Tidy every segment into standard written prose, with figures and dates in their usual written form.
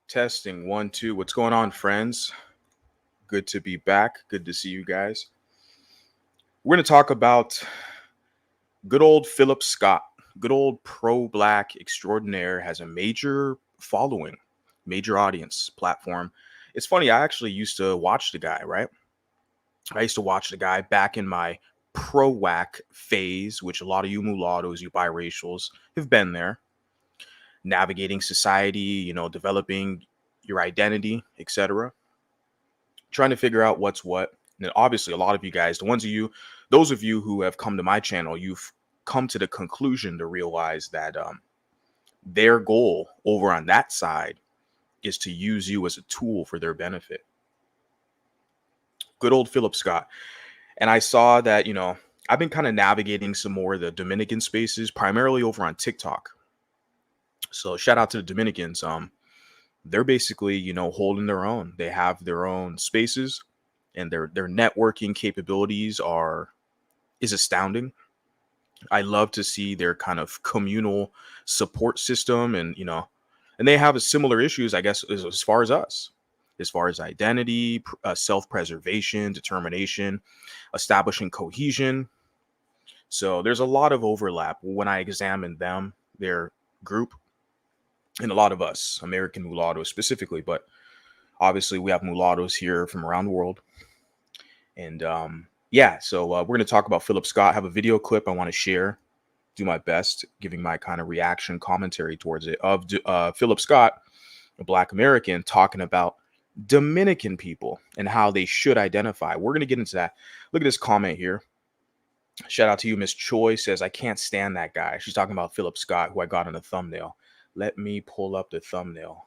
Testing one, two. What's going on, friends? Good to be back. Good to see you guys. We're going to talk about good old Philip Scott. Good old pro black extraordinaire has a major following, major audience platform. It's funny, I actually used to watch the guy, right? I used to watch the guy back in my pro whack phase, which a lot of you mulattoes, you biracials have been there, navigating society, developing your identity, etc. Trying to figure out what's what. And obviously, a lot of you guys, those of you who have come to my channel, you've come to the conclusion to realize that their goal over on that side is to use you as a tool for their benefit. Good old Philip Scott. And I saw that, I've been kind of navigating some more of the Dominican spaces, primarily over on TikTok. So shout out to the Dominicans. They're basically, holding their own. They have their own spaces, and their networking capabilities is astounding. I love to see their kind of communal support system, and they have a similar issues, I guess, as far as us, as far as identity, self-preservation, determination, establishing cohesion. So there's a lot of overlap when I examine them, their group, and a lot of us, American mulattoes specifically, but obviously we have mulattoes here from around the world. And so we're going to talk about Philip Scott. I have a video clip I want to share, do my best, giving my kind of reaction commentary towards it, of Philip Scott, a Black American, talking about Dominican people and how they should identify. We're going to get into that. Look at this comment here. Shout out to you, Miss Choi says, I can't stand that guy. She's talking about Philip Scott, who I got in the thumbnail. Let me pull up the thumbnail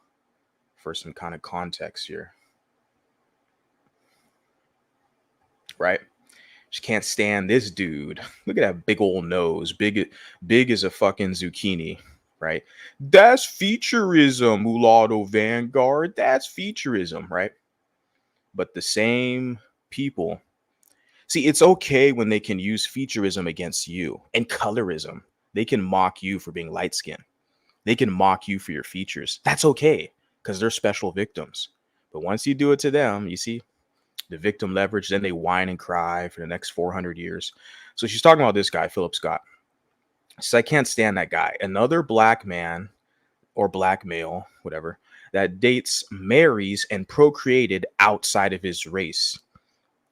for some kind of context here. Right? She can't stand this dude. Look at that big old nose. Big as a fucking zucchini, right? That's featureism, mulatto vanguard. That's featureism, right? But the same people. See, it's okay when they can use featureism against you and colorism. They can mock you for being light skinned. They can mock you for your features. That's okay because they're special victims. But once you do it to them, you see the victim leverage, then they whine and cry for the next 400 years. So she's talking about this guy, Philip Scott. She says, I can't stand that guy. Another black man or black male, whatever, that dates, marries, and procreated outside of his race,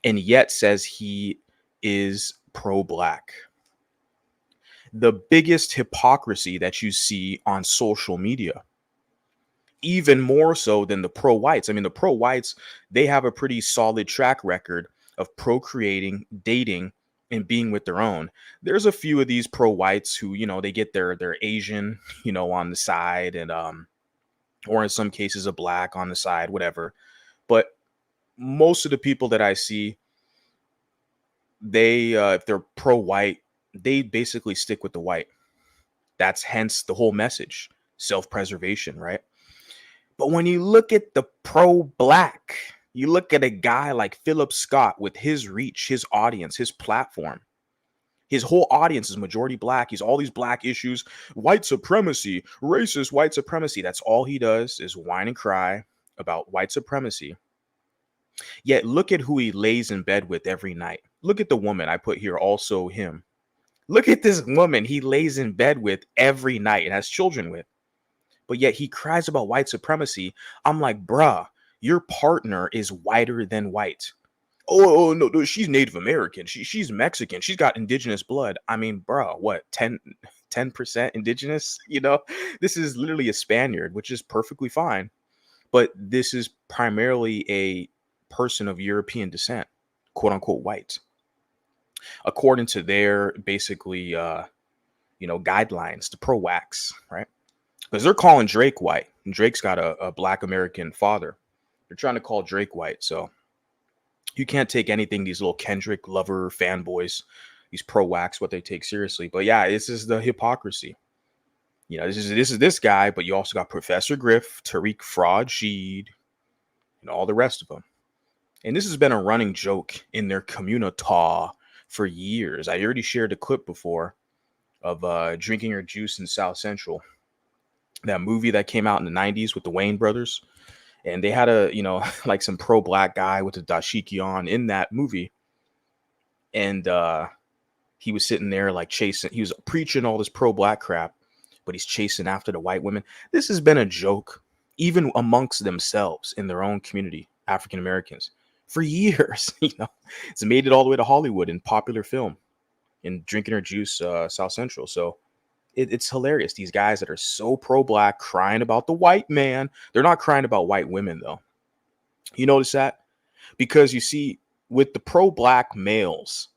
and yet says he is pro-black. The biggest hypocrisy that you see on social media, even more so than the pro-whites. I mean, the pro-whites, they have a pretty solid track record of procreating, dating, and being with their own. There's a few of these pro-whites who, they get their Asian, on the side, and or in some cases a black on the side, whatever. But most of the people that I see, they if they're pro-white, they basically stick with the white. That's hence the whole message, self-preservation, right? But when you look at the pro-black, you look at a guy like Philip Scott with his reach, his audience, his platform. His whole audience is majority black. He's all these black issues, white supremacy, racist white supremacy. That's all he does is whine and cry about white supremacy. Yet look at who he lays in bed with every night. Look at the woman I put here, also him. Look at this woman he lays in bed with every night and has children with. But yet he cries about white supremacy. I'm like, bruh, your partner is whiter than white. Oh no, she's Native American. She's Mexican. She's got indigenous blood. I mean, bruh, what, 10% indigenous? This is literally a Spaniard, which is perfectly fine. But this is primarily a person of European descent, quote unquote white, according to their basically, guidelines, the pro-wax, right? Because they're calling Drake white. And Drake's got a black American father. They're trying to call Drake white. So you can't take anything these little Kendrick lover fanboys, these pro-wax, what they take seriously. But yeah, this is the hypocrisy. This is this guy, but you also got Professor Griff, Tariq Fraud Sheed, and all the rest of them. And this has been a running joke in their community for years. I already shared a clip before of drinking your juice in South Central. that movie that came out in the 90s with the Wayne brothers. And they had a, like some pro-black guy with a dashiki on in that movie. And he was sitting there like chasing, he was preaching all this pro-black crap, but he's chasing after the white women. This has been a joke, even amongst themselves in their own community, African Americans, for years. It's made it all the way to Hollywood in popular film, in Drinking Her Juice, South Central. So it's hilarious. These guys that are so pro-black crying about the white man. They're not crying about white women, though. You notice that? Because you see, with the pro-black males,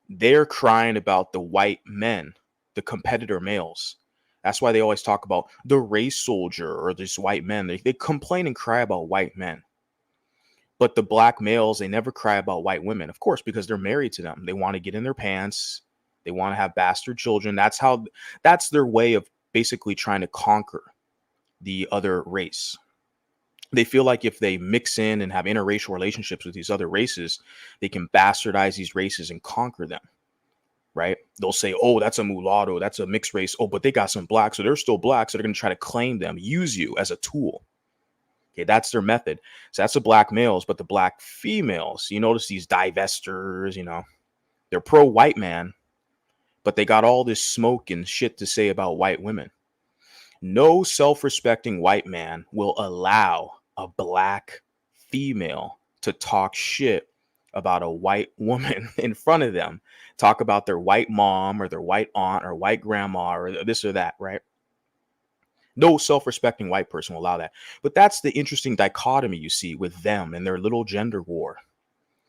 they're crying about the white men, the competitor males. That's why they always talk about the race soldier or these white men. They complain and cry about white men. But the black males, they never cry about white women, of course, because they're married to them. They want to get in their pants. They want to have bastard children. That's their way of basically trying to conquer the other race. They feel like if they mix in and have interracial relationships with these other races, they can bastardize these races and conquer them, right? They'll say, oh, that's a mulatto, that's a mixed race. Oh, but they got some black, so they're still black, so they're going to try to claim them, use you as a tool. Okay, that's their method. So that's the black males, but the black females, you notice these divestors, they're pro-white man, but they got all this smoke and shit to say about white women. No self-respecting white man will allow a black female to talk shit about a white woman in front of them, talk about their white mom or their white aunt or white grandma or this or that, right? No self-respecting white person will allow that. But that's the interesting dichotomy you see with them and their little gender war,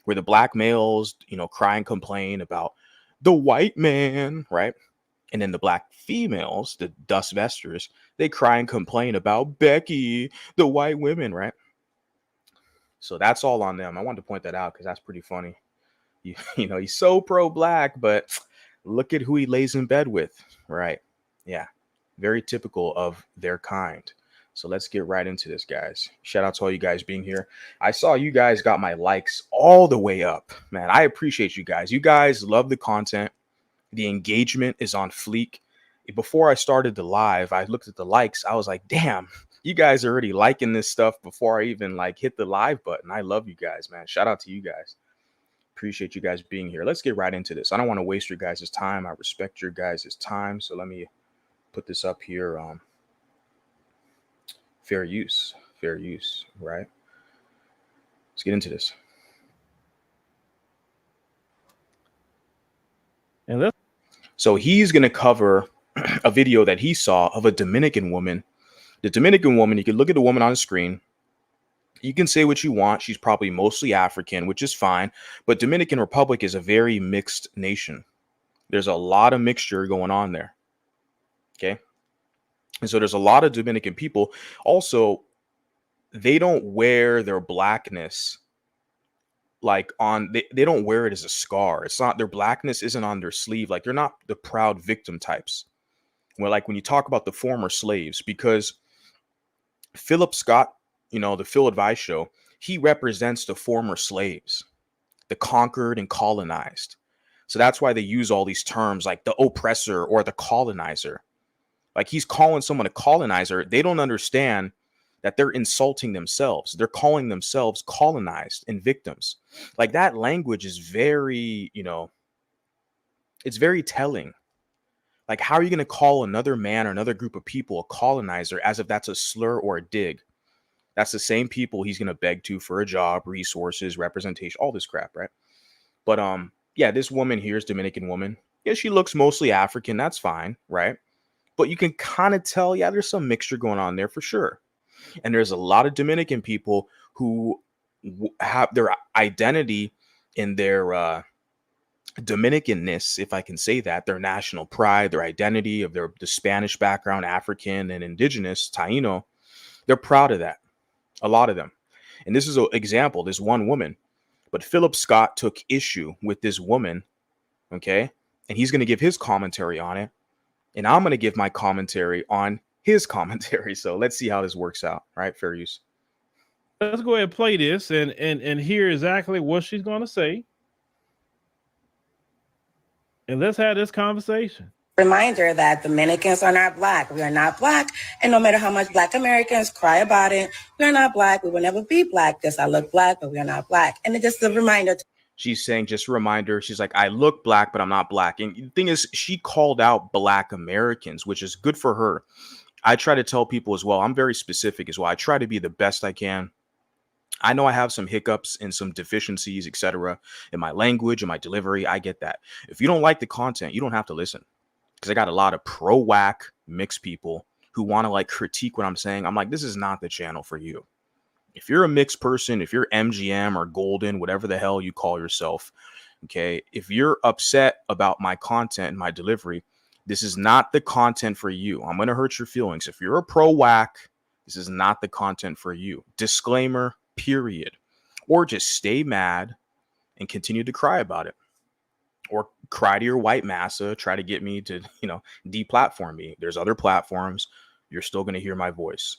where the black males, cry and complain about the white man, right? And then the black females, the dust vesters, they cry and complain about Becky, the white women, right? So that's all on them. I wanted to point that out because that's pretty funny. He's so pro-black, but look at who he lays in bed with, right? Yeah, very typical of their kind. So let's get right into this, guys. Shout out to all you guys being here. I saw you guys got my likes all the way up. Man, I appreciate you guys. You guys love the content. The engagement is on fleek. Before I started the live, I looked at the likes. I was like, damn, you guys are already liking this stuff before I even hit the live button. I love you guys, man. Shout out to you guys. Appreciate you guys being here. Let's get right into this. I don't want to waste your guys' time. I respect your guys' time. So let me put this up here. Fair use, right? Let's get into this. So he's going to cover a video that he saw of a Dominican woman. The Dominican woman, you can look at the woman on the screen. You can say what you want. She's probably mostly African, which is fine. But Dominican Republic is a very mixed nation. There's a lot of mixture going on there. Okay. And so there's a lot of Dominican people. Also, they don't wear their blackness they don't wear it as a scar. It's not, their blackness isn't on their sleeve. Like, they're not the proud victim types. When you talk about the former slaves, because Phillip Scott, the Phil Advice Show, he represents the former slaves, the conquered and colonized. So that's why they use all these terms like the oppressor or the colonizer. Like, he's calling someone a colonizer. They don't understand that they're insulting themselves. They're calling themselves colonized and victims. Like, that language is very, it's very telling. Like, how are you going to call another man or another group of people a colonizer as if that's a slur or a dig? That's the same people he's going to beg to for a job, resources, representation, all this crap, right? But yeah, this woman here is Dominican woman. Yeah, she looks mostly African. That's fine, right? But you can kind of tell, yeah, there's some mixture going on there for sure. And there's a lot of Dominican people who have their identity in their Dominicanness, if I can say that, their national pride, their identity of the Spanish background, African and indigenous, Taino. They're proud of that. A lot of them. And this is an example, this one woman. But Phillip Scott took issue with this woman, okay? And he's going to give his commentary on it. And I'm going to give my commentary on his commentary. So let's see how this works out. All right, fair use. Let's go ahead and play this and hear exactly what she's going to say. And let's have this conversation. Reminder that Dominicans are not black. We are not black. And no matter how much black Americans cry about it, we are not black. We will never be black. Yes, I look black, but we are not black. And it's just a reminder. She's saying, just a reminder, she's like, I look black, but I'm not black. And the thing is, she called out black Americans, which is good for her. I try to tell people as well, I'm very specific as well. I try to be the best I can. I know I have some hiccups and some deficiencies, etc., in my language and my delivery. I get that. If you don't like the content, you don't have to listen, because I got a lot of pro-whack mixed people who want to like critique what I'm saying. I'm like, this is not the channel for you. If you're a mixed person, if you're MGM or Golden, whatever the hell you call yourself, okay, if you're upset about my content and my delivery, this is not the content for you. I'm going to hurt your feelings. If you're a pro-whack, this is not the content for you. Disclaimer, period. Or just stay mad and continue to cry about it. Or cry to your white massa, try to get me to, deplatform me. There's other platforms. You're still going to hear my voice.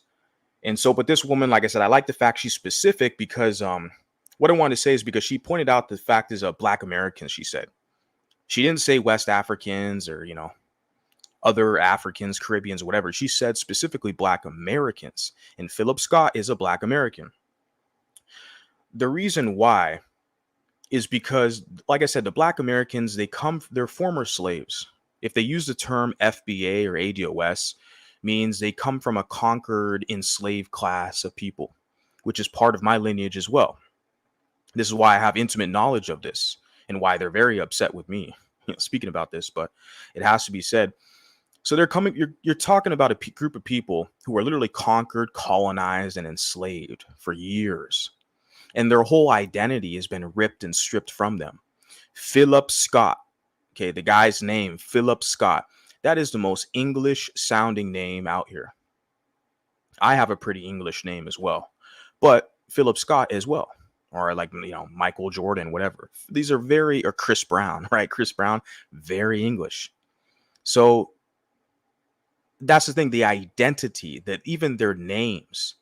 And so, but this woman, like I said, I like the fact she's specific, because what I wanted to say is because she pointed out the fact is black Americans, she said. She didn't say West Africans or, other Africans, Caribbeans, whatever. She said specifically black Americans. And Phillip Scott is a black American. The reason why is because, like I said, the black Americans, they're former slaves. If they use the term FBA or ADOS, means they come from a conquered, enslaved class of people, which is part of my lineage as well. This is why I have intimate knowledge of this and why they're very upset with me, speaking about this, but it has to be said. So they're coming, you're talking about a group of people who are literally conquered, colonized, and enslaved for years. And their whole identity has been ripped and stripped from them. Phillip Scott, okay, the guy's name, Phillip Scott. That is the most English sounding name out here. I have a pretty English name as well, but Phillip Scott as well, or like, Michael Jordan, whatever. These are or Chris Brown, right? Chris Brown, very English. So that's the thing, the identity, that even their names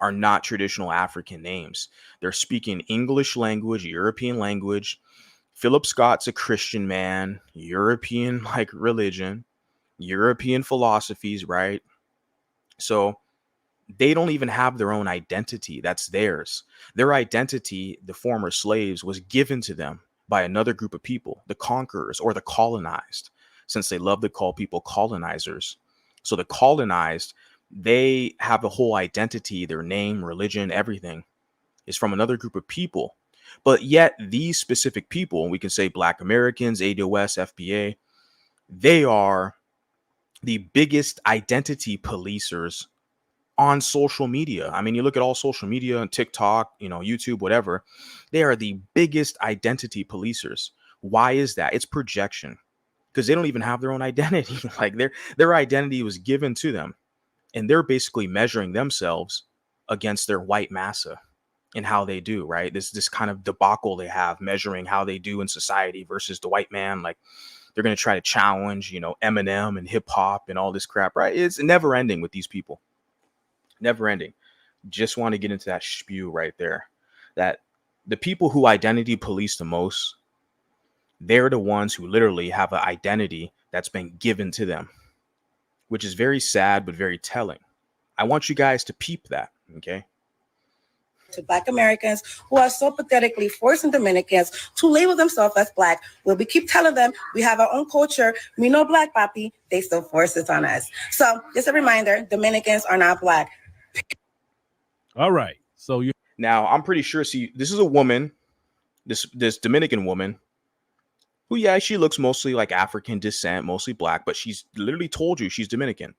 are not traditional African names. They're speaking English language, European language. Phillip Scott's a Christian man, European like religion, European philosophies, right? So they don't even have their own identity. That's theirs. Their identity, the former slaves, was given to them by another group of people, the conquerors or the colonized, since they love to call people colonizers. So the colonized, they have a whole identity, their name, religion, everything is from another group of people. But yet these specific people, we can say black Americans, ADOS, FBA, they are the biggest identity policers on social media. I mean, you look at all social media and TikTok, YouTube, whatever, they are the biggest identity policers. Why is that? It's projection, because they don't even have their own identity. Like their identity was given to them, and they're basically measuring themselves against their white massa and how they do, right? This kind of debacle they have, measuring how they do in society versus the white man. Like they're going to try to challenge, Eminem and hip hop and all this crap, right? It's never ending with these people. Never ending. Just want to get into that spew right there, that the people who identity police the most, they're the ones who literally have an identity that's been given to them, which is very sad, but very telling. I want you guys to peep that, okay? To black Americans who are so pathetically forcing Dominicans to label themselves as black. We keep telling them we have our own culture. We know black, papi. They still force it on us. So just a reminder, Dominicans are not black. All right. So now I'm pretty sure, see, this is a woman, this Dominican woman, who, yeah, she looks mostly like African descent, mostly black, but she's literally told you she's Dominican,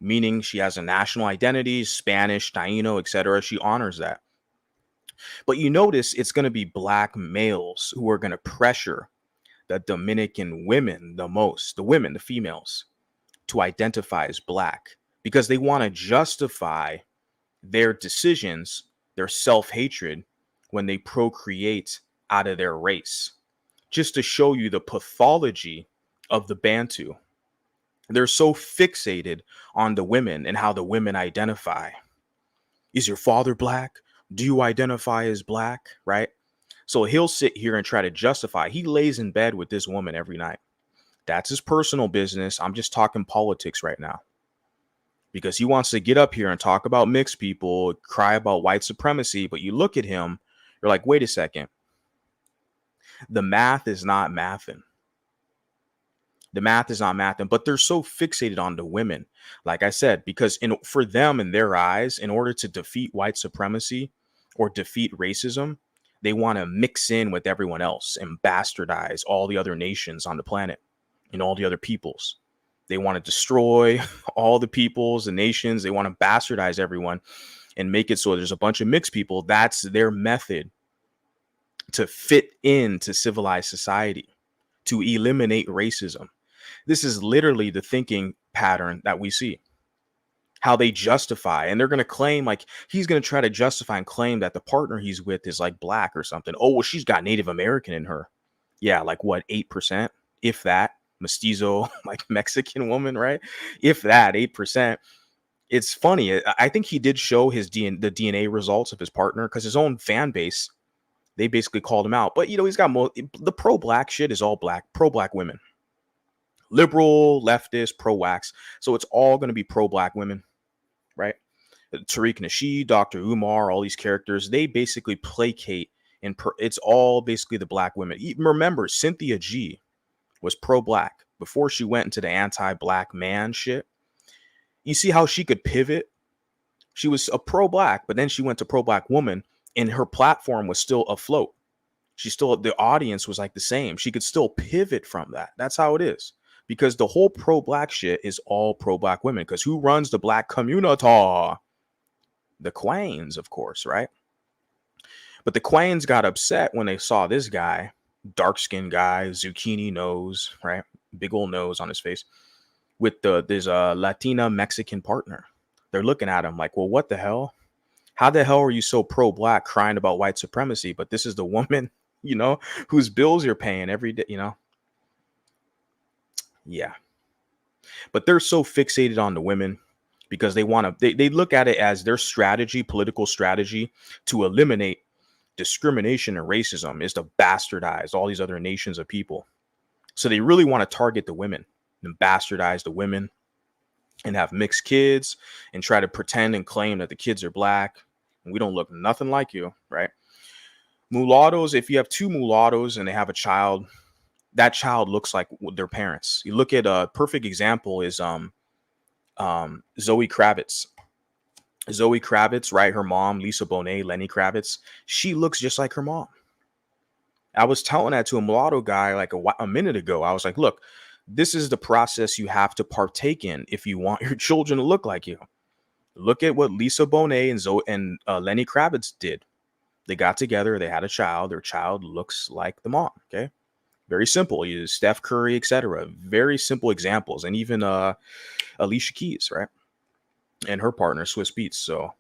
meaning she has a national identity, Spanish, Taino, etc. She honors that. But you notice it's going to be black males who are going to pressure the Dominican women the most, the women, the females, to identify as black, because they want to justify their decisions, their self-hatred, when they procreate out of their race, just to show you the pathology of the Bantu. They're so fixated on the women and how the women identify. Is your father black? Do you identify as black? Right? So he'll sit here and try to justify. He lays in bed with this woman every night, That's his personal business. I'm just talking politics right now, because he wants to get up here and talk about mixed people, cry about white supremacy. But you look at him, you're like, wait a second. The math is not mathing. The math is not mathing, but they're so fixated on the women. Like I said, because for them, in their eyes, in order to defeat white supremacy or defeat racism, they want to mix in with everyone else and bastardize all the other nations on the planet and all the other peoples. They want to destroy all the peoples and nations. They want to bastardize everyone and make it so there's a bunch of mixed people. That's their method to fit into civilized society, to eliminate racism. This is literally the thinking pattern that we see. How they justify, and they're going to claim, like, he's going to try to justify and claim that the partner he's with is like black or something. Oh, well, she's got Native American in her. Yeah, like what, 8%, if that. Mestizo, like Mexican woman, right? If that, 8%. It's funny. I think he did show the DNA results of his partner, because his own fan base, they basically called him out. But he's got the pro-black shit is all black, pro-black women. Liberal, leftist, pro-wax. So it's all going to be pro-black women, right? Tariq Nasheed, Dr. Umar, all these characters, they basically placate, and it's all basically the black women. Remember, Cynthia G was pro-black before she went into the anti-black man shit. You see how she could pivot? She was a pro-black, but then she went to pro-black woman, and her platform was still afloat. The audience was like the same. She could still pivot from that. That's how it is. Because the whole pro-black shit is all pro-black women. Because who runs the black community? The Queens, of course, right? But the Queens got upset when they saw this guy, dark-skinned guy, zucchini nose, right? Big old nose on his face, with this Latina Mexican partner. They're looking at him like, well, what the hell? How the hell are you so pro-black crying about white supremacy? But this is the woman, whose bills you're paying every day, Yeah. But they're so fixated on the women because they want to, they look at it as their strategy, political strategy, to eliminate discrimination and racism is to bastardize all these other nations of people. So they really want to target the women and bastardize the women and have mixed kids and try to pretend and claim that the kids are black and we don't look nothing like you, right? Mulattoes, if you have two mulattoes and they have a child, that child looks like their parents. You look at a perfect example is Zoe Kravitz. Zoe Kravitz, right? Her mom, Lisa Bonet, Lenny Kravitz. She looks just like her mom. I was telling that to a mulatto guy like a minute ago. I was like, look, this is the process you have to partake in if you want your children to look like you. Look at what Lisa Bonet and Zoe and Lenny Kravitz did. They got together. They had a child. Their child looks like the mom. Okay. Very simple. You use Steph Curry, etc. Very simple examples. And even Alicia Keys, right? And her partner, Swiss Beats. So,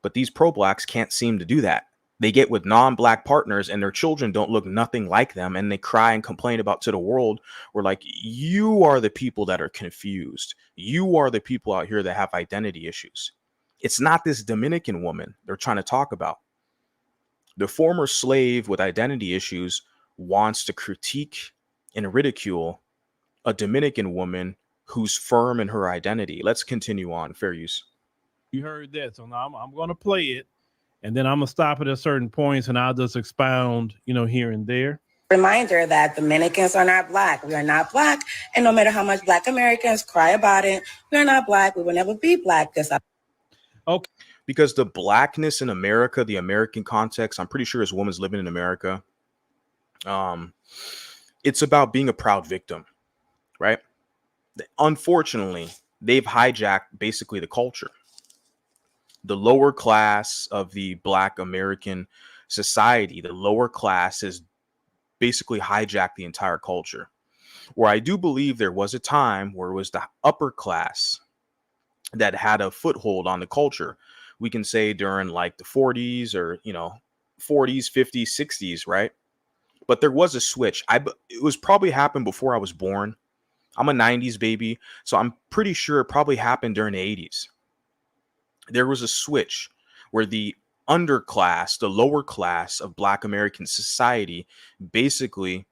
but these pro-blacks can't seem to do that. They get with non-black partners and their children don't look nothing like them. And they cry and complain about to the world. We're like, you are the people that are confused. You are the people out here that have identity issues. It's not this Dominican woman they're trying to talk about. The former slave with identity issues wants to critique and ridicule a Dominican woman who's firm in her identity. Let's continue on. Fair use. You heard that. So now I'm going to play it, and then I'm going to stop it at certain points, and I'll just expound, here and there. Reminder that Dominicans are not black. We are not black. And no matter how much black Americans cry about it, we are not black. We will never be black. Okay. Because the blackness in America, the American context, I'm pretty sure as women's living in America, it's about being a proud victim, right? Unfortunately, they've hijacked basically the culture. The lower class of the Black American society, the lower class has basically hijacked the entire culture. Where I do believe there was a time where it was the upper class that had a foothold on the culture. We can say during like the 40s or, 40s, 50s, 60s, right? But there was a switch. It was probably happened before I was born. I'm a 90s baby, so I'm pretty sure it probably happened during the 80s. There was a switch where the underclass, the lower class of Black American society basically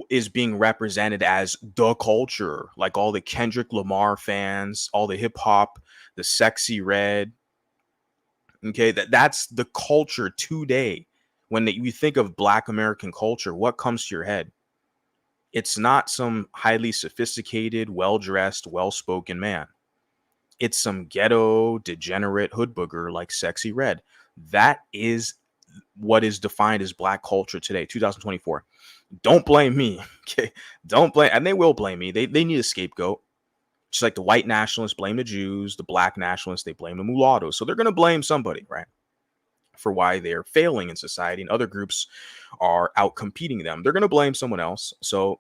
is being represented as the culture, like all the Kendrick Lamar fans, all the hip hop, the sexy red. Okay, that's the culture today. When you think of Black American culture, what comes to your head? It's not some highly sophisticated, well-dressed, well-spoken man. It's some ghetto, degenerate hood booger like Sexy Red. That is what is defined as Black culture today, 2024. Don't blame me. Okay. Don't blame, and they will blame me. They need a scapegoat. Just like the white nationalists blame the Jews, the Black nationalists, they blame the mulattoes. So they're going to blame somebody, right? For why they're failing in society and other groups are out competing them. They're going to blame someone else. So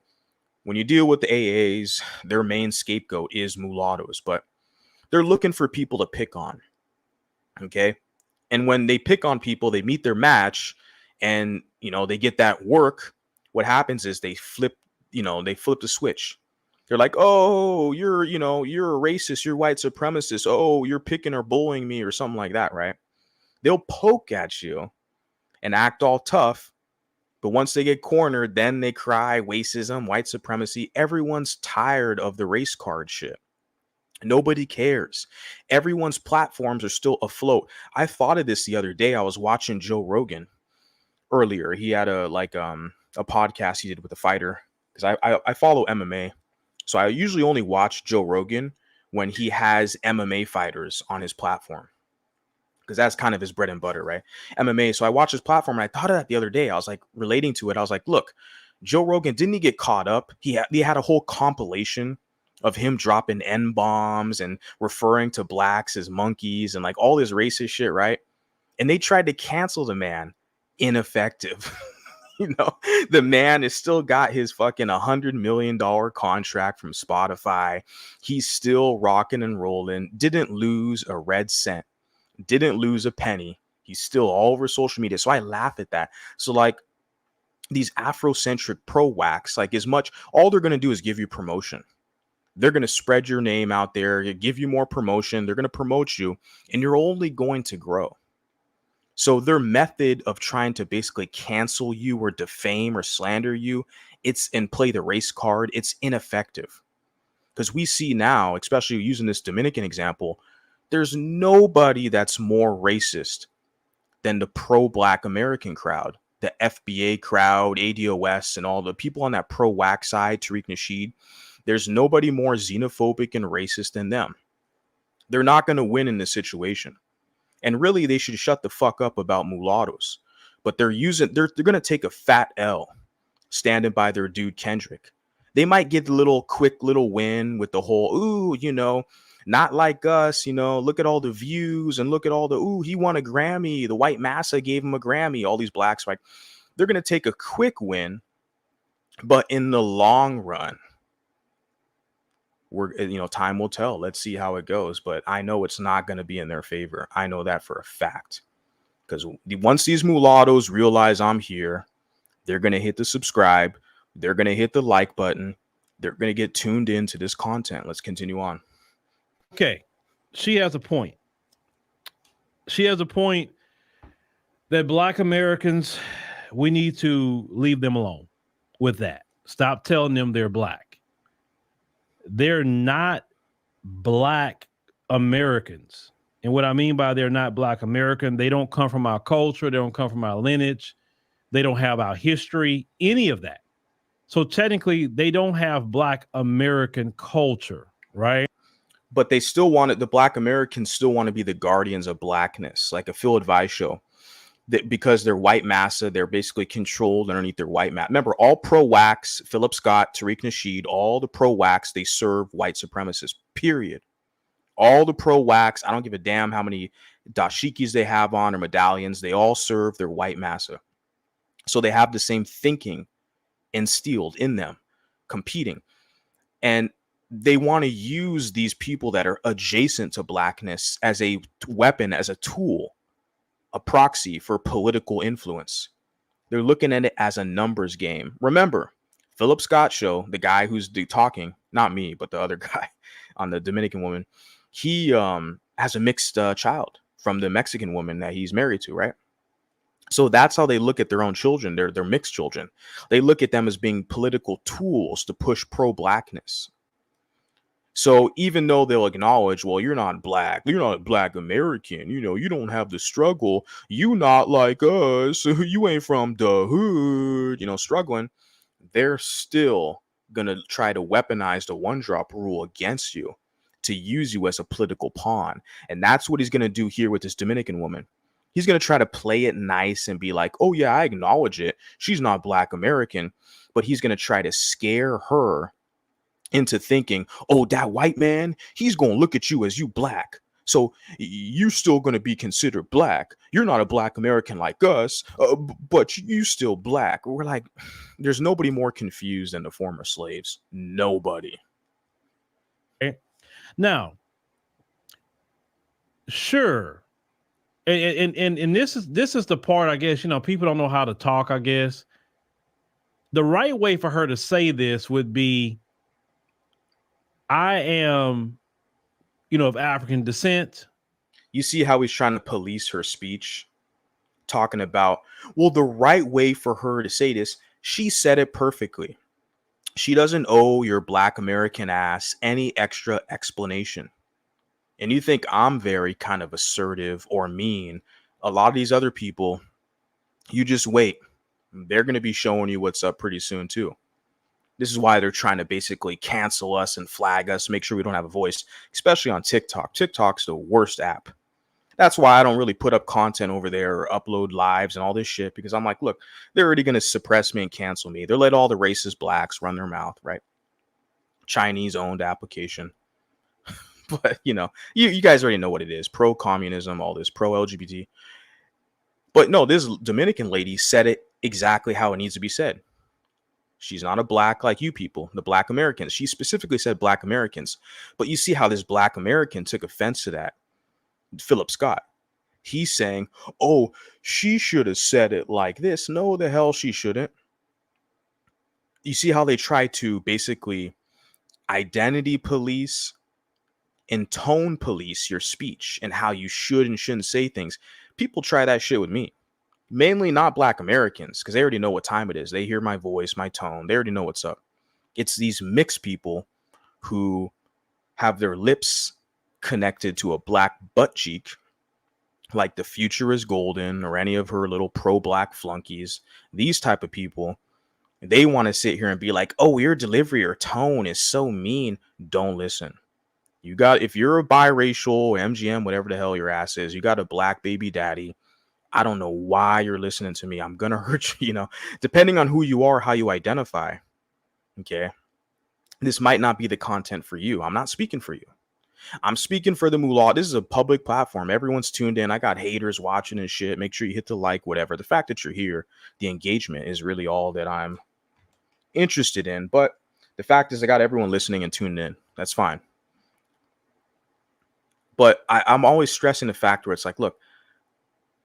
when you deal with the AAs, their main scapegoat is mulattoes, but they're looking for people to pick on. Okay. And when they pick on people, they meet their match and, they get that work. What happens is they flip the switch. They're like, oh, you're a racist, you're white supremacist. Oh, you're picking or bullying me or something like that, right? They'll poke at you and act all tough. But once they get cornered, then they cry racism, white supremacy. Everyone's tired of the race card shit. Nobody cares. Everyone's platforms are still afloat. I thought of this the other day. I was watching Joe Rogan earlier. He had a podcast he did with a fighter, because I follow MMA. So I usually only watch Joe Rogan when he has MMA fighters on his platform, because that's kind of his bread and butter, right? MMA. So I watched his platform and I thought of that the other day. I was like relating to it. I was like, look, Joe Rogan, didn't he get caught up? He had a whole compilation of him dropping N-bombs and referring to blacks as monkeys and like all this racist shit, right? And they tried to cancel the man. Ineffective. The man has still got his fucking $100 million contract from Spotify. He's still rocking and rolling. Didn't lose a red cent. Didn't lose a penny. He's still all over social media. So I laugh at that. So like these Afrocentric pro-whacks, like all they're going to do is give you promotion. They're going to spread your name out there, give you more promotion. They're going to promote you and you're only going to grow. So their method of trying to basically cancel you or defame or slander you, and play the race card, it's ineffective. Because we see now, especially using this Dominican example, there's nobody that's more racist than the pro-Black American crowd, the FBA crowd, ADOS, and all the people on that pro-whack side, Tariq Nasheed. There's nobody more xenophobic and racist than them. They're not going to win in this situation. And really, they should shut the fuck up about mulattoes. But they're going to take a fat L standing by their dude Kendrick. They might get a quick little win with the whole, ooh, not like us, look at all the views and look at all the, he won a Grammy. The white massa gave him a Grammy. All these blacks, like, they're going to take a quick win. But in the long run, time will tell. Let's see how it goes. But I know it's not going to be in their favor. I know that for a fact. Because once these mulattoes realize I'm here, they're going to hit the subscribe. They're going to hit the like button. They're going to get tuned into this content. Let's continue on. Okay. She has a point. She has a point that Black Americans, we need to leave them alone with that. Stop telling them they're Black. They're not Black Americans. And what I mean by they're not Black American, they don't come from our culture. They don't come from our lineage. They don't have our history, any of that. So technically, they don't have Black American culture, right? But they still the Black Americans still want to be the guardians of blackness, like a Phil Advice show. Because they're white massa, they're basically controlled underneath their white massa. Remember, all pro-whacks, Phillip Scott, Tariq Nasheed, all the pro-whacks, they serve white supremacists, period. All the pro-whacks, I don't give a damn how many dashikis they have on or medallions, they all serve their white massa. So they have the same thinking instilled in them, competing. And they want to use these people that are adjacent to blackness as a weapon, as a tool, a proxy for political influence. They're looking at it as a numbers game. Remember, Phillip Scott show, the guy who's talking, not me, but the other guy on the Dominican woman, he has a mixed child from the Mexican woman that he's married to, right? So that's how they look at their own children, their mixed children. They look at them as being political tools to push pro-blackness. So even though they'll acknowledge, well, you're not black, you're not a black American, you don't have the struggle, you not like us, you ain't from the hood, struggling, they're still gonna try to weaponize the one drop rule against you to use you as a political pawn. And that's what he's gonna do here with this Dominican woman. He's gonna try to play it nice and be like, oh yeah, I acknowledge it, she's not black American, but he's gonna try to scare her into thinking, oh, that white man, he's going to look at you as you black. So you're still going to be considered black. You're not a black American like us, but you still black. We're like, there's nobody more confused than the former slaves. Nobody. Okay. Now, sure. And this is the part, I guess, people don't know how to talk, I guess. The right way for her to say this would be, I am, of African descent. You see how he's trying to police her speech, talking about, well, the right way for her to say this, she said it perfectly. She doesn't owe your black American ass any extra explanation. And you think I'm very kind of assertive or mean. A lot of these other people, you just wait. They're going to be showing you what's up pretty soon too. This is why they're trying to basically cancel us and flag us, make sure we don't have a voice, especially on TikTok. TikTok's the worst app. That's why I don't really put up content over there or upload lives and all this shit, because I'm like, look, they're already going to suppress me and cancel me. They'll let all the racist blacks run their mouth, right? Chinese owned application. But, you guys already know what it is. Pro-communism, all this, pro-LGBT. But no, this Dominican lady said it exactly how it needs to be said. She's not a black like you people, the black Americans. She specifically said black Americans. But you see how this black American took offense to that. Phillip Scott. He's saying, oh, she should have said it like this. No, the hell she shouldn't. You see how they try to basically identity police and tone police your speech and how you should and shouldn't say things. People try that shit with me. Mainly not black Americans, because they already know what time it is. They hear my voice, my tone. They already know what's up. It's these mixed people who have their lips connected to a black butt cheek, like the Future is Golden or any of her little pro-black flunkies. These type of people, they want to sit here and be like, oh, your delivery or tone is so mean. Don't listen. If you're a biracial, MGM, whatever the hell your ass is, you got a black baby daddy, I don't know why you're listening to me. I'm going to hurt you, depending on who you are, how you identify. Okay. This might not be the content for you. I'm not speaking for you. I'm speaking for the Mulatto. This is a public platform. Everyone's tuned in. I got haters watching and shit. Make sure you hit the like, whatever. The fact that you're here, the engagement is really all that I'm interested in. But the fact is I got everyone listening and tuned in. That's fine. But I'm always stressing the fact where it's like, look,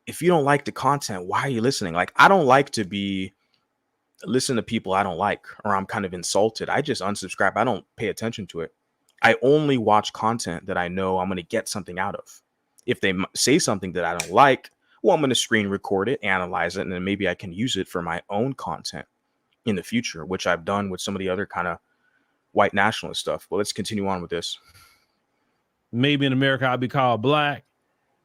if you don't like the content, why are you listening? Like, I don't like to listen to people I don't like, or I'm kind of insulted. I just unsubscribe. I don't pay attention to it. I only watch content that I know I'm going to get something out of. If they say something that I don't like, well, I'm going to screen record it, analyze it, and then maybe I can use it for my own content in the future, which I've done with some of the other kind of white nationalist stuff. But let's continue on with this. Maybe in America I'll be called black,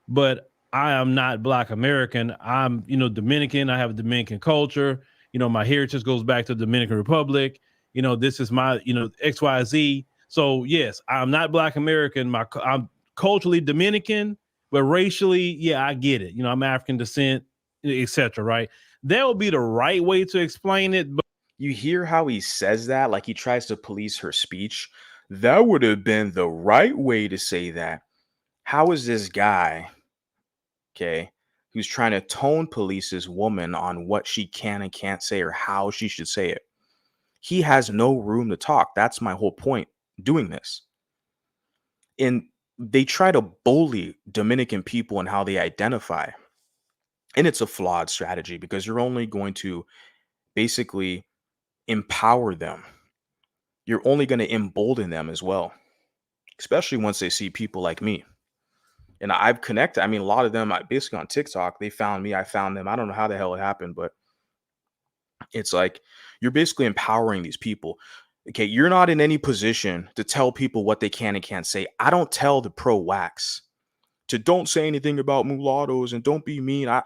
but I am not black American. I'm, Dominican. I have a Dominican culture. My heritage goes back to the Dominican Republic. This is my, XYZ. So yes, I'm not black American. I'm culturally Dominican, but racially, yeah, I get it. I'm African descent, etc. Right? That would be the right way to explain it. But you hear how he says that, like he tries to police her speech. That would have been the right way to say that. How is this guy, okay, who's trying to tone police this woman on what she can and can't say or how she should say it? He has no room to talk. That's my whole point doing this. And they try to bully Dominican people and how they identify. And it's a flawed strategy because you're only going to basically empower them. You're only going to embolden them as well, especially once they see people like me. And I've connected. I mean, a lot of them, basically on TikTok, they found me. I found them. I don't know how the hell it happened, but it's like you're basically empowering these people. Okay, you're not in any position to tell people what they can and can't say. I don't tell the pro wax to don't say anything about mulattoes and don't be mean. I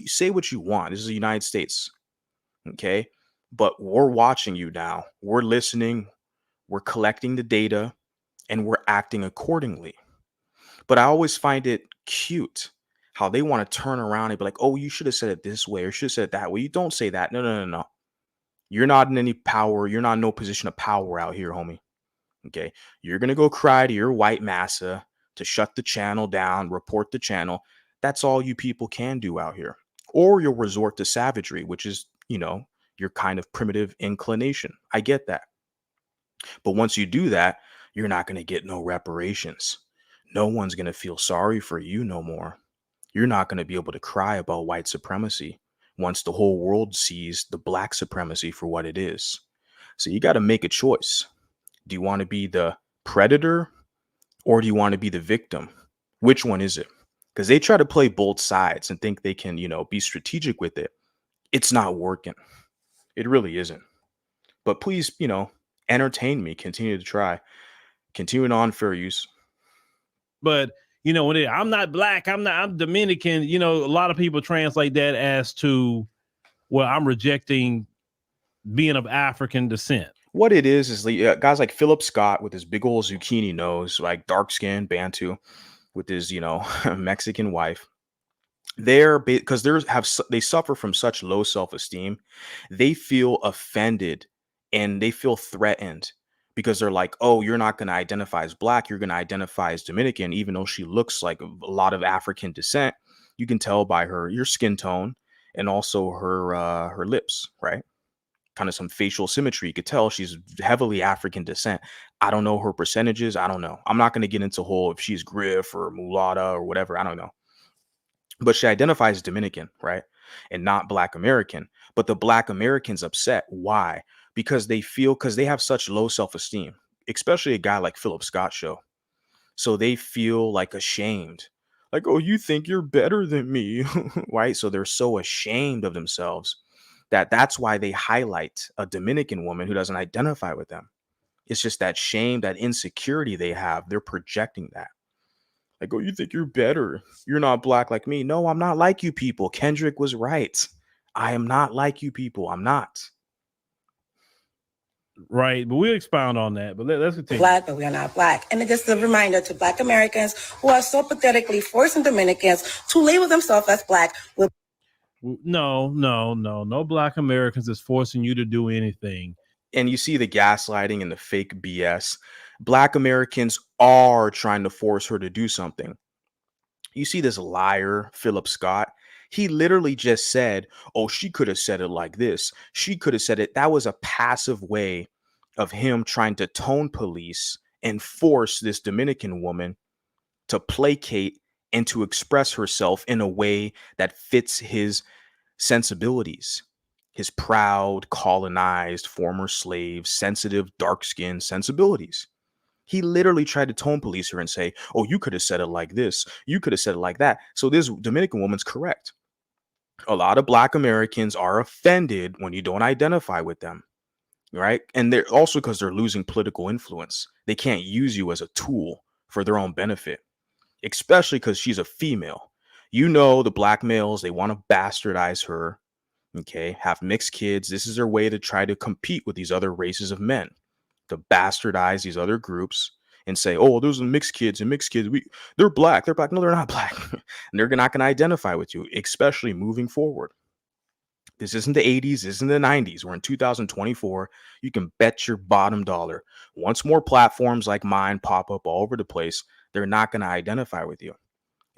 say what you want. This is the United States. Okay, but we're watching you now. We're listening. We're collecting the data and we're acting accordingly. But I always find it cute how they want to turn around and be like, oh, you should have said it this way or should have said it that way. You don't say that. No, no, no, no. You're not in any power. You're not in no position of power out here, homie. Okay. You're going to go cry to your white massa to shut the channel down, report the channel. That's all you people can do out here. Or you'll resort to savagery, which is, your kind of primitive inclination. I get that. But once you do that, you're not going to get no reparations. No one's going to feel sorry for you no more. You're not going to be able to cry about white supremacy once the whole world sees the black supremacy for what it is. So you got to make a choice. Do you want to be the predator or do you want to be the victim? Which one is it? Because they try to play both sides and think they can, be strategic with it. It's not working. It really isn't. But please, entertain me. Continue to try. Continuing on, fair use. But when I'm not black, I'm Dominican. A lot of people translate that as to, well, I'm rejecting being of African descent. What it is guys like Phillip Scott with his big old zucchini nose, like dark skin Bantu, with his Mexican wife. Because they suffer from such low self-esteem, they feel offended and they feel threatened because they're like, oh, you're not going to identify as black, you're going to identify as Dominican, even though she looks like a lot of African descent. You can tell by your skin tone and also her lips, right? Kind of some facial symmetry. You could tell she's heavily African descent. I don't know her percentages. I don't know. I'm not going to get into if she's Griff or Mulatto or whatever. I don't know. But she identifies as Dominican, right? And not Black American. But the Black Americans upset. Why? Because they have such low self-esteem, especially a guy like Phillip Scott show. So they feel like ashamed. Like, oh, you think you're better than me, right? So they're so ashamed of themselves that's why they highlight a Dominican woman who doesn't identify with them. It's just that shame, that insecurity they have. They're projecting that. Like, oh, you think you're better. You're not black like me. No, I'm not like you people. Kendrick was right. I am not like you people. I'm not. Right. But we'll expound on that. But let's continue. Black, but we are not black. And just a reminder to Black Americans who are so pathetically forcing Dominicans to label themselves as black. No Black Americans is forcing you to do anything. And you see the gaslighting and the fake BS. Black Americans are trying to force her to do something. You see this liar, Phillip Scott. He literally just said, oh, she could have said it like this. She could have said it. That was a passive way of him trying to tone police and force this Dominican woman to placate and to express herself in a way that fits his sensibilities. His proud, colonized, former slave, sensitive, dark-skinned sensibilities. He literally tried to tone police her and say, oh, you could have said it like this. You could have said it like that. So this Dominican woman's correct. A lot of Black Americans are offended when you don't identify with them, right? And they're also because they're losing political influence. They can't use you as a tool for their own benefit, especially because she's a female. The Black males, they want to bastardize her. Okay, have mixed kids. This is their way to try to compete with these other races of men, to bastardize these other groups and say, oh, those are mixed kids and mixed kids. They're black. They're black. No, they're not black. And they're not going to identify with you, especially moving forward. This isn't the 80s. This isn't the 90s. We're in 2024. You can bet your bottom dollar. Once more platforms like mine pop up all over the place, they're not going to identify with you.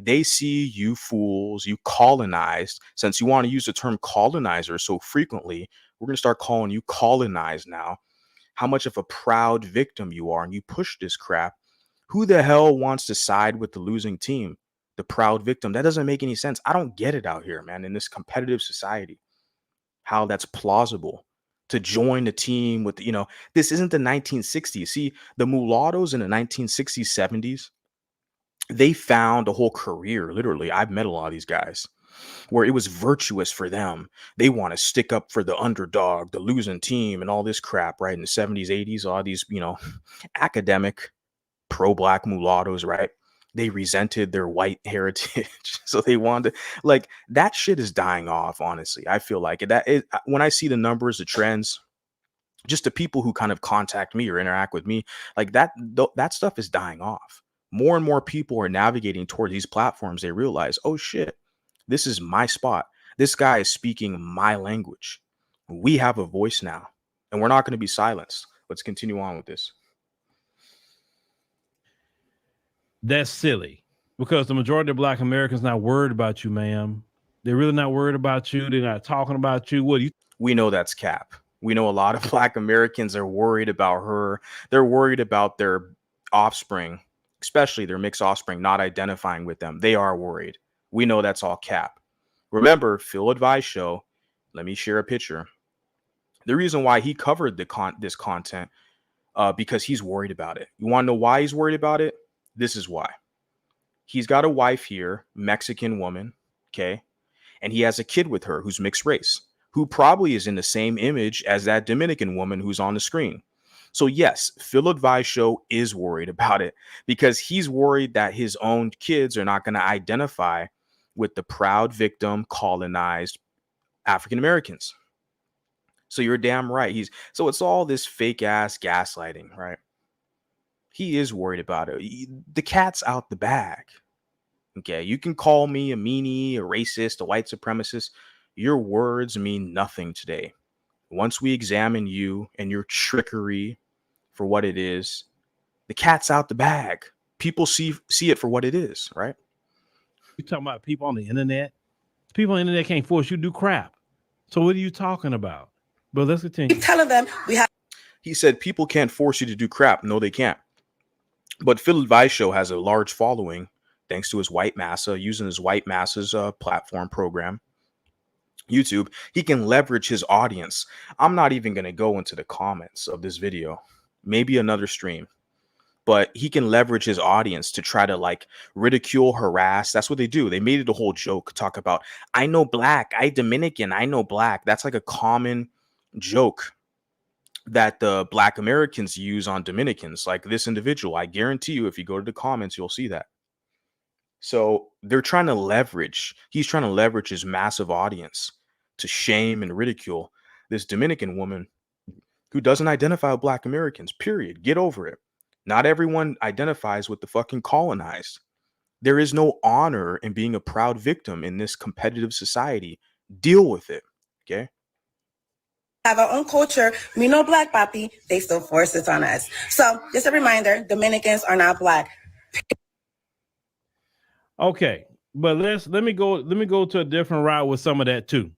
They see you fools, you colonized. Since you want to use the term colonizer so frequently, we're going to start calling you colonized now. How much of a proud victim you are, and you push this crap. Who the hell wants to side with the losing team? The proud victim. That doesn't make any sense. I don't get it out here, man, in this competitive society. How that's plausible to join the team with, this isn't the 1960s. See, the mulattoes in the 1960s, 70s, They found a whole career. Literally, I've met a lot of these guys where it was virtuous for them. They want to stick up for the underdog, the losing team, and all this crap, right? In the 70s, 80s, all these, academic pro-black mulattoes, right? They resented their white heritage. So they wanted like that shit is dying off, honestly. I feel like when I see the numbers, the trends, just the people who kind of contact me or interact with me, like that stuff is dying off. More and more people are navigating toward these platforms. They realize, oh shit, this is my spot. This guy is speaking my language. We have a voice now, and we're not going to be silenced. Let's continue on with this. That's silly because the majority of Black Americans not worried about you, ma'am. They're really not worried about you. They're not talking about you. What do you? We know that's cap. We know a lot of Black Americans are worried about her. They're worried about their offspring, especially their mixed offspring, not identifying with them. They are worried. We know that's all cap. Remember, Phil Advice Show. Let me share a picture. The reason why he covered this content, because he's worried about it. You want to know why he's worried about it? This is why. He's got a wife here, Mexican woman, okay? And he has a kid with her who's mixed race, who probably is in the same image as that Dominican woman who's on the screen. So yes, Phil Advice Show is worried about it because he's worried that his own kids are not going to identify with the proud victim colonized African Americans. So you're damn right. So it's all this fake ass gaslighting, right? He is worried about it. The cat's out the bag. Okay, you can call me a meanie, a racist, a white supremacist. Your words mean nothing today. Once we examine you and your trickery for what it is, the cat's out the bag. People see it for what it is, right? You talking about people on the internet? People on the internet can't force you to do crap. So what are you talking about? But let's continue. Keep telling them we have. He said people can't force you to do crap. No, they can't. But Phil Advice Show has a large following thanks to his white massa, using his white masses platform program, YouTube. He can leverage his audience. I'm not even going to go into the comments of this video. Maybe another stream. But he can leverage his audience to try to like ridicule, harass. That's what they do. They made it a whole joke. Talk about, I know black, I Dominican, I know black. That's like a common joke that the Black Americans use on Dominicans. Like this individual, I guarantee you, if you go to the comments, you'll see that. So he's trying to leverage his massive audience to shame and ridicule this Dominican woman who doesn't identify with Black Americans, period. Get over it. Not everyone identifies with the fucking colonized. There is no honor in being a proud victim in this competitive society. Deal with it, okay? Have our own culture. We know black, papi. They still force it on us. So just a reminder, Dominicans are not black. Okay, but let me go to a different route with some of that too.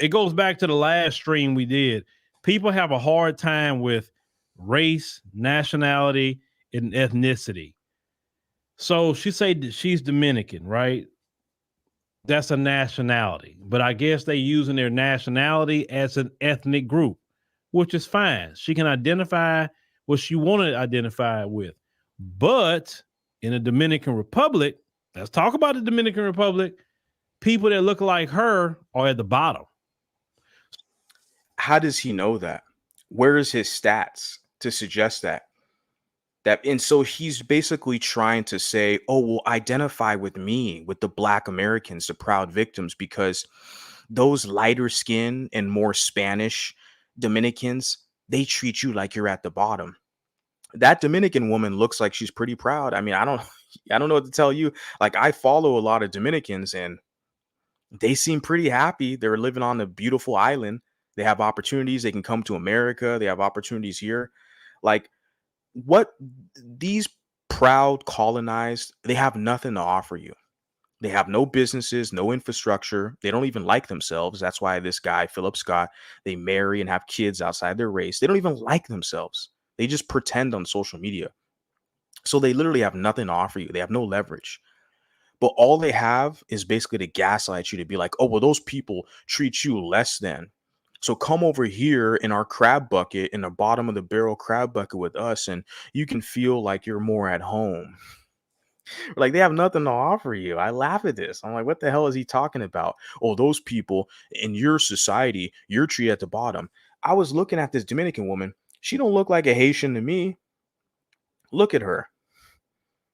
It goes back to the last stream we did. People have a hard time with race, nationality, and ethnicity. So she said she's Dominican, right? That's a nationality, but I guess they using their nationality as an ethnic group, which is fine. She can identify what she want to identify with. But in the Dominican Republic, let's talk about the Dominican Republic, people that look like her are at the bottom. How does he know that? Where is his stats to suggest that? And so he's basically trying to say, oh, well, identify with me, with the Black Americans, the proud victims, because those lighter skin and more Spanish Dominicans, they treat you like you're at the bottom. That Dominican woman looks like she's pretty proud. I mean, I don't know what to tell you. Like, I follow a lot of Dominicans and they seem pretty happy. They're living on a beautiful island. They have opportunities. They can come to America. They have opportunities here. Like, what these proud colonized, they have nothing to offer you. They have no businesses, no infrastructure. They don't even like themselves. That's why this guy, Phillip Scott, they marry and have kids outside their race. They don't even like themselves. They just pretend on social media. So they literally have nothing to offer you. They have no leverage. But all they have is basically to gaslight you, to be like, oh, well, those people treat you less than. So come over here in our crab bucket, in the bottom of the barrel crab bucket with us, and you can feel like you're more at home. Like, they have nothing to offer you. I laugh at this. I'm like, what the hell is he talking about? Oh, those people in your society, you're treated at the bottom. I was looking at this Dominican woman. She don't look like a Haitian to me. Look at her.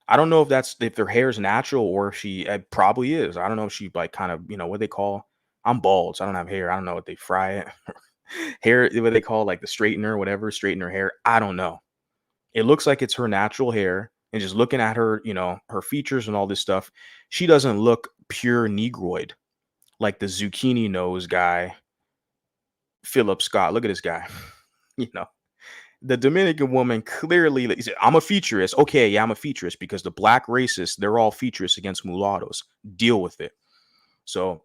I don't know if their hair is natural or if she probably is. I don't know if she like kind of, what they call. I'm bald, so I don't have hair. I don't know what they fry it. Hair, what they call like the straightener, whatever, straighten her hair. I don't know. It looks like it's her natural hair. And just looking at her, her features and all this stuff, she doesn't look pure Negroid like the zucchini nose guy, Phillip Scott. Look at this guy. you know, the Dominican woman clearly, like, said, I'm a futurist. Okay, yeah, I'm a futurist because the black racists, they're all futurists against mulattoes. Deal with it. So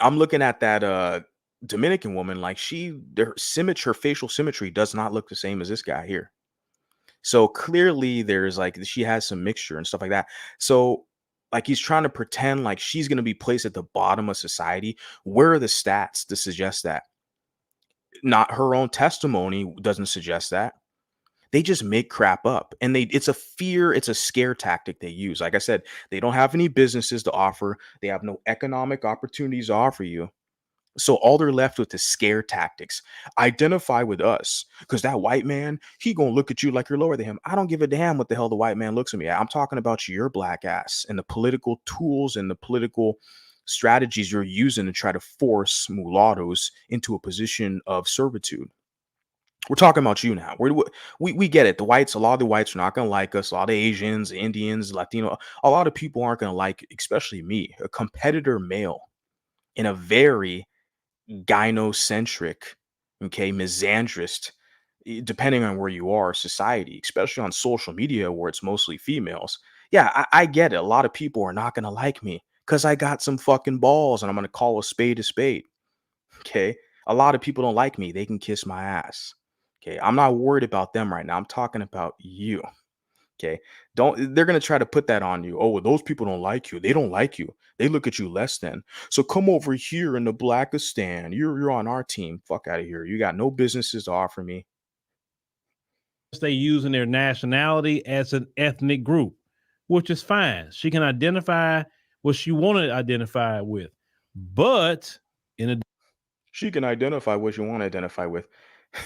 I'm looking at that Dominican woman, like her facial symmetry does not look the same as this guy here. So clearly there's like she has some mixture and stuff like that. So like he's trying to pretend like she's going to be placed at the bottom of society. Where are the stats to suggest that? Not her own testimony doesn't suggest that. They just make crap up, and it's a scare tactic they use. Like I said, they don't have any businesses to offer. They have no economic opportunities to offer you. So all they're left with is scare tactics. Identify with us because that white man, he gonna look at you like you're lower than him. I don't give a damn what the hell the white man looks at me at. I'm talking about your black ass and the political tools and the political strategies you're using to try to force mulattoes into a position of servitude. We're talking about you now. We get it. A lot of the whites are not going to like us. A lot of Asians, Indians, Latino, a lot of people aren't going to like, especially me, a competitor male in a very gynocentric, okay, misandrist, depending on where you are, society, especially on social media where it's mostly females. Yeah, I get it. A lot of people are not going to like me because I got some fucking balls and I'm going to call a spade a spade. Okay. A lot of people don't like me. They can kiss my ass. Okay. I'm not worried about them right now. I'm talking about you. Okay. They're going to try to put that on you. Oh, well, those people don't like you. They don't like you. They look at you less than. So come over here in the Blackistan. You're on our team. Fuck out of here. You got no businesses to offer me. They using their nationality as an ethnic group, which is fine. She can identify what she want to identify with. But she can identify what you want to identify with.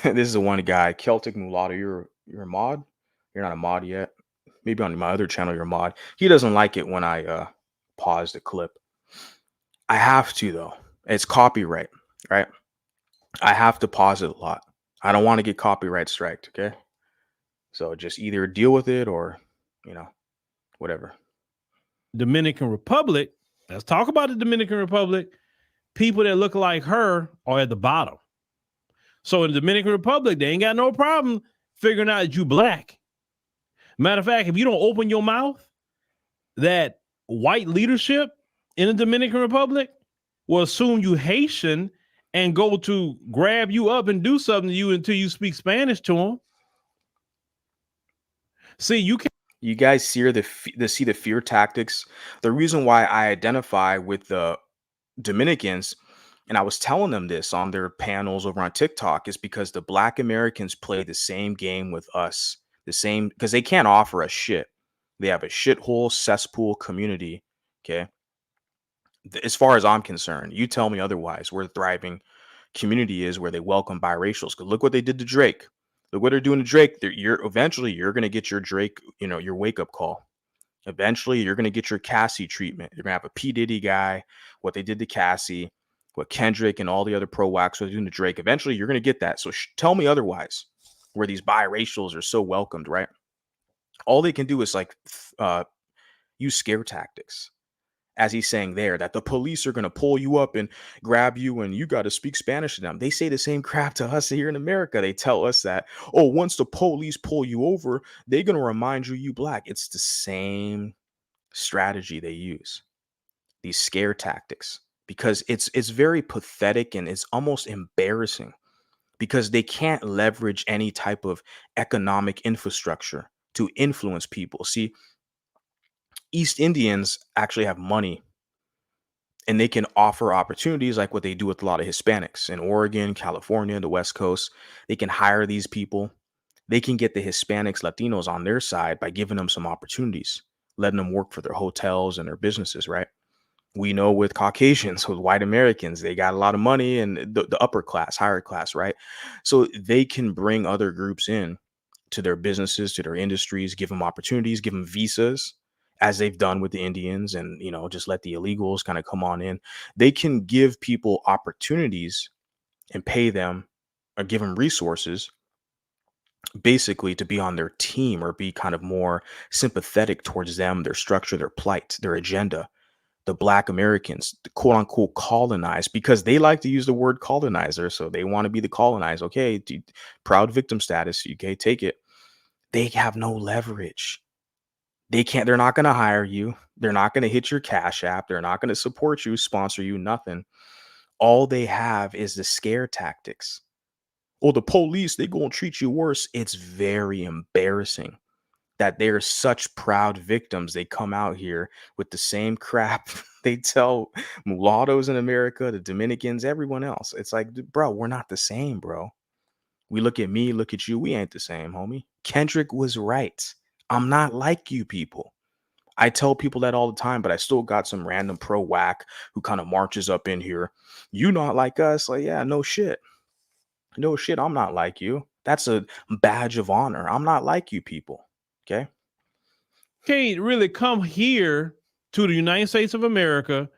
This is the one guy, Celtic Mulatto. You're a mod? You're not a mod yet. Maybe on my other channel, you're a mod. He doesn't like it when I pause the clip. I have to, though. It's copyright, right? I have to pause it a lot. I don't want to get copyright striked, okay? So just either deal with it or, whatever. Dominican Republic, let's talk about the Dominican Republic. People that look like her are at the bottom. So in the Dominican Republic, they ain't got no problem figuring out that you black. Matter of fact, if you don't open your mouth, that white leadership in the Dominican Republic will assume you Haitian and go to grab you up and do something to you until you speak Spanish to them. See, you guys see the fear tactics. The reason why I identify with the Dominicans, and I was telling them this on their panels over on TikTok, is because the Black Americans play the same game with us. Because they can't offer us shit. They have a shithole cesspool community. Okay. As far as I'm concerned, you tell me otherwise. Where the thriving community is, where they welcome biracials. Because look what they did to Drake. Look what they're doing to Drake. Eventually you're gonna get your Drake, your wake up call. Eventually you're gonna get your Cassie treatment. You're gonna have a P Diddy guy. What they did to Cassie, what Kendrick and all the other pro wax are doing to Drake. Eventually you're gonna get that. So tell me otherwise. Where these biracials are so welcomed, right? All they can do is use scare tactics. As he's saying there, that the police are going to pull you up and grab you and you got to speak Spanish to them. They say the same crap to us here in America. They tell us that, oh, once the police pull you over, they're going to remind you black. It's the same strategy they use, these scare tactics, because it's very pathetic and it's almost embarrassing because they can't leverage any type of economic infrastructure to influence people. See, East Indians actually have money and they can offer opportunities like what they do with a lot of Hispanics in Oregon, California, the West Coast. They can hire these people. They can get the Hispanics, Latinos on their side by giving them some opportunities. letting them work for their hotels and their businesses, right? We know with Caucasians, with white Americans, they got a lot of money and the upper class, higher class, right? So they can bring other groups in to their businesses, to their industries, give them opportunities, give them visas, as they've done with the Indians, and just let the illegals kind of come on in. They can give people opportunities and pay them or give them resources basically to be on their team or be kind of more sympathetic towards them, their structure, their plight, their agenda. The Black Americans, the quote unquote colonized, because they like to use the word colonizer. So they want to be the colonized. Okay, proud victim status. Okay, take it. They have no leverage. They're not going to hire you. They're not going to hit your Cash App. They're not going to support you, sponsor you, nothing. All they have is the scare tactics. Or the police, they going to treat you worse. It's very embarrassing that they're such proud victims. They come out here with the same crap they tell mulattoes in America, the Dominicans, everyone else. It's like, bro, we're not the same, bro. We look at me, look at you. We ain't the same, homie. Kendrick was right. I'm not like you people. I tell people that all the time, but I still got some random pro whack who kind of marches up in here. You not like us? Like, yeah, no shit. No shit, I'm not like you. That's a badge of honor. I'm not like you people. Okay. Can't really come here to the United States of America,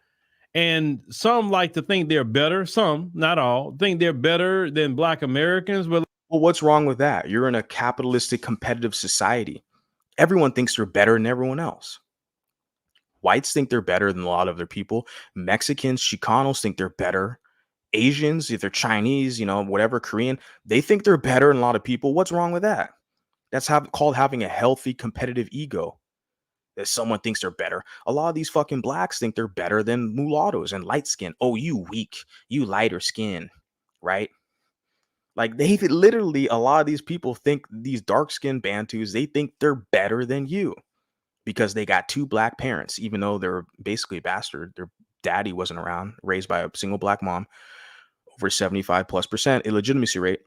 and some like to think they're better. Some, not all, think they're better than Black Americans. But Well, what's wrong with that? You're in a capitalistic, competitive society. Everyone thinks they're better than everyone else. Whites think they're better than a lot of other people. Mexicans, Chicanos think they're better. Asians, if they're Chinese, whatever, Korean, they think they're better than a lot of people. What's wrong with that? That's called having a healthy, competitive ego. That someone thinks they're better. A lot of these fucking blacks think they're better than mulattoes and light skin. Oh, you weak, you lighter skin, right? Like they literally, a lot of these people think these dark skinned Bantus, they think they're better than you because they got two black parents, even though they're basically a bastard. Their daddy wasn't around, raised by a single black mom, over 75+% illegitimacy rate.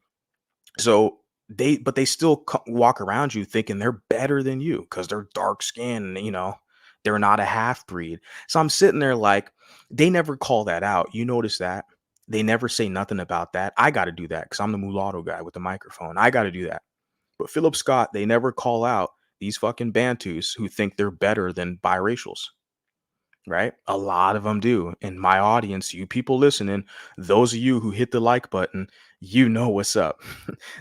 So they still walk around you thinking they're better than you because they're dark skinned, they're not a half breed. So I'm sitting there like, they never call that out. You notice that? They never say nothing about that. I got to do that because I'm the mulatto guy with the microphone. I got to do that. But Phillip Scott, they never call out these fucking Bantus who think they're better than biracials. Right? A lot of them do. And my audience, you people listening, those of you who hit the like button, you know what's up.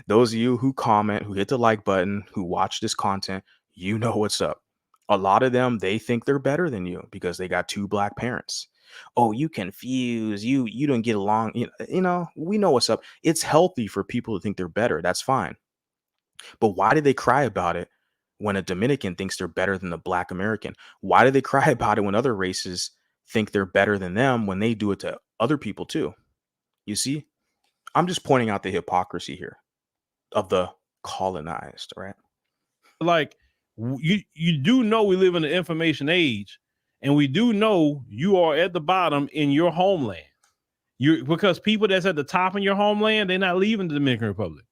Those of you who comment, who hit the like button, who watch this content, you know what's up. A lot of them, they think they're better than you because they got two black parents. Oh, you confused. You don't get along. We know what's up. It's healthy for people to think they're better. That's fine. But why do they cry about it when a Dominican thinks they're better than the Black American? Why do they cry about it when other races think they're better than them when they do it to other people too? You see, I'm just pointing out the hypocrisy here of the colonized, right? like, you do know we live in an information age, and we do know you are at the bottom in your homeland. Because people that's at the top in your homeland, they're not leaving the Dominican Republic.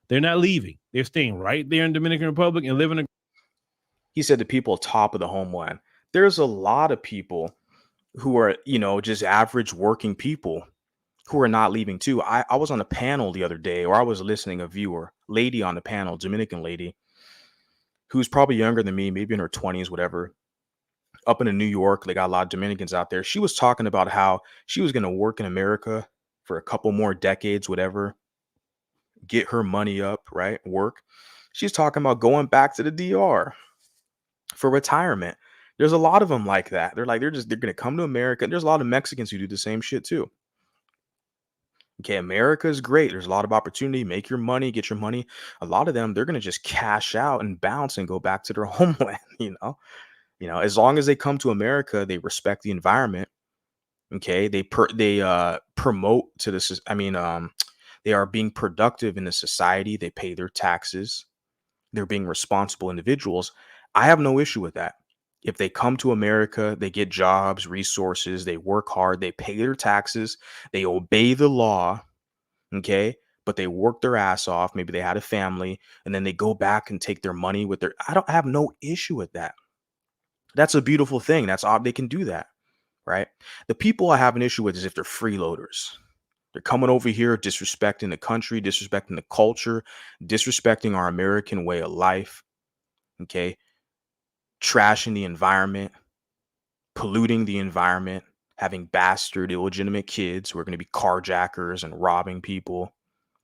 They're not leaving. They're staying right there in Dominican Republic and living. He said the people top of the homeland. There's a lot of people who are, just average working people who are not leaving too. I was on a panel the other day, or I was listening a viewer, lady on the panel, Dominican lady, who's probably younger than me, maybe in her 20s, whatever, up in New York. They got a lot of Dominicans out there. She was talking about how she was going to work in America for a couple more decades, whatever, get her money up, right? Work. She's talking about going back to the DR for retirement. There's a lot of them like that. They're going to come to America. There's a lot of Mexicans who do the same shit too. Okay, America is great. There's a lot of opportunity. Make your money, get your money. A lot of them, they're going to just cash out and bounce and go back to their homeland, as long as they come to America, they respect the environment. Okay, they promote to this. They are being productive in the society. They pay their taxes. They're being responsible individuals. I have no issue with that. If they come to America, they get jobs, resources, they work hard, they pay their taxes, they obey the law, okay? But they work their ass off. Maybe they had a family, and then they go back and take their money with their. I have no issue with that. That's a beautiful thing. That's odd they can do that, right? The people I have an issue with is if they're freeloaders. They're coming over here disrespecting the country, disrespecting the culture, disrespecting our American way of life, okay? Trashing the environment, polluting the environment, having bastard, illegitimate kids who are going to be carjackers and robbing people.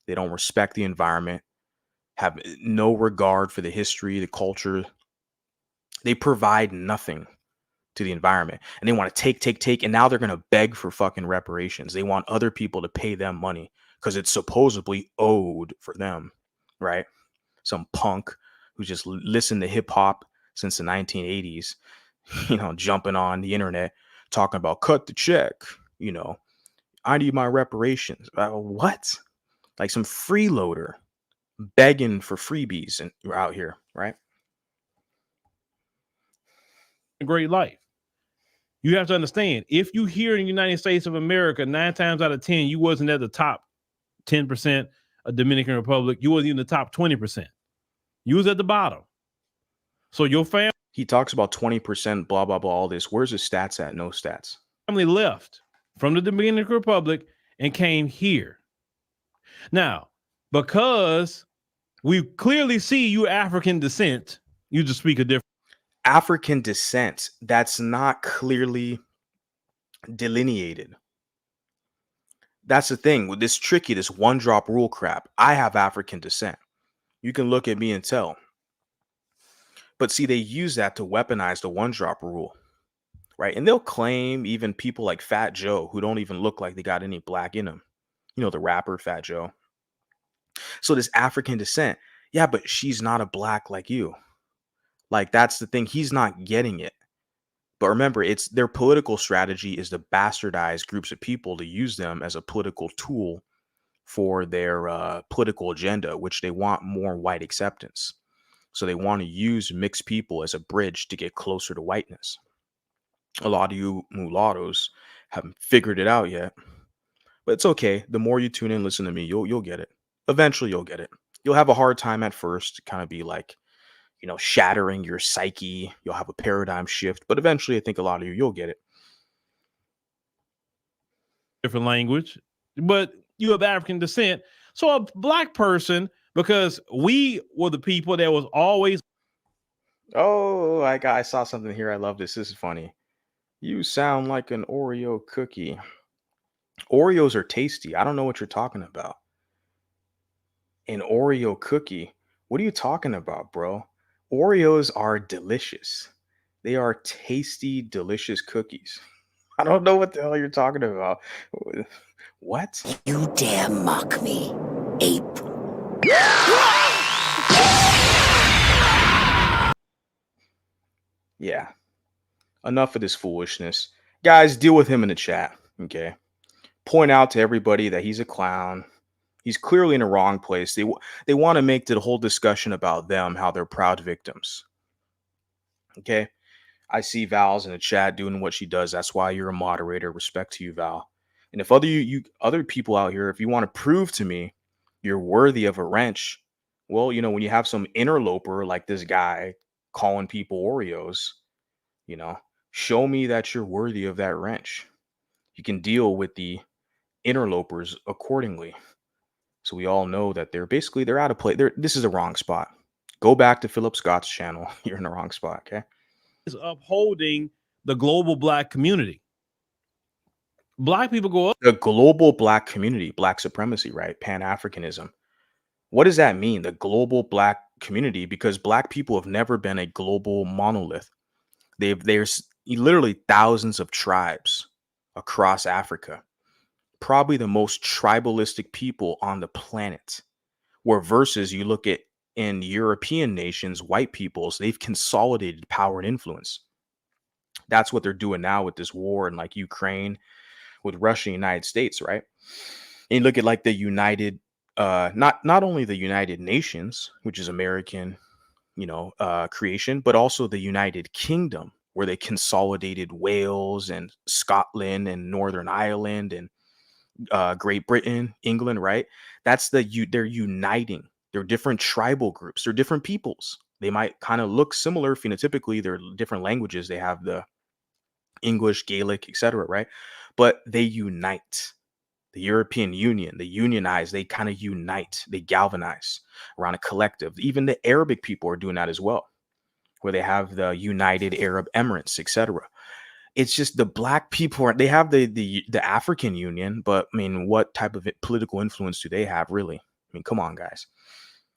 They don't respect the environment, have no regard for the history, the culture. They provide nothing to the environment, and they want to take, and now they're going to beg for fucking reparations. They want other people to pay them money because it's supposedly owed for them, right? Some punk who just listened to hip hop since the 1980s, jumping on the internet talking about cut the check, I need my reparations. What? Like some freeloader begging for freebies and you're out here, right? A great life. You have to understand, if you here in the United States of America, 9 times out of 10, you wasn't at the top 10% of Dominican Republic. You wasn't even the top 20%. You was at the bottom. So your family. He talks about 20%, blah, blah, blah, all this. Where's his stats at? No stats. Family left from the Dominican Republic and came here. Now, because we clearly see you African descent, you just speak a different African descent. That's not clearly delineated. That's the thing with this tricky, this one drop rule crap. I have African descent. You can look at me and tell. But see, they use that to weaponize the one drop rule, right? And they'll claim even people like Fat Joe who don't even look like they got any black in them. The rapper Fat Joe. So this African descent, yeah, but she's not a black like you. Like, that's the thing. He's not getting it. But remember, it's their political strategy is to bastardize groups of people to use them as a political tool for their political agenda, which they want more white acceptance. So they want to use mixed people as a bridge to get closer to whiteness. A lot of you mulattoes haven't figured it out yet, but it's okay. The more you tune in, listen to me, you'll get it. Eventually, you'll get it. You'll have a hard time at first, to kind of be like, shattering your psyche. You'll have a paradigm shift, but eventually I think a lot of you'll get it. Different language, but you have African descent. So a black person, because we were the people that was always. Oh, I saw something here. I love this. This is funny. You sound like an Oreo cookie. Oreos are tasty. I don't know what you're talking about. An Oreo cookie? What are you talking about, bro? Oreos are delicious. They are tasty, delicious cookies. I don't know what the hell you're talking about. What? You dare mock me, ape. Yeah. Enough of this foolishness. Guys, deal with him in the chat, okay? Point out to everybody that he's a clown. He's clearly in the wrong place. They want to make the whole discussion about them, how they're proud victims. Okay? I see Val's in the chat doing what she does. That's why you're a moderator. Respect to you, Val. And if other people out here, if you want to prove to me you're worthy of a wrench, well, when you have some interloper like this guy calling people Oreos, show me that you're worthy of that wrench. You can deal with the interlopers accordingly. So we all know that they're out of place. This is a wrong spot. Go back to Phillip Scott's channel. You're in the wrong spot, okay? Is upholding the global black community. Black people go up. The global black community, black supremacy, right? Pan-Africanism. What does that mean? The global black community, because black people have never been a global monolith. There's literally thousands of tribes across Africa. Probably the most tribalistic people on the planet. Where versus you look at in European nations, white peoples, they've consolidated power and influence. That's what they're doing now with this war in like Ukraine, with Russia and United States, right? And you look at like the United, not only the United Nations, which is American, creation, but also the United Kingdom, where they consolidated Wales and Scotland and Northern Ireland and Great Britain, England, right? They're uniting. They're different tribal groups. They're different peoples. They might kind of look similar phenotypically. They're different languages. They have the English, Gaelic, etc., right? But they unite. The European Union, they unionize, they kind of unite, they galvanize around a collective. Even the Arabic people are doing that as well, where they have the United Arab Emirates, etc. It's just the black people they have the African Union, but I mean, what type of political influence do they have, really? I mean, come on, guys,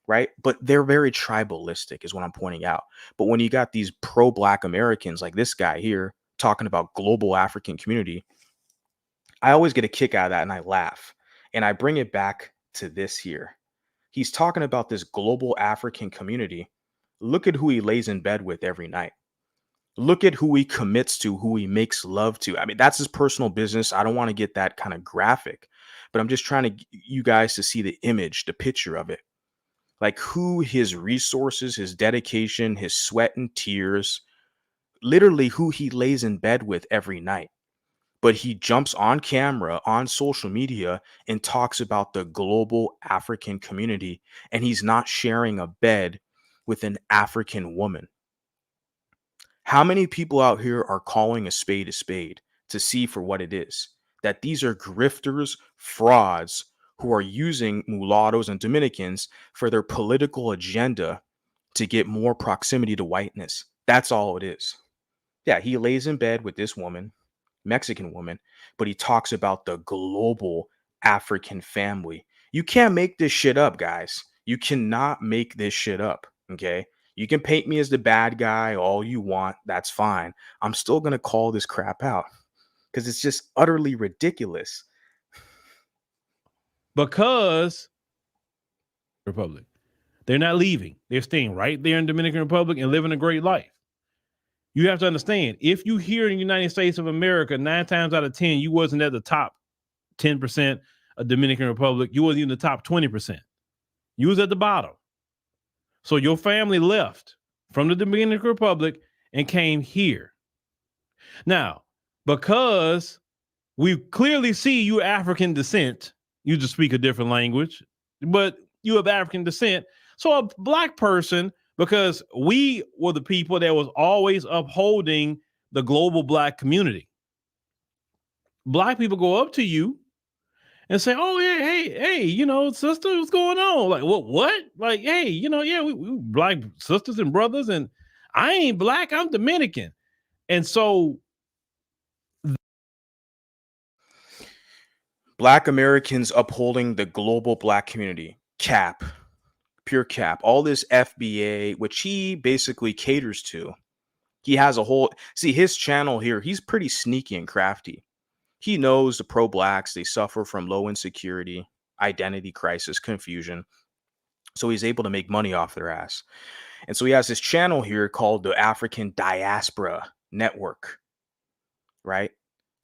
right? But they're very tribalistic, is what I'm pointing out. But when you got these pro-black Americans like this guy here talking about global African community, I always get a kick out of that and I laugh. And I bring it back to this here. He's talking about this global African community. Look at who he lays in bed with every night. Look at who he commits to, who he makes love to. I mean, that's his personal business. I don't want to get that kind of graphic, but I'm just trying to get you guys to see the image, the picture of it. Like who his resources, his dedication, his sweat and tears, literally who he lays in bed with every night. But he jumps on camera on social media and talks about the global African community, and he's not sharing a bed with an African woman. How many people out here are calling a spade to see for what it is? That these are grifters, frauds who are using mulattoes and Dominicans for their political agenda to get more proximity to whiteness. That's all it is. Yeah, he lays in bed with this woman, Mexican woman, but he talks about the global African family. You can't make this shit up, guys. You cannot make this shit up. Okay. You can paint me as the bad guy all you want. That's fine. I'm still going to call this crap out because it's just utterly ridiculous. Because Republic, they're not leaving. They're staying right there in Dominican Republic and living a great life. You have to understand, if you here in the United States of America, 9 times out of 10, you wasn't at the top 10% of Dominican Republic. You wasn't even the top 20%. You was at the bottom. So your family left from the Dominican Republic and came here. Now, because we clearly see you African descent, you just speak a different language, but you have African descent. So a black person, because we were the people that was always upholding the global black community. Black people go up to you and say, "Oh yeah, hey, you know, sister, what's going on?" Like, what? Like, hey, you know, yeah, we black sisters and brothers, and I ain't black, I'm Dominican, and so Black Americans upholding the global black community. Cap. Pure cap. All this FBA, which he basically caters to. He has a whole, see his channel here, he's pretty sneaky and crafty. He knows the pro-blacks, they suffer from low insecurity, identity crisis, confusion. So he's able to make money off their ass. And so he has this channel here called the African Diaspora Network, right?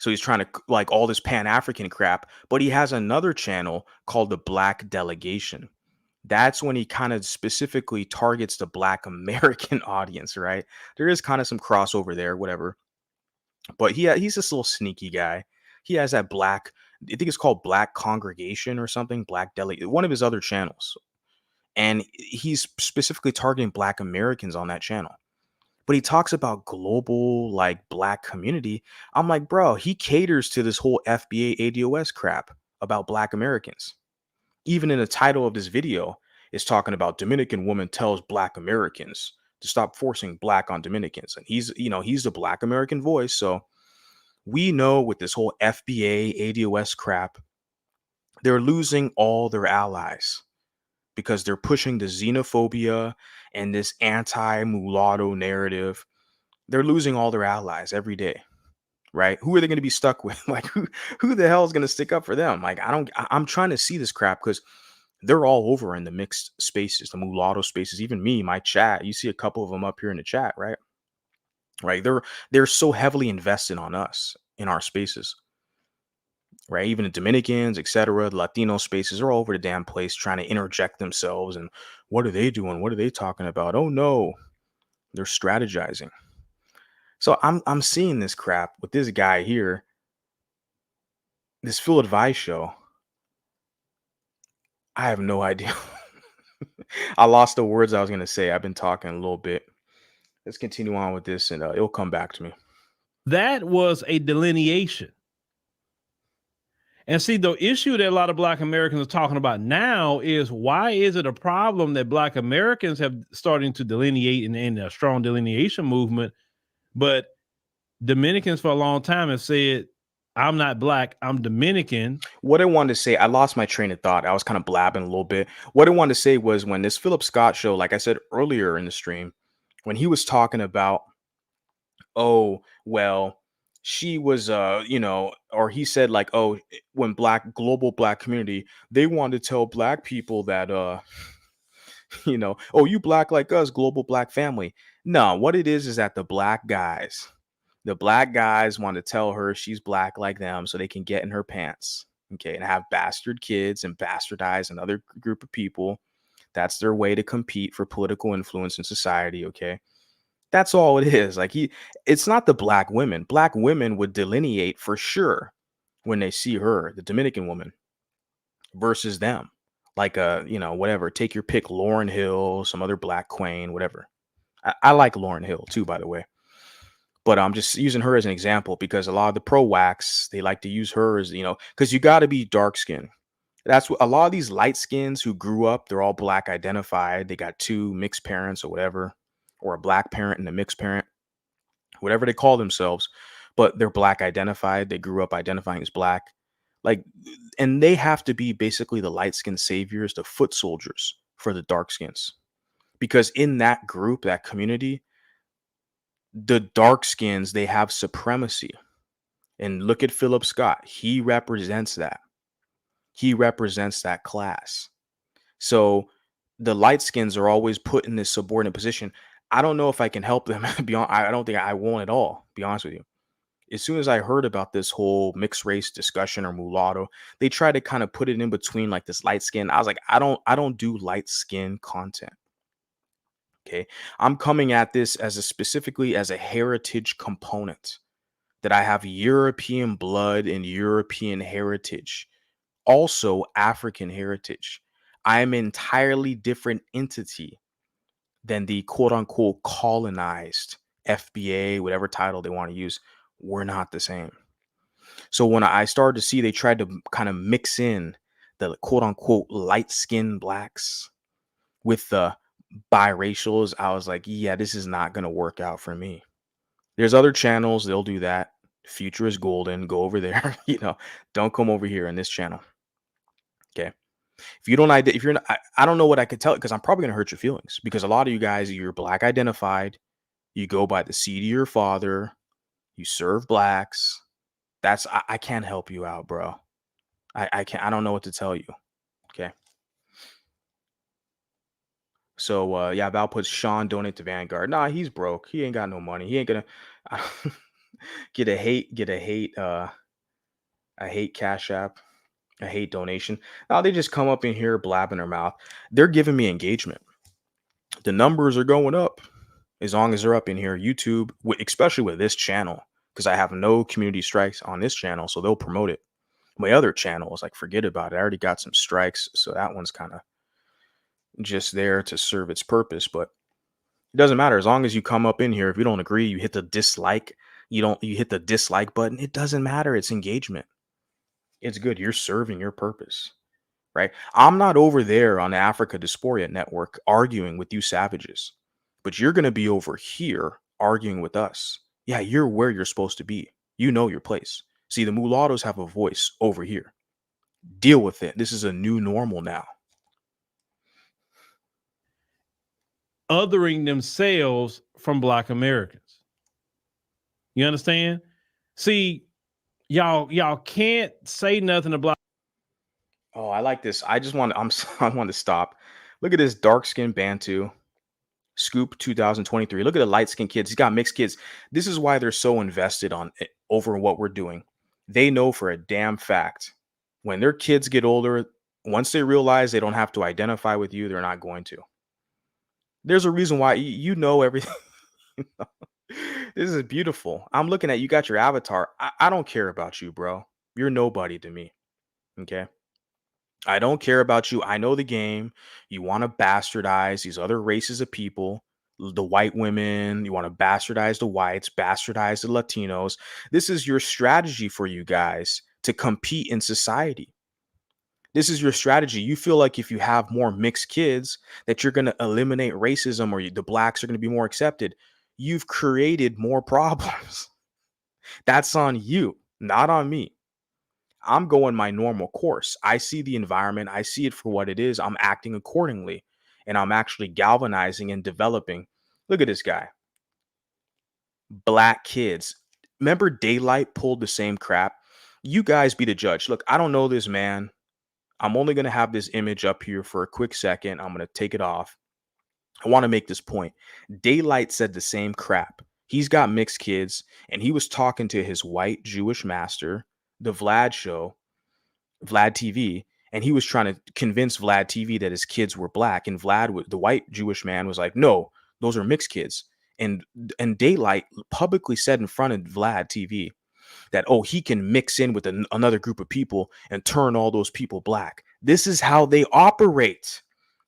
So he's trying to like all this Pan-African crap, but he has another channel called the Black Delegation. That's when he kind of specifically targets the Black American audience, right? There is kind of some crossover there, whatever. But he's this little sneaky guy. He has that black, I think it's called Black Congregation or something, Black Delegate, one of his other channels. And he's specifically targeting Black Americans on that channel. But he talks about global, like, black community. I'm like, bro, he caters to this whole FBA ADOS crap about Black Americans. Even in the title of this video, is talking about Dominican woman tells Black Americans to stop forcing black on Dominicans. And he's the Black American voice. So we know with this whole FBA ADOS crap, they're losing all their allies because they're pushing the xenophobia and this anti-mulatto narrative. They're losing all their allies every day, right? Who are they going to be stuck with? Like who the hell is going to stick up for them? Like I'm trying to see this crap because they're all over in the mixed spaces, the mulatto spaces, even me, my chat. You see a couple of them up here in the chat, right? Right. They're so heavily invested on us in our spaces. Right. Even the Dominicans, etc., the Latino spaces are all over the damn place trying to interject themselves. And what are they doing? What are they talking about? Oh no, they're strategizing. So I'm seeing this crap with this guy here, this Full Advice show. I have no idea. I lost the words I was gonna say. I've been talking a little bit. Let's continue on with this, and it'll come back to me. That was a delineation. And see, the issue that a lot of Black Americans are talking about now is, why is it a problem that Black Americans have starting to delineate in a strong delineation movement, but Dominicans for a long time have said, I'm not Black, I'm Dominican. What I wanted to say, I lost my train of thought. I was kind of blabbing a little bit. What I wanted to say was, when this Phillip Scott show, like I said earlier in the stream, when he was talking about, oh, well, she was, or he said like, oh, when global Black community, they wanted to tell Black people that, oh, you Black like us, global Black family. No, what it is that the Black guys want to tell her she's Black like them so they can get in her pants, okay, and have bastard kids and bastardize another group of people. That's their way to compete for political influence in society, okay? That's all it is. Like, it's not the Black women. Black women would delineate for sure when they see her, the Dominican woman, versus them. Like, whatever. Take your pick, Lauryn Hill, some other Black queen, whatever. I like Lauryn Hill too, by the way. But I'm just using her as an example because a lot of the pro-wax, they like to use her as, because you got to be dark skinned. That's what a lot of these light skins who grew up, they're all Black identified. They got two mixed parents or whatever, or a Black parent and a mixed parent, whatever they call themselves, but they're Black identified. They grew up identifying as Black. Like, and they have to be basically the light skinned saviors, the foot soldiers for the dark skins. Because in that group, that community, the dark skins, they have supremacy. And look at Phillip Scott. He represents that. He represents that class. So the light skins are always put in this subordinate position. I don't know if I can help them. I don't think I won't at all, be honest with you. As soon as I heard about this whole mixed race discussion or mulatto, they tried to kind of put it in between like this light skin. I was like, I don't do light skin content. Okay. I'm coming at this specifically as a heritage component, that I have European blood and European heritage, also African heritage. I am an entirely different entity than the quote unquote colonized FBA, whatever title they want to use. We're not the same. So when I started to see they tried to kind of mix in the quote unquote light skinned Blacks with the biracials, I was like, yeah, this is not going to work out for me. There's other channels, they'll do that. Future is golden. Go over there. Don't come over here in this channel. Okay. If you don't, if you're not, I don't know what I could tell, because I'm probably going to hurt your feelings, because a lot of you guys, you're Black identified. You go by the seed of your father. You serve Blacks. I can't help you out, bro. I can't. I don't know what to tell you. Okay. So yeah, Val puts Sean donate to Vanguard. Nah, he's broke. He ain't got no money. He ain't gonna get a hate cash app, a hate donation. Now they just come up in here blabbing their mouth. They're giving me engagement. The numbers are going up as long as they're up in here. YouTube, especially with this channel, because I have no community strikes on this channel, so they'll promote it. My other channel is like, forget about it. I already got some strikes, so that one's kind of just there to serve its purpose. But it doesn't matter as long as you come up in here. If you don't agree, you hit the dislike. You hit the dislike button. It doesn't matter. It's engagement. It's good. You're serving your purpose, right? I'm not over there on the Africa Dysphoria Network arguing with you savages, but you're going to be over here arguing with us. Yeah, you're where you're supposed to be. You know your place. See, the mulattoes have a voice over here. Deal with it. This is a new normal now. Othering themselves from Black Americans. You understand? See, y'all can't say nothing about. Oh, I like this. I want to stop. Look at this dark-skinned Bantu. Scoop 2023. Look at the light-skinned kids. He's got mixed kids. This is why they're so invested over what we're doing. They know for a damn fact when their kids get older, once they realize they don't have to identify with you, they're not going to. There's a reason why you know everything. This is beautiful. I'm looking at you, got your avatar. I don't care about you, bro. You're nobody to me. Okay. I don't care about you. I know the game. You want to bastardize these other races of people, the white women. You want to bastardize the whites, bastardize the Latinos. This is your strategy for you guys to compete in society. This is your strategy. You feel like if you have more mixed kids, that you're going to eliminate racism or the blacks are going to be more accepted. You've created more problems. That's on you, not on me. I'm going my normal course. I see the environment. I see it for what it is. I'm acting accordingly. And I'm actually galvanizing and developing. Look at this guy. Black kids. Remember Daylight pulled the same crap? You guys be the judge. Look, I don't know this man. I'm only going to have this image up here for a quick second. I'm going to take it off. I want to make this point. Daylight said the same crap. He's got mixed kids, and he was talking to his white Jewish master, the Vlad show, Vlad TV, and he was trying to convince Vlad TV that his kids were black. And Vlad, the white Jewish man, was like, no, those are mixed kids. And Daylight publicly said in front of Vlad TV that, oh, he can mix in with another group of people and turn all those people black. This is how they operate.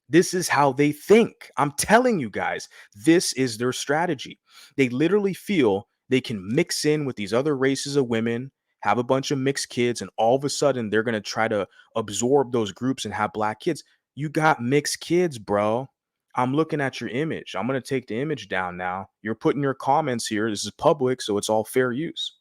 This is how they think. I'm telling you guys, this is their strategy. They literally feel they can mix in with these other races of women, have a bunch of mixed kids, and all of a sudden they're going to try to absorb those groups and have black kids. You got mixed kids, bro. I'm looking at your image. I'm going to take the image down now. You're putting your comments here. This is public, so it's all fair use.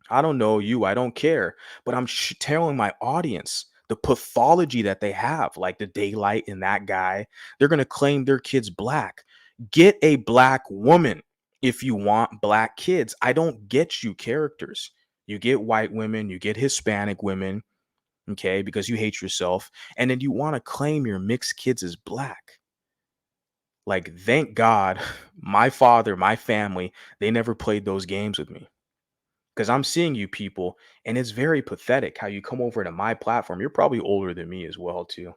I don't know you. I don't care. But I'm telling my audience the pathology that they have, like the Daylight and that guy. They're going to claim their kid's black. Get a black woman if you want black kids. I don't get you characters. You get white women, you get Hispanic women, okay, because you hate yourself. And then you want to claim your mixed kids as black. Like, thank God, my father, my family, they never played those games with me. Because I'm seeing you people, and it's very pathetic how you come over to my platform. You're probably older than me as well, too.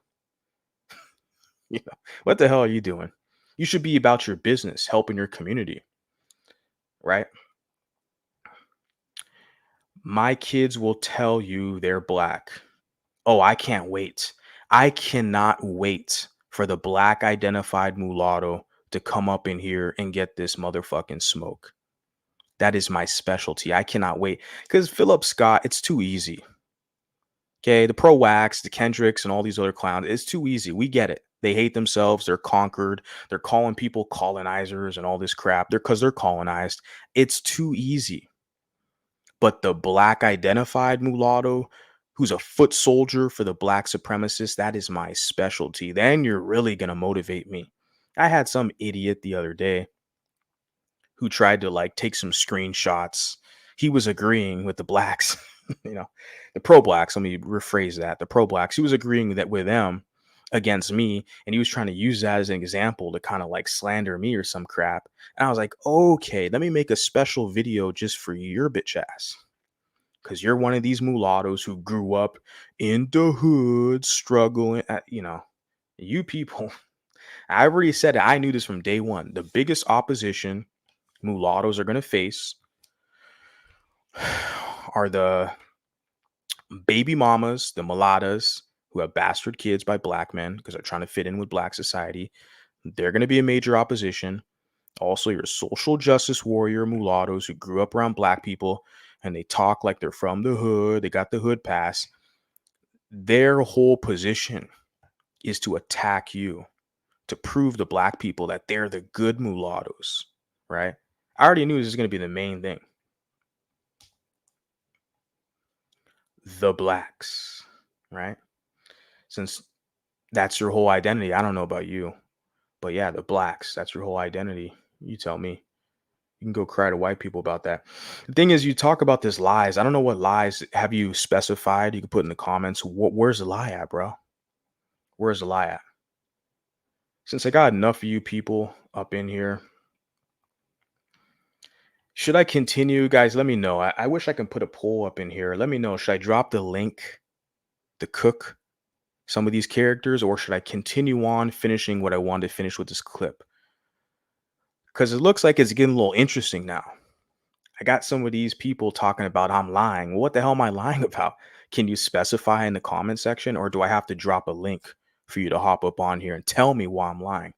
You know, what the hell are you doing? You should be about your business, helping your community, right? My kids will tell you they're black. Oh, I can't wait. I cannot wait for the black identified mulatto to come up in here and get this motherfucking smoke. That is my specialty. I cannot wait. Because Phillip Scott, it's too easy. Okay, the Pro Wax, the Kendricks, and all these other clowns, it's too easy. We get it. They hate themselves. They're conquered. They're calling people colonizers and all this crap. Because they're colonized. It's too easy. But the black identified mulatto, who's a foot soldier for the black supremacists, that is my specialty. Then you're really going to motivate me. I had some idiot the other day who tried to like take some screenshots. He was agreeing with the blacks, you know, the pro blacks. Let me rephrase that. The pro blacks. He was agreeing that with them against me, and he was trying to use that as an example to kind of like slander me or some crap. And I was like, okay, let me make a special video just for your bitch ass. Because you're one of these mulattoes who grew up in the hood, struggling, you know, you people. I already said it. I knew this from day one. The biggest opposition mulattoes are going to face are the baby mamas, the mulattas who have bastard kids by black men because they're trying to fit in with black society. They're going to be a major opposition. Also, your social justice warrior mulattoes who grew up around black people and they talk like they're from the hood. They got the hood pass. Their whole position is to attack you, to prove to black people that they're the good mulattoes, right? I already knew this was going to be the main thing. The blacks, right? Since that's your whole identity. I don't know about you, but yeah, the blacks, that's your whole identity. You tell me. You can go cry to white people about that. The thing is, you talk about this lies. I don't know what lies have you specified. You can put in the comments. Where's the lie at, bro? Where's the lie at? Since I got enough of you people up in here, should I continue? Guys, let me know. I wish I can put a poll up in here. Let me know. Should I drop the link to cook some of these characters, or should I continue on finishing what I wanted to finish with this clip? Because it looks like it's getting a little interesting now. I got some of these people talking about I'm lying. Well, what the hell am I lying about? Can you specify in the comment section, or do I have to drop a link for you to hop up on here and tell me why I'm lying?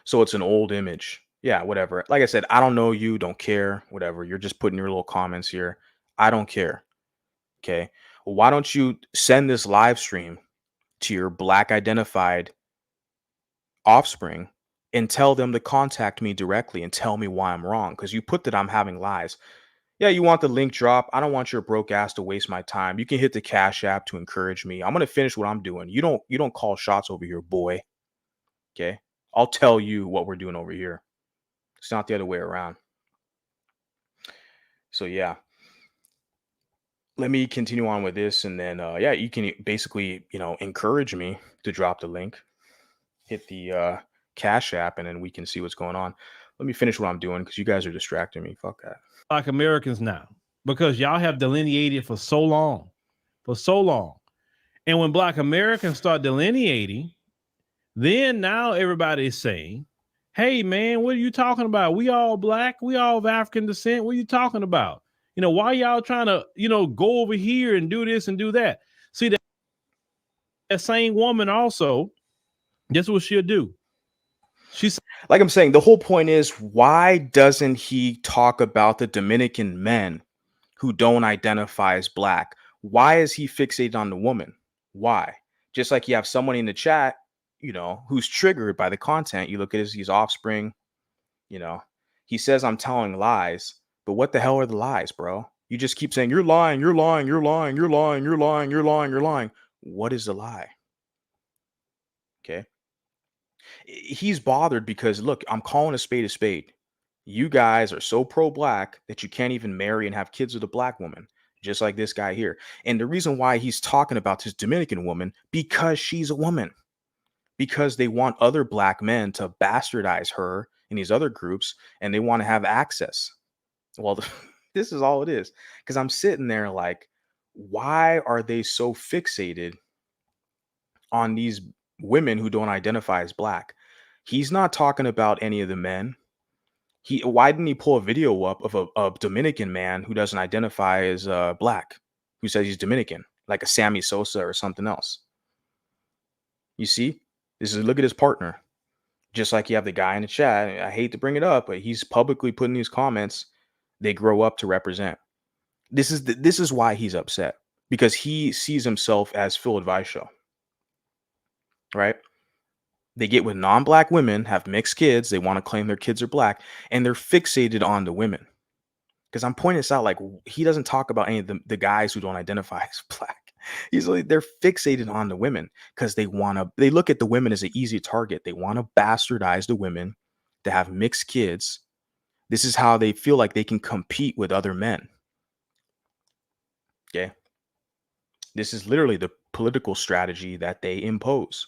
So it's an old image. Yeah, whatever. Like I said, I don't know you, don't care, whatever. You're just putting your little comments here. I don't care. Okay. Well, why don't you send this live stream to your black identified offspring and tell them to contact me directly and tell me why I'm wrong? Because you put that I'm having lies. Yeah, you want the link drop. I don't want your broke ass to waste my time. You can hit the Cash App to encourage me. I'm gonna finish what I'm doing. You don't call shots over here, boy. Okay. I'll tell you what we're doing over here. It's not the other way around. So yeah. Let me continue on with this, and then yeah, you can basically, encourage me to drop the link, hit the Cash App, and then we can see what's going on. Let me finish what I'm doing because you guys are distracting me. Fuck that. Black Americans now, because y'all have delineated for so long. And when Black Americans start delineating, then now everybody is saying, hey, man, what are you talking about? We all black. We all of African descent. What are you talking about? Why y'all trying to, go over here and do this and do that? See, that same woman also, guess what she'll do? She's like I'm saying, the whole point is, why doesn't he talk about the Dominican men who don't identify as black? Why is he fixated on the woman? Why? Just like you have someone in the chat, who's triggered by the content. You look at his offspring, he says I'm telling lies, but what the hell are the lies, bro? You just keep saying you're lying, you're lying, you're lying, you're lying, you're lying, you're lying, you're lying. What is the lie? Okay. He's bothered because look, I'm calling a spade a spade. You guys are so pro-black that you can't even marry and have kids with a black woman, just like this guy here. And the reason why he's talking about this Dominican woman, because she's a woman, because they want other black men to bastardize her in these other groups, and they want to have access. Well, this is all it is. Because I'm sitting there like, why are they so fixated on these women who don't identify as black? He's not talking about any of the men. Why didn't he pull a video up of a Dominican man who doesn't identify as black, who says he's Dominican, like a Sammy Sosa or something else? You see, look at his partner. Just like you have the guy in the chat. I hate to bring it up, but he's publicly putting these comments. They grow up to represent. This is why he's upset, because he sees himself as Phil Biracial, right? They get with non-black women, have mixed kids. They want to claim their kids are black, and they're fixated on the women. Because I'm pointing this out, like, he doesn't talk about any of the guys who don't identify as black. They're fixated on the women because they look at the women as an easy target. They want to bastardize the women to have mixed kids. This is how they feel like they can compete with other men. Okay. This is literally the political strategy that they impose.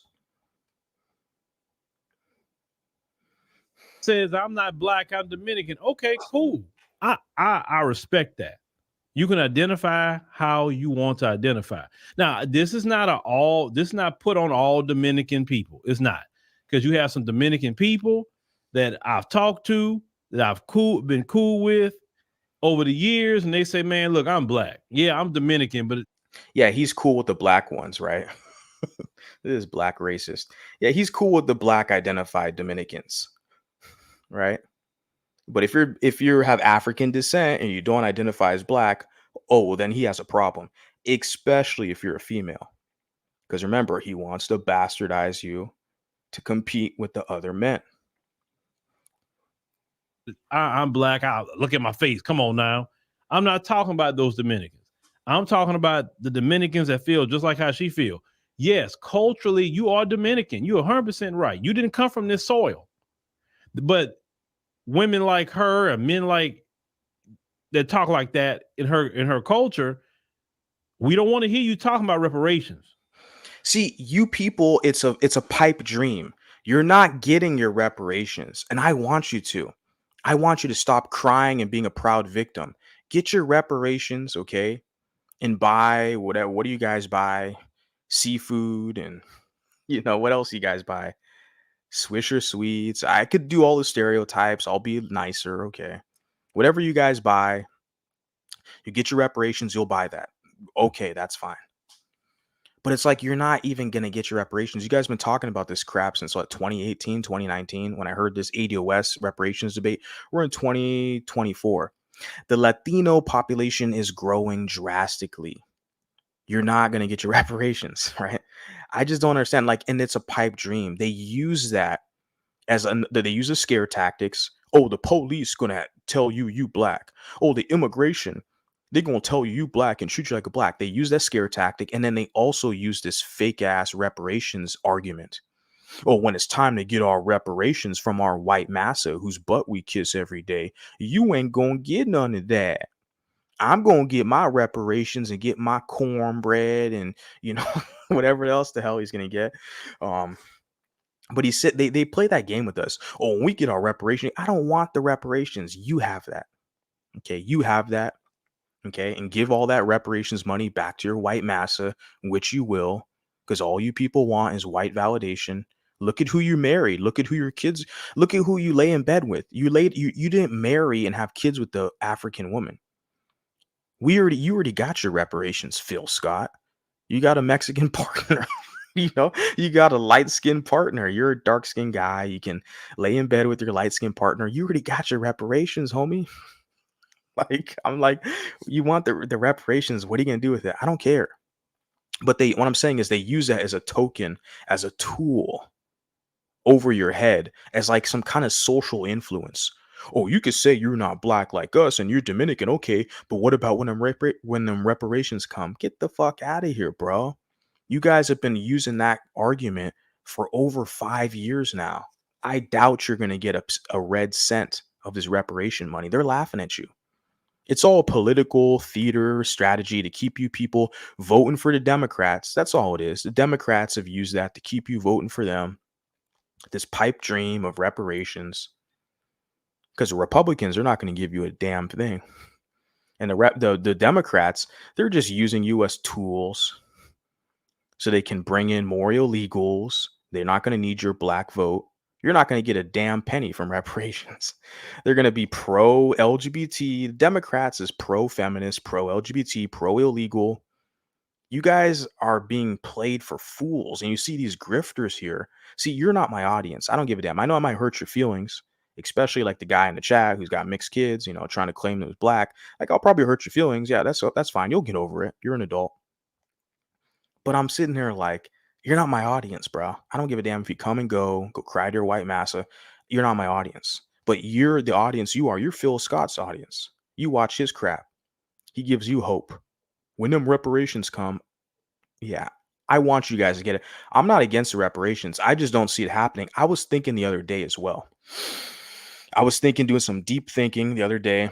says, I'm not black, I'm Dominican. Okay, cool. I respect that. You can identify how you want to identify. Now, this is not put on all Dominican people. It's not, because you have some Dominican people that I've talked to, that I've been cool with over the years, and they say, man, look, I'm black. Yeah, I'm Dominican, but yeah, he's cool with the black ones, right? This is black racist. Yeah, he's cool with the black identified Dominicans, right? But if you have African descent and you don't identify as black, oh, well, then he has a problem, especially if you're a female. Because remember, he wants to bastardize you to compete with the other men. I'm black. Look at my face. Come on now. I'm not talking about those Dominicans. I'm talking about the Dominicans that feel just like how she feel. Yes, culturally, you are Dominican. You're 100% right. You didn't come from this soil. But women like her and men like that talk like that in her culture, we don't want to hear you talking about reparations. See, you people, it's a pipe dream. You're not getting your reparations, and I want you to. I want you to stop crying and being a proud victim. Get your reparations, okay? And buy whatever. What do you guys buy? Seafood and what else you guys buy? Swisher Sweets. I could do all the stereotypes. I'll be nicer. Okay. Whatever you guys buy, you get your reparations, you'll buy that. Okay, that's fine. But it's like you're not even going to get your reparations. You guys been talking about this crap since what, 2018, 2019, when I heard this ADOS reparations debate. We're in 2024. The Latino population is growing drastically. You're not going to get your reparations, right? I just don't understand. Like, and it's a pipe dream. They use that they use the scare tactics. Oh, the police gonna tell you black. Oh, the immigration, they're gonna tell you black and treat you like a black. They use that scare tactic, and then they also use this fake ass reparations argument. Oh, when it's time to get our reparations from our white massa whose butt we kiss every day, you ain't gonna get none of that. I'm gonna get my reparations and get my cornbread and whatever else the hell he's gonna get. But he said they play that game with us. Oh, when we get our reparation, I don't want the reparations. You have that. Okay, you have that. Okay, and give all that reparations money back to your white massa, which you will, because all you people want is white validation. Look at who you married. Look at who your kids. Look at who you lay in bed with. You didn't marry and have kids with the African woman. You already got your reparations, Phil Scott. You got a Mexican partner. You got a light-skinned partner. You're a dark-skinned guy. You can lay in bed with your light-skinned partner. You already got your reparations, homie. I'm like, you want the reparations. What are you going to do with it? I don't care. But what I'm saying is they use that as a token, as a tool over your head, as like some kind of social influence. Oh, you could say you're not black like us and you're Dominican. Okay, but what about when them reparations come? Get the fuck out of here, bro. You guys have been using that argument for over 5 years now. I doubt you're going to get a red cent of this reparation money. They're laughing at you. It's all political theater strategy to keep you people voting for the Democrats. That's all it is. The Democrats have used that to keep you voting for them. This pipe dream of reparations. Because the Republicans are not going to give you a damn thing. And the Democrats, they're just using you as tools so they can bring in more illegals. They're not going to need your black vote. You're not going to get a damn penny from reparations. They're going to be pro-LGBT. Democrats is pro-feminist, pro-LGBT, pro-illegal. You guys are being played for fools. And you see these grifters here. See, you're not my audience. I don't give a damn. I know I might hurt your feelings, especially like the guy in the chat who's got mixed kids, trying to claim that was black. Like, I'll probably hurt your feelings. Yeah, that's fine. You'll get over it. You're an adult. But I'm sitting here like, you're not my audience, bro. I don't give a damn if you come and go cry to your white massa. You're not my audience. But you're the audience you are. You're Phil Scott's audience. You watch his crap. He gives you hope. When them reparations come, yeah, I want you guys to get it. I'm not against the reparations. I just don't see it happening. I was thinking the other day as well. I was doing some deep thinking the other day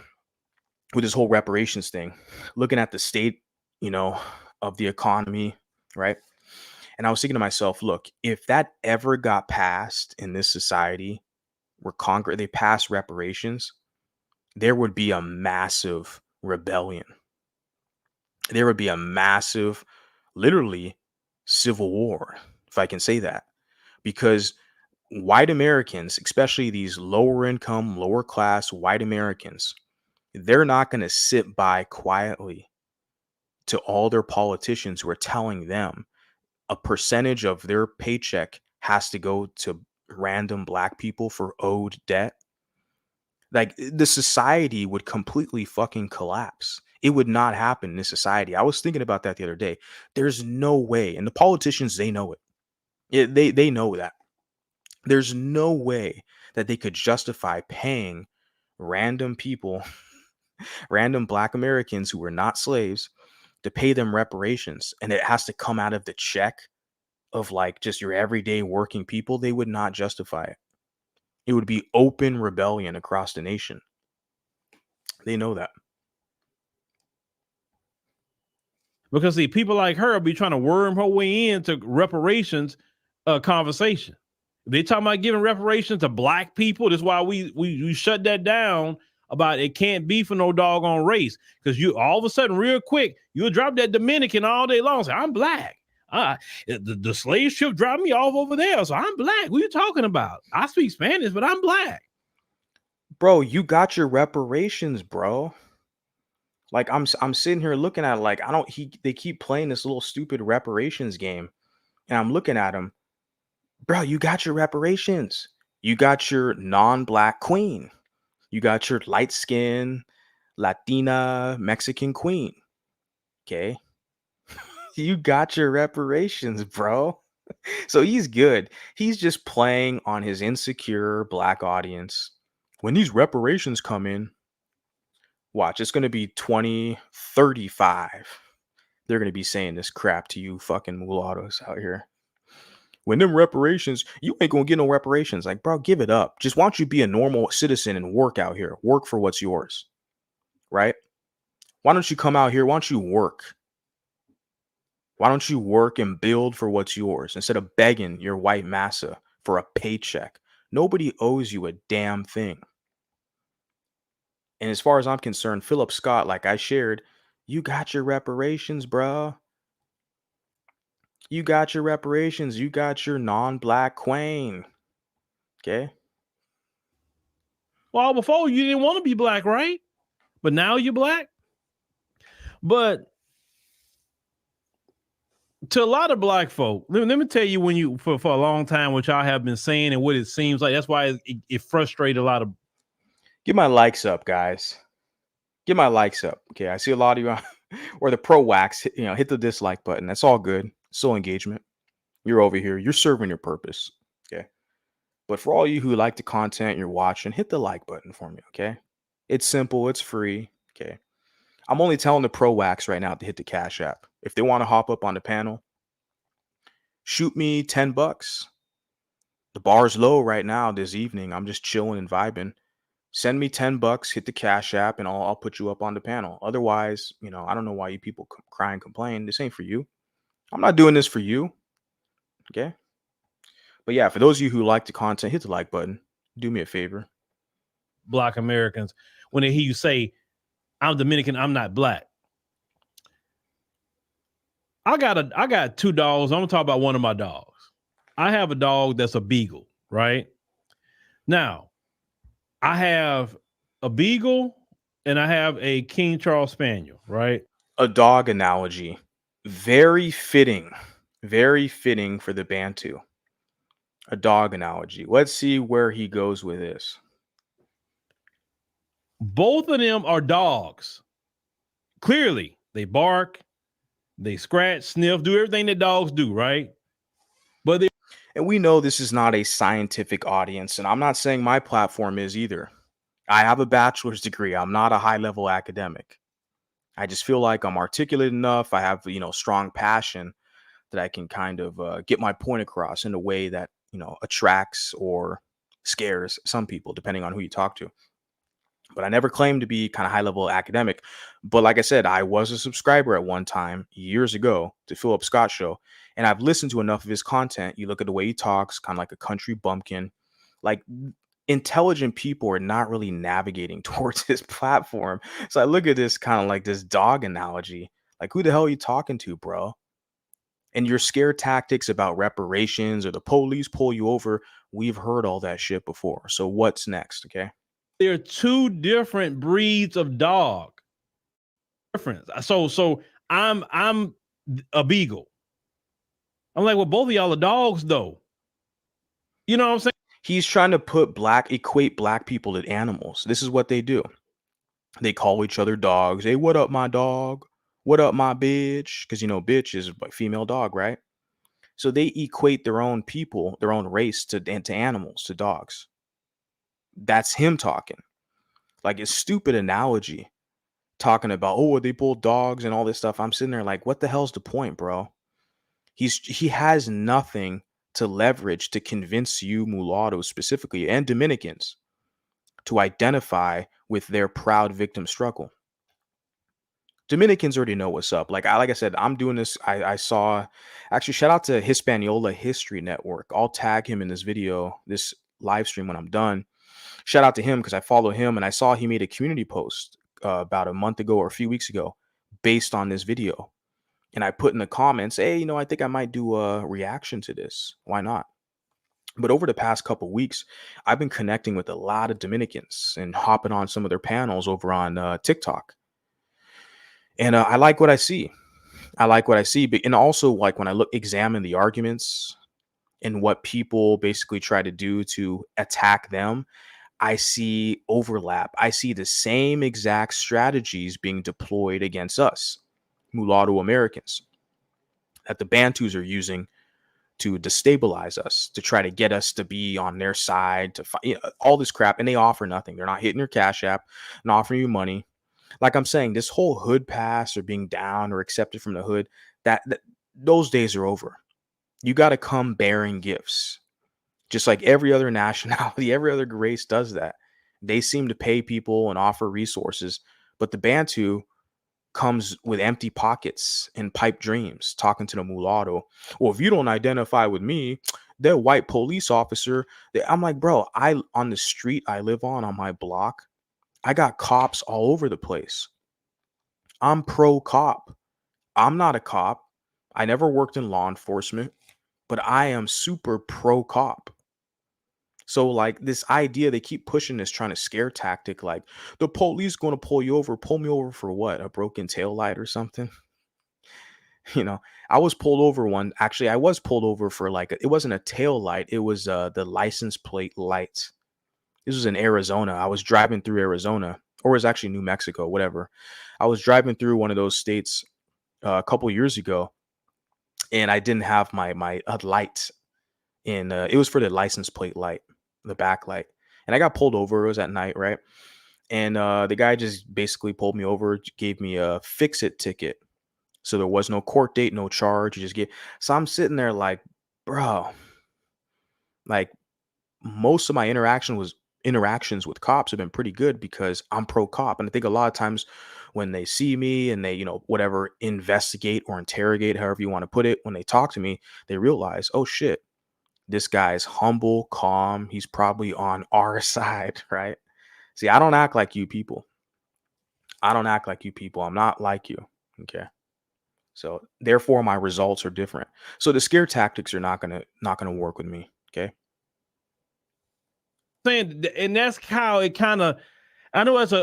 with this whole reparations thing, looking at the state, of the economy, right? And I was thinking to myself, look, if that ever got passed in this society where they passed reparations, there would be a massive rebellion. There would be a massive, literally, civil war, if I can say that. Because white Americans, especially these lower income, lower class white Americans, they're not going to sit by quietly to all their politicians who are telling them a percentage of their paycheck has to go to random black people for owed debt. Like, the society would completely fucking collapse. It would not happen in this society. I was thinking about that the other day. There's no way. And the politicians, they know it. They know that. There's no way that they could justify paying random people, random black Americans who were not slaves, to pay them reparations. And it has to come out of the check of like just your everyday working people. They would not justify it. It would be open rebellion across the nation. They know that. Because see, people like her be trying to worm her way into reparations conversation. They talking about giving reparations to black people. That's why we shut that down about it can't be for no doggone race. Because you all of a sudden, real quick, you'll drop that Dominican all day long. Say, I'm black. The slave ship dropped me off over there, so I'm black. What are you talking about? I speak Spanish, but I'm black. Bro, you got your reparations, bro. Like I'm sitting here looking at it like they keep playing this little stupid reparations game, and I'm looking at him, bro. You got your reparations. You got your non-black queen. You got your light skin Latina Mexican queen. Okay, you got your reparations, bro. So he's good. He's just playing on his insecure black audience. When these reparations come in, watch, it's going to be 2035. They're going to be saying this crap to you fucking mulattoes out here. When them reparations, you ain't going to get no reparations. Like, bro, give it up. Just why don't you be a normal citizen and work out here? Work for what's yours, right? Why don't you come out here? Why don't you work? Why don't you work and build for what's yours instead of begging your white massa for a paycheck? Nobody owes you a damn thing. And as far as I'm concerned, Phillip Scott, like I shared, you got your reparations, bro. You got your reparations. You got your non-black queen. Okay. Well, before you didn't want to be black, right? But now you're black. But to a lot of black folk, let me tell you, when you for a long time, which I have been saying, and what it seems like, that's why it frustrated a lot of. Get my likes up, guys. Get my likes up. Okay, I see a lot of you or the pro wax. Hit the dislike button. That's all good. Still engagement. You're over here. You're serving your purpose. Okay. But for all you who like the content you're watching, hit the like button for me. Okay. It's simple. It's free. Okay. I'm only telling the pro wax right now to hit the Cash App. If they want to hop up on the panel, shoot me $10. The bar's low right now this evening. I'm just chilling and vibing. Send me $10, hit the Cash App, and I'll put you up on the panel. Otherwise, I don't know why you people cry and complain. This ain't for you. I'm not doing this for you. Okay. But yeah, for those of you who like the content, hit the like button. Do me a favor. Black Americans, when they hear you say, I'm Dominican, I'm not black. I got 2 dogs. I'm gonna talk about one of my dogs. I have a dog that's a beagle, right? Now, I have a beagle and I have a King Charles Spaniel, right? A dog analogy. Very fitting. Very fitting for the Bantu. A dog analogy. Let's see where he goes with this. Both of them are dogs. Clearly, they bark, they scratch, sniff, do everything that dogs do, right? But and we know this is not a scientific audience, and I'm not saying my platform is either. I have a bachelor's degree. I'm not a high-level academic. I just feel like I'm articulate enough. I have, strong passion that I can kind of get my point across in a way that, attracts or scares some people, depending on who you talk to. But I never claimed to be kind of high-level academic. But like I said, I was a subscriber at one time years ago to Phillip Scott show. And I've listened to enough of his content. You look at the way he talks, kind of like a country bumpkin. Like, intelligent people are not really navigating towards his platform. So I look at this kind of like this dog analogy. Like, who the hell are you talking to, bro? And your scare tactics about reparations or the police pull you over, we've heard all that shit before. So what's next, okay? there are 2 different breeds of dog. Difference. So I'm a beagle. I'm like, well, both of y'all are dogs, though. You know what I'm saying? He's trying to equate black people to animals. This is what they do. They call each other dogs. Hey, what up, my dog? What up, my bitch? Because, bitch is a female dog, right? So they equate their own people, their own race to animals, to dogs. That's him talking. Like, a stupid analogy. Talking about, oh, they pull dogs and all this stuff. I'm sitting there like, what the hell's the point, bro? He has nothing to leverage to convince you mulattoes specifically and Dominicans to identify with their proud victim struggle. Dominicans already know what's up. Like I said, I'm doing this. I saw, actually, shout out to Hispaniola History Network. I'll tag him in this video, this live stream when I'm done. Shout out to him because I follow him and I saw he made a community post about a month ago or a few weeks ago based on this video. And I put in the comments, hey, I think I might do a reaction to this. Why not? But over the past couple weeks, I've been connecting with a lot of Dominicans and hopping on some of their panels over on TikTok. And I like what I see. I like what I see. But, and also, like, when I examine the arguments and what people basically try to do to attack them, I see overlap. I see the same exact strategies being deployed against us, Mulatto Americans, that the Bantus are using to destabilize us, to try to get us to be on their side, to fight, all this crap. And they offer nothing. They're not hitting your Cash App and offering you money. Like I'm saying, this whole hood pass or being down or accepted from the hood, that those days are over. You got to come bearing gifts. Just like every other nationality, every other race does that. They seem to pay people and offer resources, but the Bantu comes with empty pockets and pipe dreams, talking to the mulatto. Well, if you don't identify with me, that white police officer. I'm like, bro, on the street I live on my block, I got cops all over the place. I'm pro cop. I'm not a cop. I never worked in law enforcement, but I am super pro cop. So like this idea, they keep pushing this trying to scare tactic, like the police going to pull you over. Pull me over for what? A broken tail light or something? I was pulled over one. Actually, I was pulled over for it wasn't a tail light. It was the license plate light. This was in Arizona. I was driving through Arizona, or it was actually New Mexico, whatever. I was driving through one of those states a couple years ago, and I didn't have my light in. It was for the license plate light, the back light, and I got pulled over. It was at night, right? And the guy just basically pulled me over, gave me a fix-it ticket. So there was no court date, no charge. You just get. So I'm sitting there like, bro, like most of my interactions with cops have been pretty good because I'm pro cop. And I think a lot of times when they see me and they, whatever, investigate or interrogate, however you want to put it, when they talk to me, they realize, oh shit, this guy's humble, calm. He's probably on our side, right? See, I don't act like you people. I don't act like you people. I'm not like you. Okay. So therefore my results are different. So the scare tactics are not gonna work with me. Okay. Saying, and that's how it kind of. I know it's a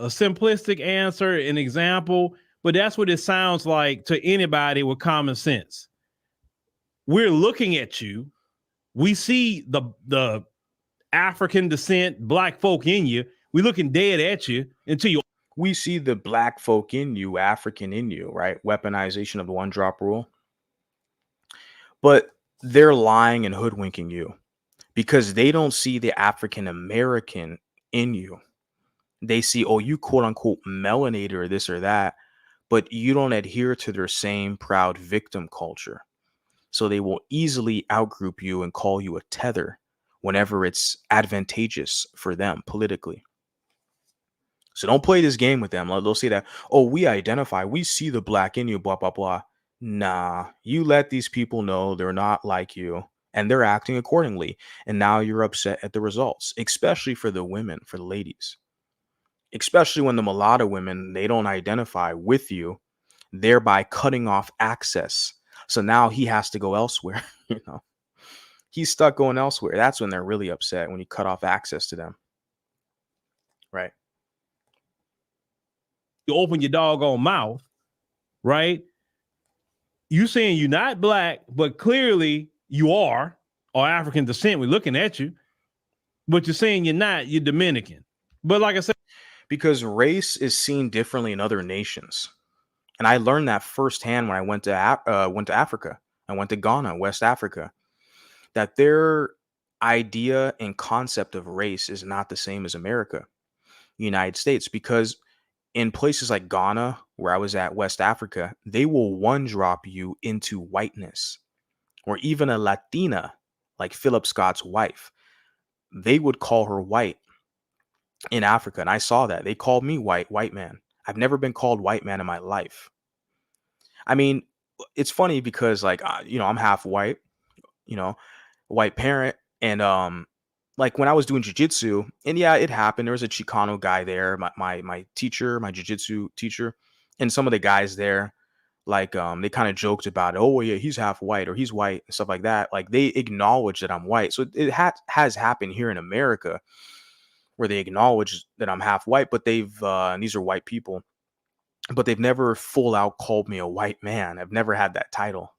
simplistic answer, an example, but that's what it sounds like to anybody with common sense. We're looking at you. We see the African descent black folk in you. We're looking dead at you until you. We see the black folk in you, African in you, right? Weaponization of the one drop rule. But they're lying and hoodwinking you because they don't see the African American in you. They see, oh, you quote unquote melanated or this or that, but you don't adhere to their same proud victim culture. So they will easily outgroup you and call you a tether whenever it's advantageous for them politically. So don't play this game with them. They'll say that, oh, we identify, we see the black in you, blah, blah, blah. Nah, you let these people know they're not like you and they're acting accordingly. And now you're upset at the results, especially for the women, for the ladies, especially when the mulatto women, they don't identify with you, thereby cutting off access. So now he has to go elsewhere. He's stuck going elsewhere. That's when they're really upset, when you cut off access to them. Right. You open your doggone mouth, right? You saying you're not black, but clearly you are, or African descent. We're looking at you, but you're saying you're not. You're Dominican. But like I said, because race is seen differently in other nations, and I learned that firsthand when I went to Africa. I went to Ghana, West Africa. That their idea and concept of race is not the same as America, United States, because in places like Ghana, where I was at, West Africa, they will one drop you into whiteness, or even a Latina like Phillip Scott's wife. They would call her white in Africa. And I saw that. They called me white man. I've never been called white man in my life. I mean, it's funny because I'm half white, white parent. And like when I was doing jiu-jitsu, and yeah, it happened. There was a Chicano guy there, my teacher, my jiu-jitsu teacher, and some of the guys there, Like they kind of joked about it. Oh yeah, he's half white or he's white and stuff like that. Like they acknowledge that I'm white. So it has happened here in America where they acknowledge that I'm half white, but and these are white people, but they've never full out called me a white man. I've never had that title.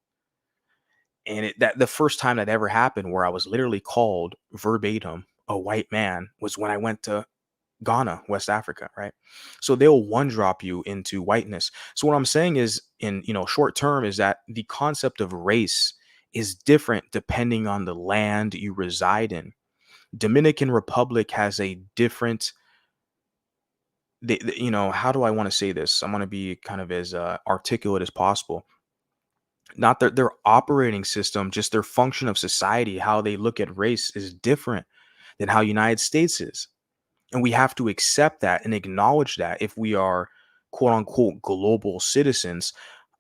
And that the first time that ever happened where I was literally called verbatim a white man was when I went to Ghana, West Africa, right? So they'll one drop you into whiteness. So what I'm saying is, in short term, is that the concept of race is different depending on the land you reside in. Dominican Republic has a different, how do I want to say this? I'm going to be kind of as articulate as possible. Not their operating system, just their function of society, how they look at race is different than how United States is. And we have to accept that and acknowledge that if we are quote unquote global citizens.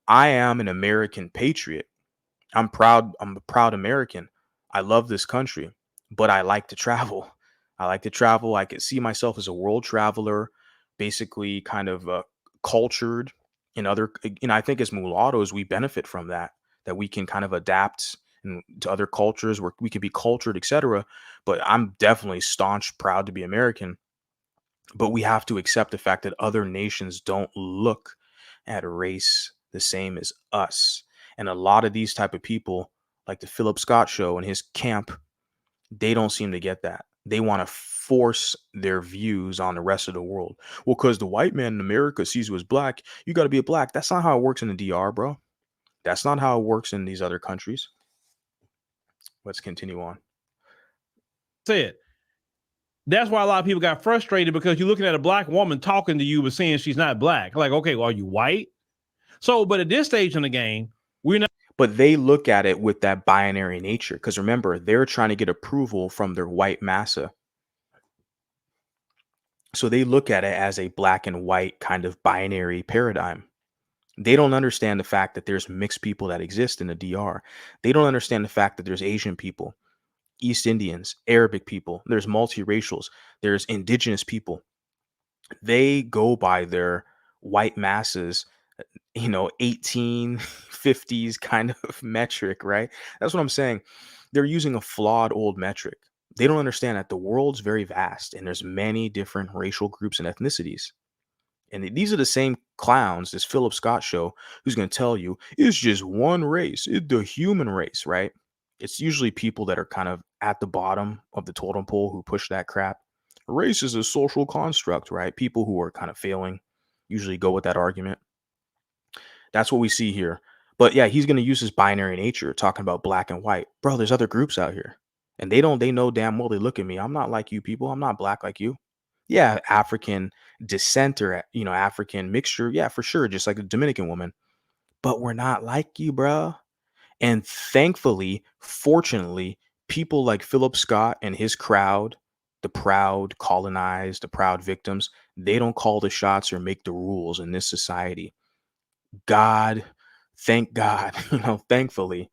I am an American patriot. I'm proud. I'm a proud American. I love this country, but I like to travel. I like to travel. I could see myself as a world traveler, basically kind of cultured in other, I think as mulattoes, we benefit from that we can kind of adapt to other cultures where we can be cultured, etc. But I'm definitely staunch, proud to be American. But we have to accept the fact that other nations don't look at race the same as us. And a lot of these type of people, like the Phillip Scott show and his camp, they don't seem to get that. They want to force their views on the rest of the world. Well, because the white man in America sees you as black, you got to be a black. That's not how it works in the DR, bro. That's not how it works in these other countries. Let's continue on. Said. That's why a lot of people got frustrated, because you're looking at a black woman talking to you but saying she's not black. Like, okay, well, are you white? So, but at this stage in the game, we're not. But they look at it with that binary nature, because remember, they're trying to get approval from their white massa. So they look at it as a black and white kind of binary paradigm. They don't understand the fact that there's mixed people that exist in the DR. They don't understand the fact that there's Asian people, East Indians, Arabic people, there's multiracials, there's indigenous people. They go by their white masses, 1850s kind of metric, right? That's what I'm saying. They're using a flawed old metric. They don't understand that the world's very vast and there's many different racial groups and ethnicities. And these are the same clowns, this Phillip Scott show, who's going to tell you it's just one race, it's the human race, right? It's usually people that are kind of at the bottom of the totem pole who push that crap. Race is a social construct, right? People who are kind of failing usually go with that argument. That's what we see here. But yeah, he's going to use his binary nature, talking about black and white. Bro, there's other groups out here. And they know damn well, they look at me. I'm not like you people. I'm not black like you. Yeah, African descent or, African mixture. Yeah, for sure. Just like a Dominican woman. But we're not like you, bro. And thankfully, fortunately, people like Phillip Scott and his crowd, the proud colonized, the proud victims, they don't call the shots or make the rules in this society. Thank God, thankfully,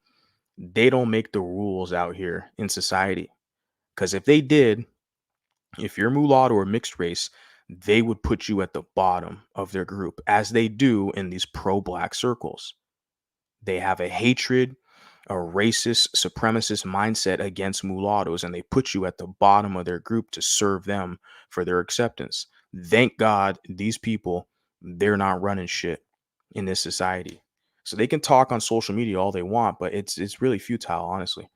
they don't make the rules out here in society. Because if they did, if you're mulatto or mixed race, they would put you at the bottom of their group, as they do in these pro-black circles. They have a hatred, a racist, supremacist mindset against mulattoes, and they put you at the bottom of their group to serve them for their acceptance. Thank God these people, they're not running shit in this society. So they can talk on social media all they want, but it's really futile, honestly.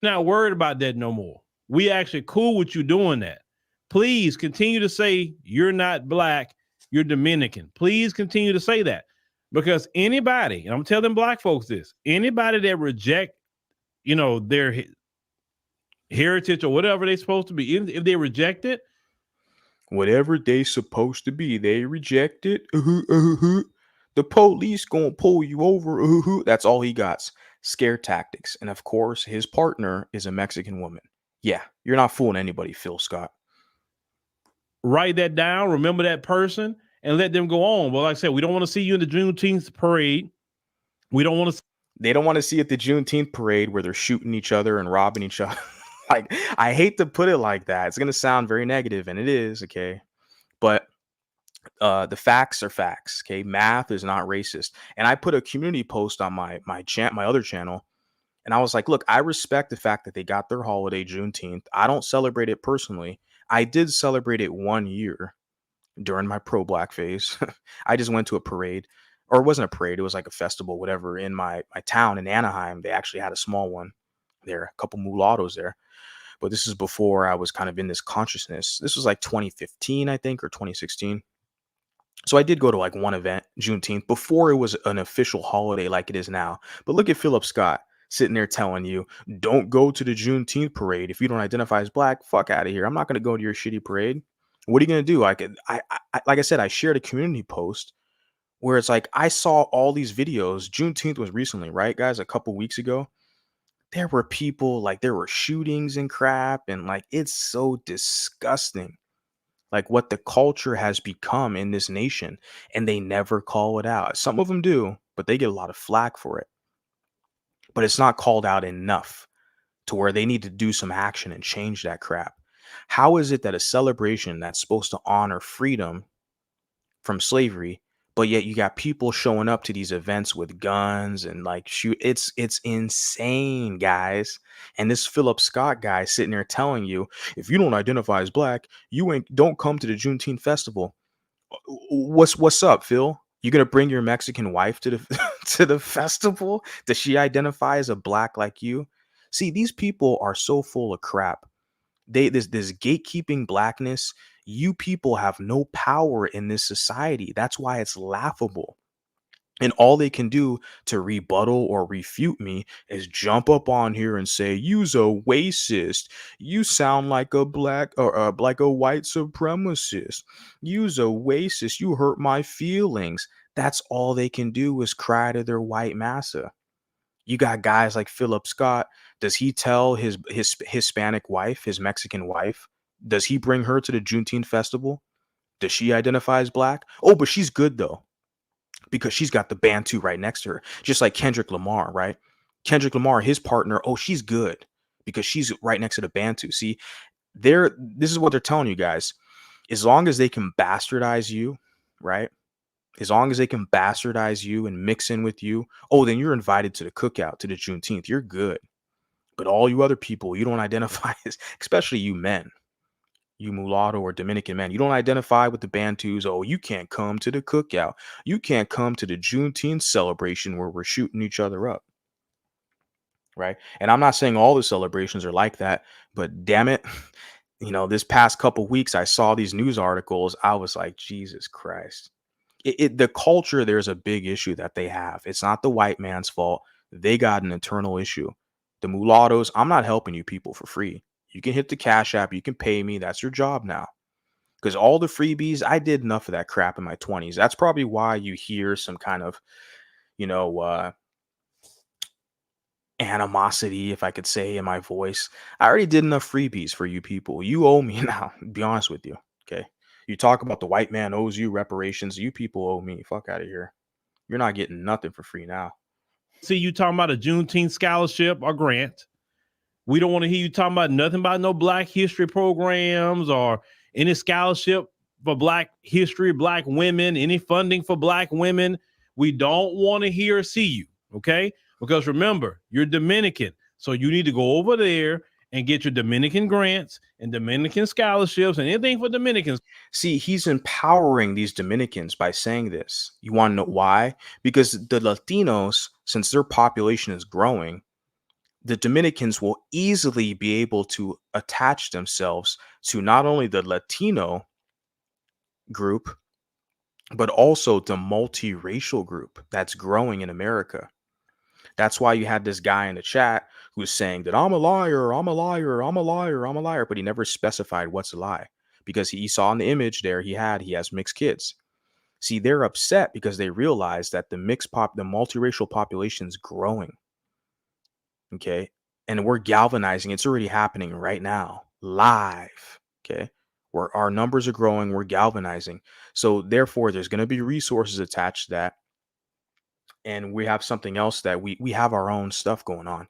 Not worried about that no more. We actually cool with you doing that. Please continue to say you're not black, you're Dominican. Please continue to say that, because anybody, and I'm telling black folks this, anybody that reject, their heritage or whatever they're supposed to be, if they reject it, whatever they supposed to be, they reject it. The police gonna pull you over. That's all he got. Scare tactics. And of course, his partner is a Mexican woman. Yeah, you're not fooling anybody, Phil Scott. Write that down. Remember that person and let them go on. Well, like I said, we don't want to see you in the Juneteenth parade. We don't want to. They don't want to see at the Juneteenth parade where they're shooting each other and robbing each other. Like, I hate to put it like that. It's going to sound very negative, and it is, okay? But The facts are facts. Okay, math is not racist. And I put a community post on my other channel, and I was like, look, I respect the fact that they got their holiday Juneteenth. I don't celebrate it personally. I did celebrate it 1 year during my pro-black phase. I just went to a parade, or it wasn't a parade, it was like a festival, whatever, in my town in Anaheim. They actually had a small one there, a couple mulattoes there. But this is before I was kind of in this consciousness. This was like 2015, I think, or 2016. So I did go to like one event, Juneteenth, before it was an official holiday like it is now. But look at Phillip Scott sitting there telling you, don't go to the Juneteenth parade if you don't identify as black. Fuck out of here. I'm not going to go to your shitty parade. What are you going to do? Like I said, I shared a community post where it's like I saw all these videos. Juneteenth was recently, right, guys? A couple weeks ago. There were people, like, there were shootings and crap, and like it's so disgusting, like what the culture has become in this nation, and they never call it out. Some of them do, but they get a lot of flack for it. But it's not called out enough to where they need to do some action and change that crap. How is it that a celebration that's supposed to honor freedom from slavery, but yet you got people showing up to these events with guns and like shoot? It's insane, guys. And this Phillip Scott guy sitting there telling you, if you don't identify as black, you ain't don't come to the Juneteenth festival. What's up, Phil? You gonna bring your Mexican wife to the to the festival? Does she identify as a black like you? See, these people are so full of crap. This gatekeeping blackness. You people have no power in this society. That's why it's laughable. And all they can do to rebuttal or refute me is jump up on here and say, "You's a racist. You sound like a black or like a white supremacist. You's a racist. You hurt my feelings." That's all they can do is cry to their white massa. You got guys like Phillip Scott. Does he tell his Hispanic wife, his Mexican wife, does he bring her to the Juneteenth festival? Does she identify as black? Oh, but she's good though, because she's got the Bantu right next to her, just like Kendrick Lamar, right? Kendrick Lamar, his partner, oh, she's good because she's right next to the Bantu. See, this is what they're telling you guys. As long as they can bastardize you, right? As long as they can bastardize you and mix in with you, oh, then you're invited to the cookout, to the Juneteenth. You're good. But all you other people, you don't identify as, especially you men, you mulatto or Dominican men, you don't identify with the Bantus. Oh, you can't come to the cookout. You can't come to the Juneteenth celebration where we're shooting each other up. Right. And I'm not saying all the celebrations are like that, but damn it, this past couple weeks, I saw these news articles. I was like, Jesus Christ. The culture, there's a big issue that they have. It's not the white man's fault. They got an internal issue. The mulattoes, I'm not helping you people for free. You can hit the Cash App. You can pay me. That's your job now. Because all the freebies, I did enough of that crap in my 20s. That's probably why you hear some kind of, animosity, if I could say, in my voice. I already did enough freebies for you people. You owe me now, to be honest with you. Okay. You talk about the white man owes you reparations. You people owe me. Fuck out of here. You're not getting nothing for free now. See you talking about a Juneteenth scholarship or grant. We don't want to hear you talking about nothing about no Black history programs or any scholarship for Black history, Black women, any funding for Black women. We don't want to hear or see you, okay? Because remember, you're Dominican, so you need to go over there and get your Dominican grants and Dominican scholarships and anything for Dominicans. See, he's empowering these Dominicans by saying this. You want to know why? Because the Latinos, since their population is growing, the Dominicans will easily be able to attach themselves to not only the Latino group, but also the multiracial group that's growing in America. That's why you had this guy in the chat who's saying that I'm a liar, I'm a liar, I'm a liar, I'm a liar, but he never specified what's a lie, because he saw in the image there he has mixed kids. See, they're upset because they realize that the multiracial population is growing. Okay. And we're galvanizing. It's already happening right now, live. Okay. Where our numbers are growing, we're galvanizing. So therefore, there's going to be resources attached to that. And we have something else that we have our own stuff going on.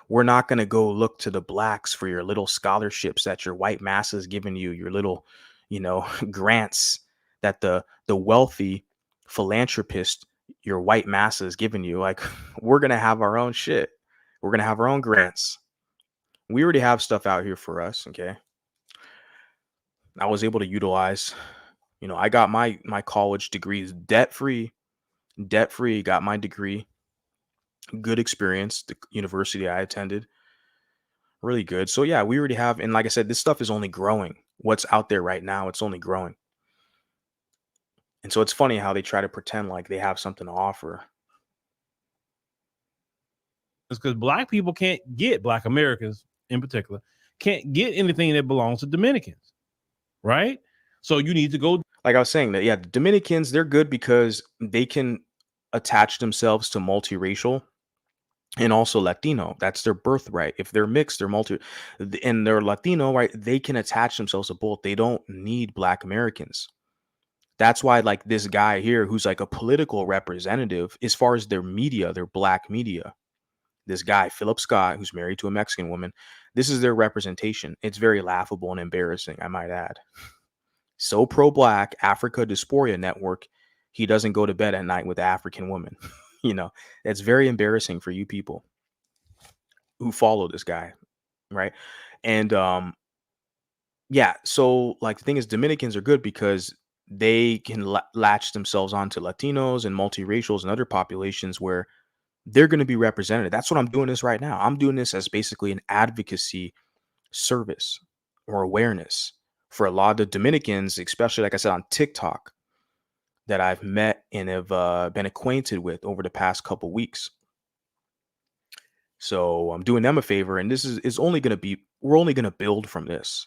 We're not going to go look to the blacks for your little scholarships that your white massa is giving you, your little, grants that the wealthy philanthropist, your white massa, is giving you. Like, we're gonna have our own shit. We're gonna have our own grants. We already have stuff out here for us. Okay. I was able to utilize, I got my college degrees debt free, got my degree, good experience, the university I attended, really good. So yeah, we already have, and like I said, this stuff is only growing. What's out there right now, it's only growing. And so it's funny how they try to pretend like they have something to offer. It's because black people can't get, black Americans in particular, can't get anything that belongs to Dominicans, right? So you need to go. Like I was saying, that yeah, the Dominicans, they're good because they can attach themselves to multiracial and also Latino. That's their birthright. If they're mixed, and they're Latino, right? They can attach themselves to both. They don't need black Americans. That's why, like, this guy here, who's like a political representative, as far as their media, their black media, this guy, Phillip Scott, who's married to a Mexican woman, this is their representation. It's very laughable and embarrassing, I might add. So pro-black, Africa Dysphoria Network, he doesn't go to bed at night with an African woman. It's very embarrassing for you people who follow this guy, right? And yeah, so like the thing is, Dominicans are good because they can latch themselves onto Latinos and multiracials and other populations where they're going to be represented. That's what I'm doing this right now. I'm doing this as basically an advocacy service or awareness for a lot of the Dominicans, especially, like I said, on TikTok, that I've met and have been acquainted with over the past couple weeks. So I'm doing them a favor, and this is only going to be, we're only going to build from this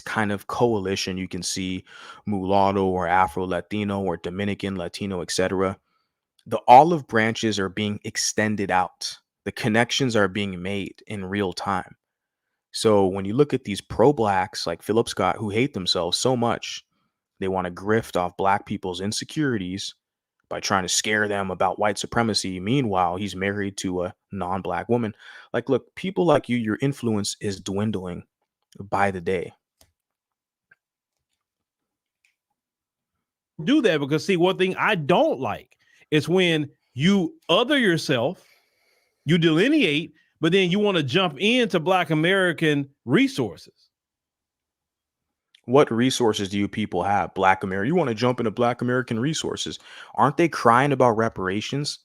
kind of coalition. You can see Mulatto or Afro Latino or Dominican Latino, etc. The olive branches are being extended out. The connections are being made in real time. So when you look at these pro-blacks like Phillip Scott, who hate themselves so much, they want to grift off black people's insecurities by trying to scare them about white supremacy. Meanwhile, he's married to a non-black woman. Like, look, people like you, your influence is dwindling by the day. Do that because, see, one thing I don't like is when you other yourself, you delineate, but then you want to jump into black American resources. What resources do you people have? Black America. You want to jump into black American resources. Aren't they crying about reparations?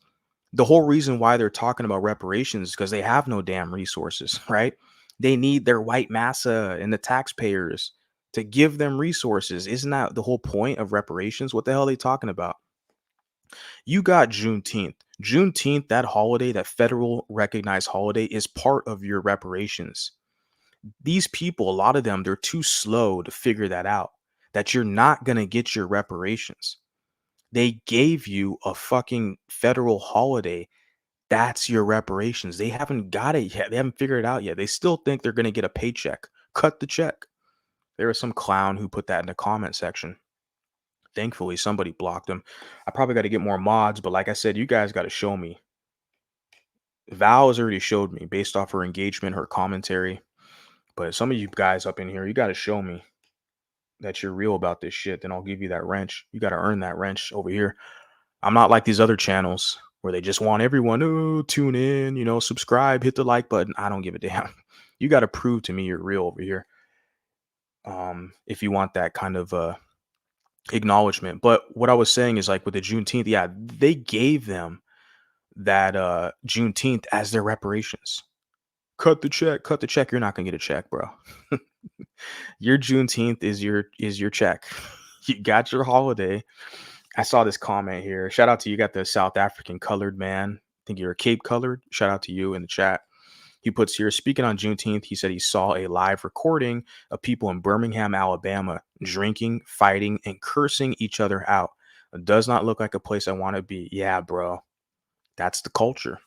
The whole reason why they're talking about reparations is because they have no damn resources, right? They need their white massa and the taxpayers to give them resources. Isn't that the whole point of reparations? What the hell are they talking about? You got Juneteenth. Juneteenth, that holiday, that federal recognized holiday, is part of your reparations. These people, a lot of them, they're too slow to figure that out, that you're not going to get your reparations. They gave you a fucking federal holiday. That's your reparations. They haven't got it yet. They haven't figured it out yet. They still think they're going to get a paycheck. Cut the check. There was some clown who put that in the comment section. Thankfully, somebody blocked him. I probably got to get more mods, but like I said, you guys got to show me. Val has already showed me based off her engagement, her commentary. But some of you guys up in here, you got to show me that you're real about this shit. Then I'll give you that wrench. You got to earn that wrench over here. I'm not like these other channels where they just want everyone to tune in, subscribe, hit the like button. I don't give a damn. You got to prove to me you're real over here. If you want that kind of acknowledgement. But what I was saying is, like, with the Juneteenth, yeah, they gave them that Juneteenth as their reparations. Cut the check. You're not gonna get a check, bro. Your Juneteenth is your check. You got your holiday. I saw this comment here. Shout out to you. Got the South African colored man. I think you're a Cape colored. Shout out to you in the chat. He puts here, speaking on Juneteenth, he said he saw a live recording of people in Birmingham, Alabama, drinking, fighting, and cursing each other out. It does not look like a place I want to be. Yeah, bro. That's the culture.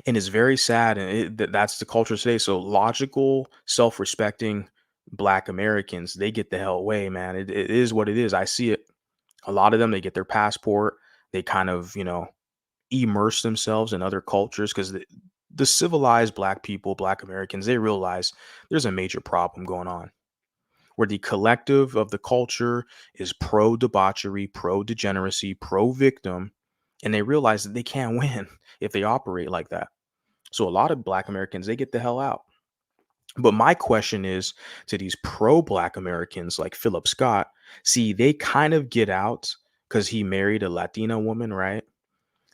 And it's very sad. And that's the culture today. So logical, self-respecting Black Americans, they get the hell away, man. It is what it is. I see it. A lot of them, they get their passport. They kind of, immerse themselves in other cultures because the civilized Black people, Black Americans, they realize there's a major problem going on. where the collective of the culture is pro debauchery, pro degeneracy, pro victim, and they realize that they can't win if they operate like that. So a lot of Black Americans, they get the hell out. But my question is to these pro Black Americans like Phillip Scott, see, they kind of get out because he married a Latina woman, right?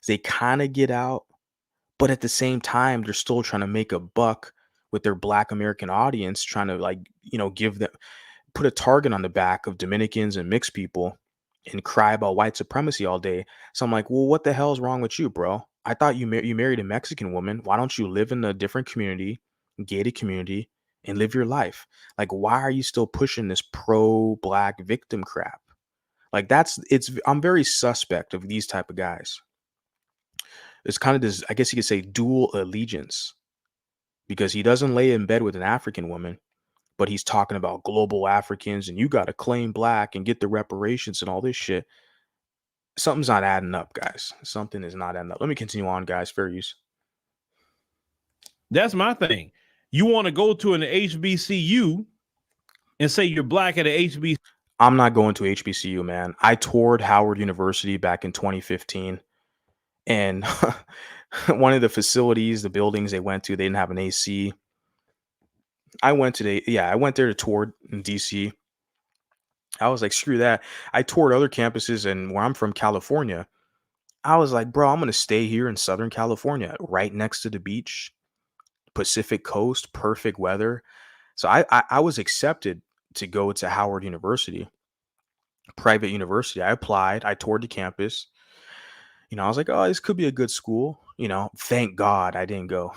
They kind of get out, but at the same time, they're still trying to make a buck with their Black American audience, trying to like, give them, put a target on the back of Dominicans and mixed people and cry about white supremacy all day. So I'm like, well, what the hell is wrong with you, bro? I thought you married a Mexican woman. Why don't you live in a different community, gated community, and live your life? Like, why are you still pushing this pro-Black victim crap? Like, I'm very suspect of these type of guys. It's kind of this, I guess you could say, dual allegiance, because he doesn't lay in bed with an African woman, but he's talking about global Africans and you got to claim Black and get the reparations and all this shit. Something's not adding up, guys. Something is not adding up. Let me continue on, guys. Fair use. That's my thing. You want to go to an HBCU and say you're Black at an HBCU? I'm not going to HBCU, man. I toured Howard University back in 2015, and one of the facilities, the buildings they went to, they didn't have an AC. I went there to tour in DC. I was like, screw that. I toured other campuses, and where I'm from, California, I was like, bro, I'm going to stay here in Southern California, right next to the beach, Pacific coast, perfect weather. So I was accepted to go to Howard University, private university. I applied, I toured the campus. I was like, oh, this could be a good school. Thank God I didn't go.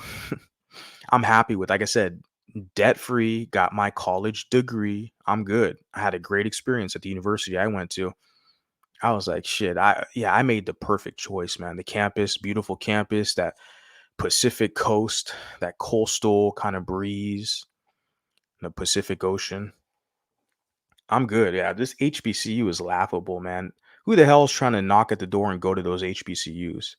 I'm happy with, like I said, debt free, got my college degree. I'm good. I had a great experience at the university I went to. I was like, shit, I made the perfect choice, man. The campus, beautiful campus, that Pacific coast, that coastal kind of breeze, the Pacific Ocean. I'm good. Yeah, this HBCU is laughable, man. Who the hell is trying to knock at the door and go to those HBCUs?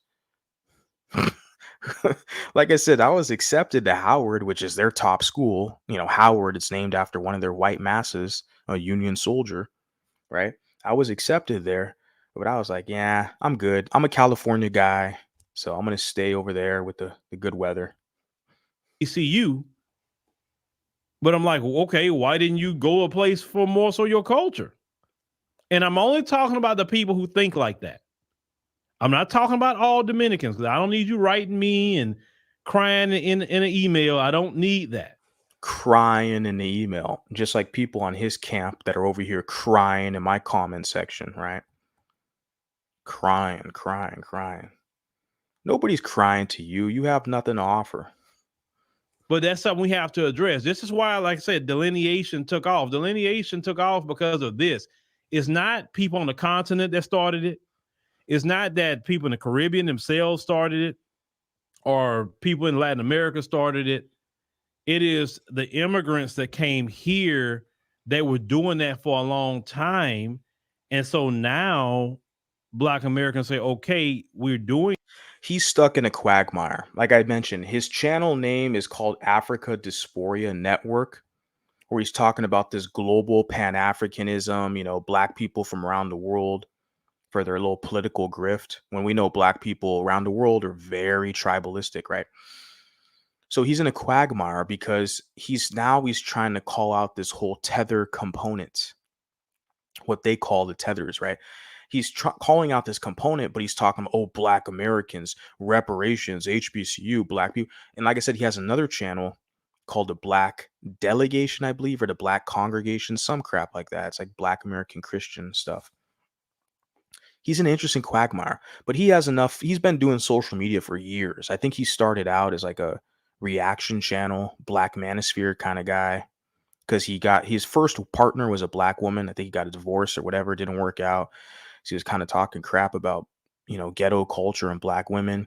Like I said, I was accepted to Howard, which is their top school. Howard, it's named after one of their white masses, a Union soldier, right? I was accepted there, but I was like, yeah, I'm good. I'm a California guy, so I'm going to stay over there with the good weather. HBCU. But I'm like, okay, why didn't you go a place for more so your culture? And I'm only talking about the people who think like that. I'm not talking about all Dominicans, because I don't need you writing me and crying in an email. I don't need that. Crying in the email, just like people on his camp that are over here crying in my comment section, right? Crying. Nobody's crying to you. You have nothing to offer. But that's something we have to address. This is why, like I said, delineation took off. Delineation took off because of this. It's not people on the continent that started it. It's not that people in the Caribbean themselves started it, or people in Latin America started it. It is the immigrants that came here that were doing that for a long time. And so now Black Americans say, okay, we're doing. He's stuck in a quagmire. Like I mentioned, his channel name is called Africa Dysphoria Network, where he's talking about this global Pan-Africanism, Black people from around the world for their little political grift, when we know Black people around the world are very tribalistic, right? So he's in a quagmire because he's trying to call out this whole tether component, what they call the tethers, right? He's calling out this component, but he's talking about, Black Americans, reparations, HBCU, Black people. And like I said, he has another channel called the Black Delegation, I believe, or the Black Congregation, some crap like that. It's like Black American Christian stuff. He's an interesting quagmire, but he has enough. He's been doing social media for years. I think he started out as like a reaction channel, Black Manosphere kind of guy, because he got his first partner was a Black woman. I think he got a divorce or whatever. It didn't work out. So he was kind of talking crap about, ghetto culture and Black women.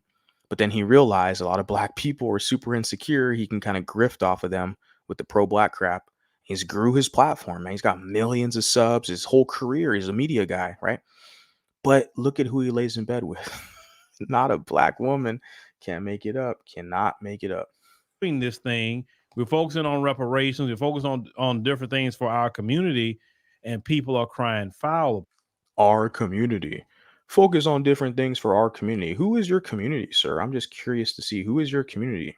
But then he realized a lot of Black people were super insecure. He can kind of grift off of them with the pro-Black crap. He's grew his platform, man. He's got millions of subs. His whole career, he's a media guy, right? But look at who he lays in bed with. Not a Black woman. Can't make it up. Cannot make it up. Doing this thing We're focusing on reparations. We're focusing on different things for our community, and people are crying foul. Our community. Focus on different things for our community. Who is your community, sir? I'm just curious to see who is your community.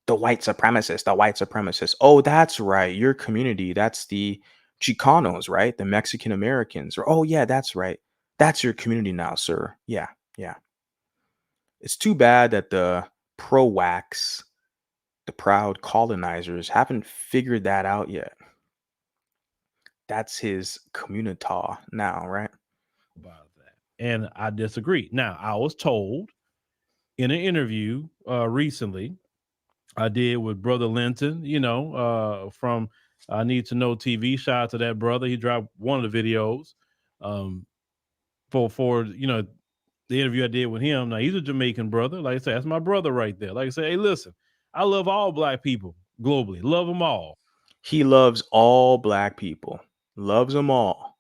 The white supremacist, the white supremacist. Oh, that's right. Your community. That's the Chicanos, right? The Mexican Americans. Or oh yeah, that's right. That's your community now, sir. Yeah, yeah. It's too bad that the pro-wax, the proud colonizers, haven't figured that out yet. That's his communita now, right? About that. And I disagree. Now, I was told in an interview recently I did with Brother Linton, from I Need to Know TV. Shout out to that brother. He dropped one of the videos um, for the interview I did with him. Now he's a Jamaican brother. Like I said, that's my brother right there. Like I said, hey, listen, I love all black people globally. Love them all. He loves all black people, loves them all.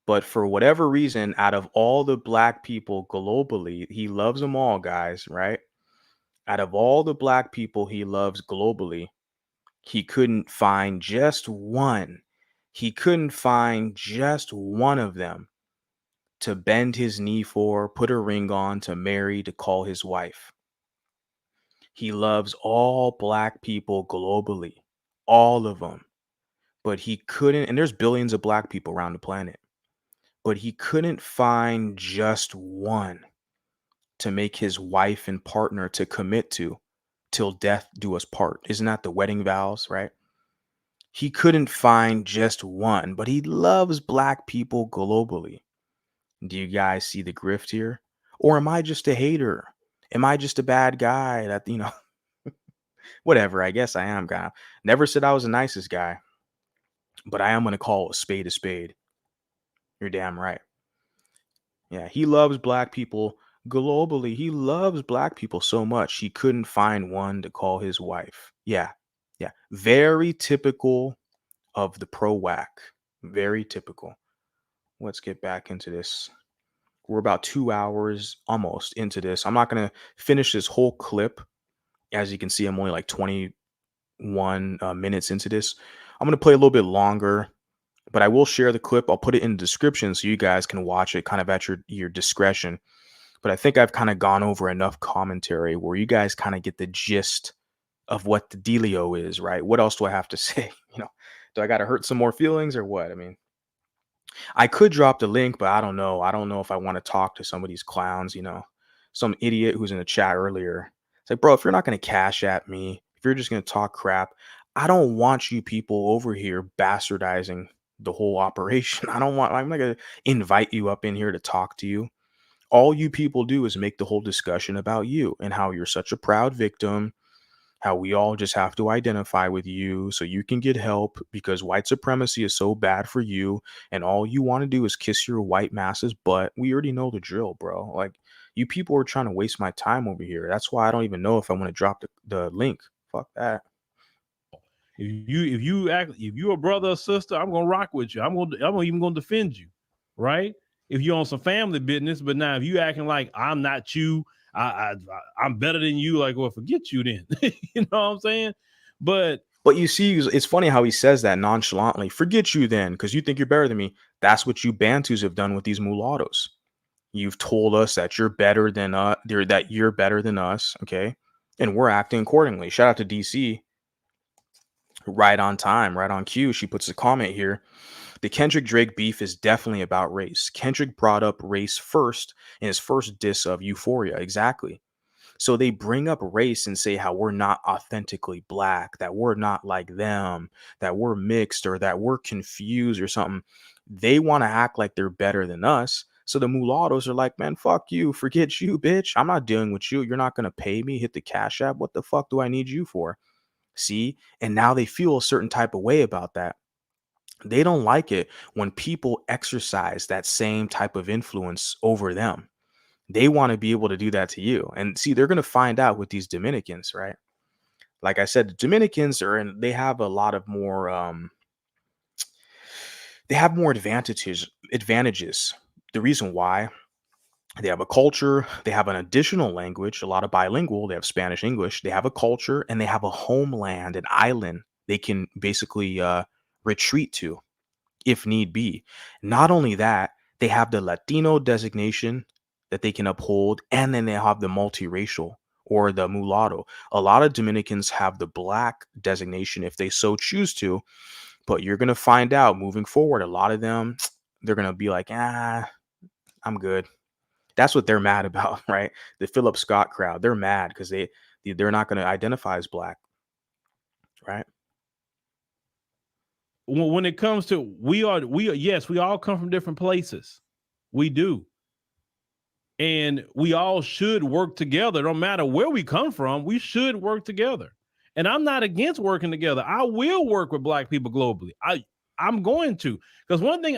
But for whatever reason, out of all the black people globally, he loves them all, guys, right? Out of all the black people he loves globally, he couldn't find just one. He couldn't find just one of them to bend his knee for, put a ring on, to marry, to call his wife. He loves all black people globally, all of them. But he couldn't, and there's billions of black people around the planet, but he couldn't find just one to make his wife and partner to commit to till death do us part. Isn't that the wedding vows, right? He couldn't find just one, but he loves black people globally. Do you guys see the grift here? Or am I just a hater? Am I just a bad guy that, whatever, I guess I am, guy. Never said I was the nicest guy, but I am going to call a spade a spade. You're damn right. Yeah, he loves black people globally. He loves black people so much he couldn't find one to call his wife. Yeah, yeah. Very typical of the pro whack. Very typical. Let's get back into this. We're about 2 hours almost into this. I'm not going to finish this whole clip. As you can see, I'm only like 21 minutes into this. I'm going to play a little bit longer, but I will share the clip. I'll put it in the description so you guys can watch it kind of at your discretion. But I think I've kind of gone over enough commentary where you guys kind of get the gist of what the dealio is, right? What else do I have to say? Do I got to hurt some more feelings or what? I mean, I could drop the link, but I don't know. I don't know if I want to talk to some of these clowns, some idiot who's in the chat earlier. It's like, bro, if you're not going to cash at me, if you're just going to talk crap, I don't want you people over here bastardizing the whole operation. I'm not going to invite you up in here to talk to you. All you people do is make the whole discussion about you and how you're such a proud victim, how we all just have to identify with you so you can get help because white supremacy is so bad for you and all you want to do is kiss your white masses butt. We already know the drill, bro. Like, you people are trying to waste my time over here. That's why I don't even know if I want to drop the link. Fuck that. If you're a brother or sister, I'm gonna rock with you. I'm even gonna defend you, right? If you're on some family business, but now if you acting like I'm not you, I'm better than you, like, well, forget you then. You know what I'm saying? But you see, it's funny how he says that nonchalantly. Forget you then, because you think you're better than me. That's what you Bantus have done with these mulattoes. You've told us that you're better than us, okay? And we're acting accordingly. Shout out to DC. Right on time, right on cue. She puts a comment here. The Kendrick Drake beef is definitely about race. Kendrick brought up race first in his first diss of Euphoria. Exactly. So they bring up race and say how we're not authentically black, that we're not like them, that we're mixed or that we're confused or something. They want to act like they're better than us. So the mulattoes are like, man, fuck you. Forget you, bitch. I'm not dealing with you. You're not going to pay me. Hit the Cash App. What the fuck do I need you for? See? And now they feel a certain type of way about that. They don't like it when people exercise that same type of influence over them. They want to be able to do that to you. And see, they're going to find out with these Dominicans, right? Like I said, the Dominicans they have a lot of more, they have more advantages. The reason why They have a culture, they have an additional language, a lot of bilingual, they have Spanish, English, they have a culture, and they have a homeland, an island they can basically retreat to if need be. Not only that, they have the Latino designation that they can uphold, and then they have the multiracial or the mulatto. A lot of Dominicans have the black designation if they so choose to, but you're going to find out moving forward, a lot of them, they're going to be like, I'm good. That's what they're mad about, right? The Phillip Scott crowd, they're mad because they're not going to identify as black, right? When it comes to we are yes, we all come from different places. We do. And we all should work together. No matter where we come from, we should work together. And I'm not against working together. I will work with black people globally. I'm going to, because one thing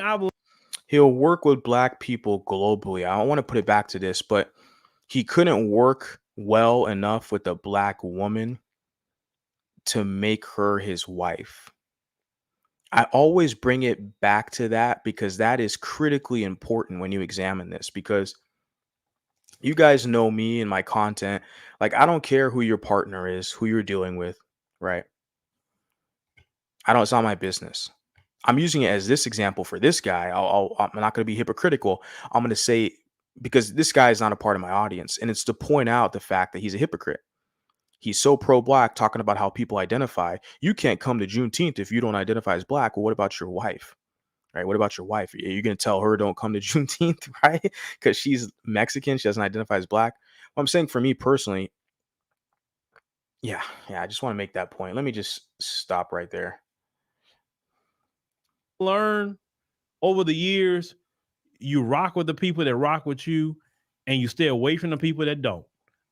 He'll work with black people globally. I don't want to put it back to this, but he couldn't work well enough with a black woman to make her his wife. I always bring it back to that because that is critically important when you examine this, because you guys know me and my content. Like, I don't care who your partner is, who you're dealing with, right? It's not my business. I'm using it as this example for this guy. I'm not going to be hypocritical. I'm going to say, because this guy is not a part of my audience, and it's to point out the fact that he's a hypocrite. He's so pro-black, talking about how people identify. You can't come to Juneteenth if you don't identify as black. Well, what about your wife? Right? What about your wife? Are you going to tell her don't come to Juneteenth, right? Because she's Mexican, she doesn't identify as black. Well, I'm saying for me personally, yeah, I just want to make that point. Let me just stop right there. learn over the years, you rock with the people that rock with you, and you stay away from the people that don't.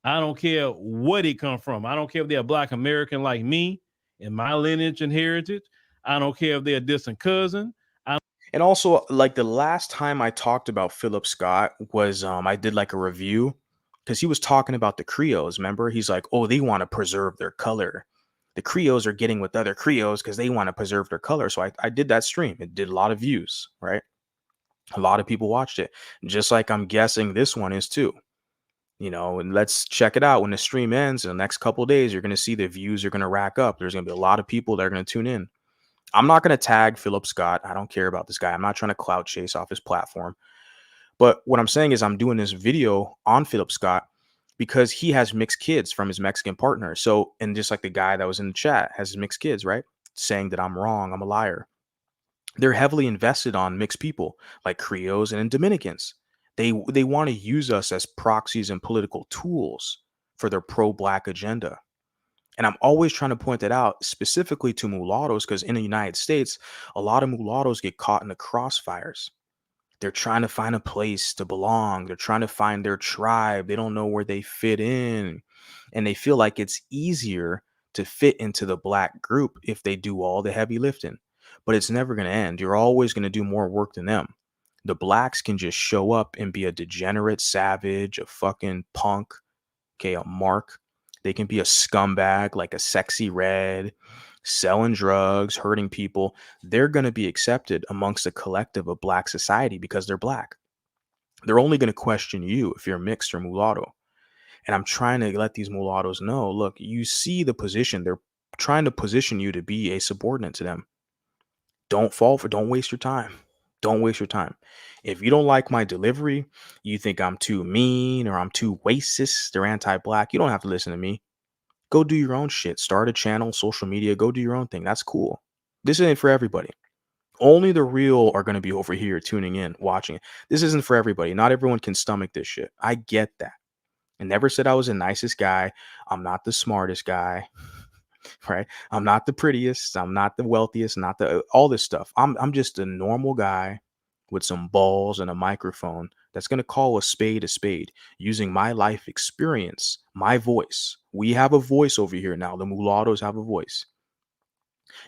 I don't care where they come from. I don't care if they're a black American like me in my lineage and heritage. I don't care if they're a distant cousin. And also, like, the last time I talked about Phillip Scott was I did like a review because he was talking about the Creoles. Remember, he's like, oh, they want to preserve their color. The Creoles are getting with other Creoles because they want to preserve their color. So I did that stream. It did a lot of views, right? A lot of people watched it, just like I'm guessing this one is too. And let's check it out when the stream ends. In the next couple of days, you're going to see the views are going to rack up. There's going to be a lot of people that are going to tune in. I'm not going to tag Phillip Scott. I don't care about this guy. I'm not trying to clout chase off his platform. But what I'm saying is I'm doing this video on Phillip Scott because he has mixed kids from his Mexican partner. So, and just like the guy that was in the chat has mixed kids, right? Saying that I'm wrong, I'm a liar. They're heavily invested on mixed people like Creoles and Dominicans. They want to use us as proxies and political tools for their pro-black agenda. And I'm always trying to point that out specifically to mulattoes, because in the United States, a lot of mulattoes get caught in the crossfires. They're trying to find a place to belong. They're trying to find their tribe. They don't know where they fit in. And they feel like it's easier to fit into the black group if they do all the heavy lifting. But it's never going to end. You're always going to do more work than them. The blacks can just show up and be a degenerate savage, a fucking punk, okay, a mark. They can be a scumbag like a Sexy Red, selling drugs, hurting people. They're going to be accepted amongst a collective of black society because they're black. They're only going to question you if you're mixed or mulatto. And I'm trying to let these mulattoes know, look, you see the position. They're trying to position you to be a subordinate to them. Don't waste your time. Don't waste your time. If you don't like my delivery, you think I'm too mean or I'm too racist or anti-black, you don't have to listen to me. Go do your own shit. Start a channel, social media, go do your own thing. That's cool. This isn't for everybody. Only the real are going to be over here tuning in, watching it. This isn't for everybody. Not everyone can stomach this shit. I get that. I never said I was the nicest guy. I'm not the smartest guy. Right? I'm not the prettiest. I'm not the wealthiest. Not the all this stuff. I'm just a normal guy with some balls and a microphone that's going to call a spade using my life experience, my voice. We have a voice over here now. The mulattoes have a voice.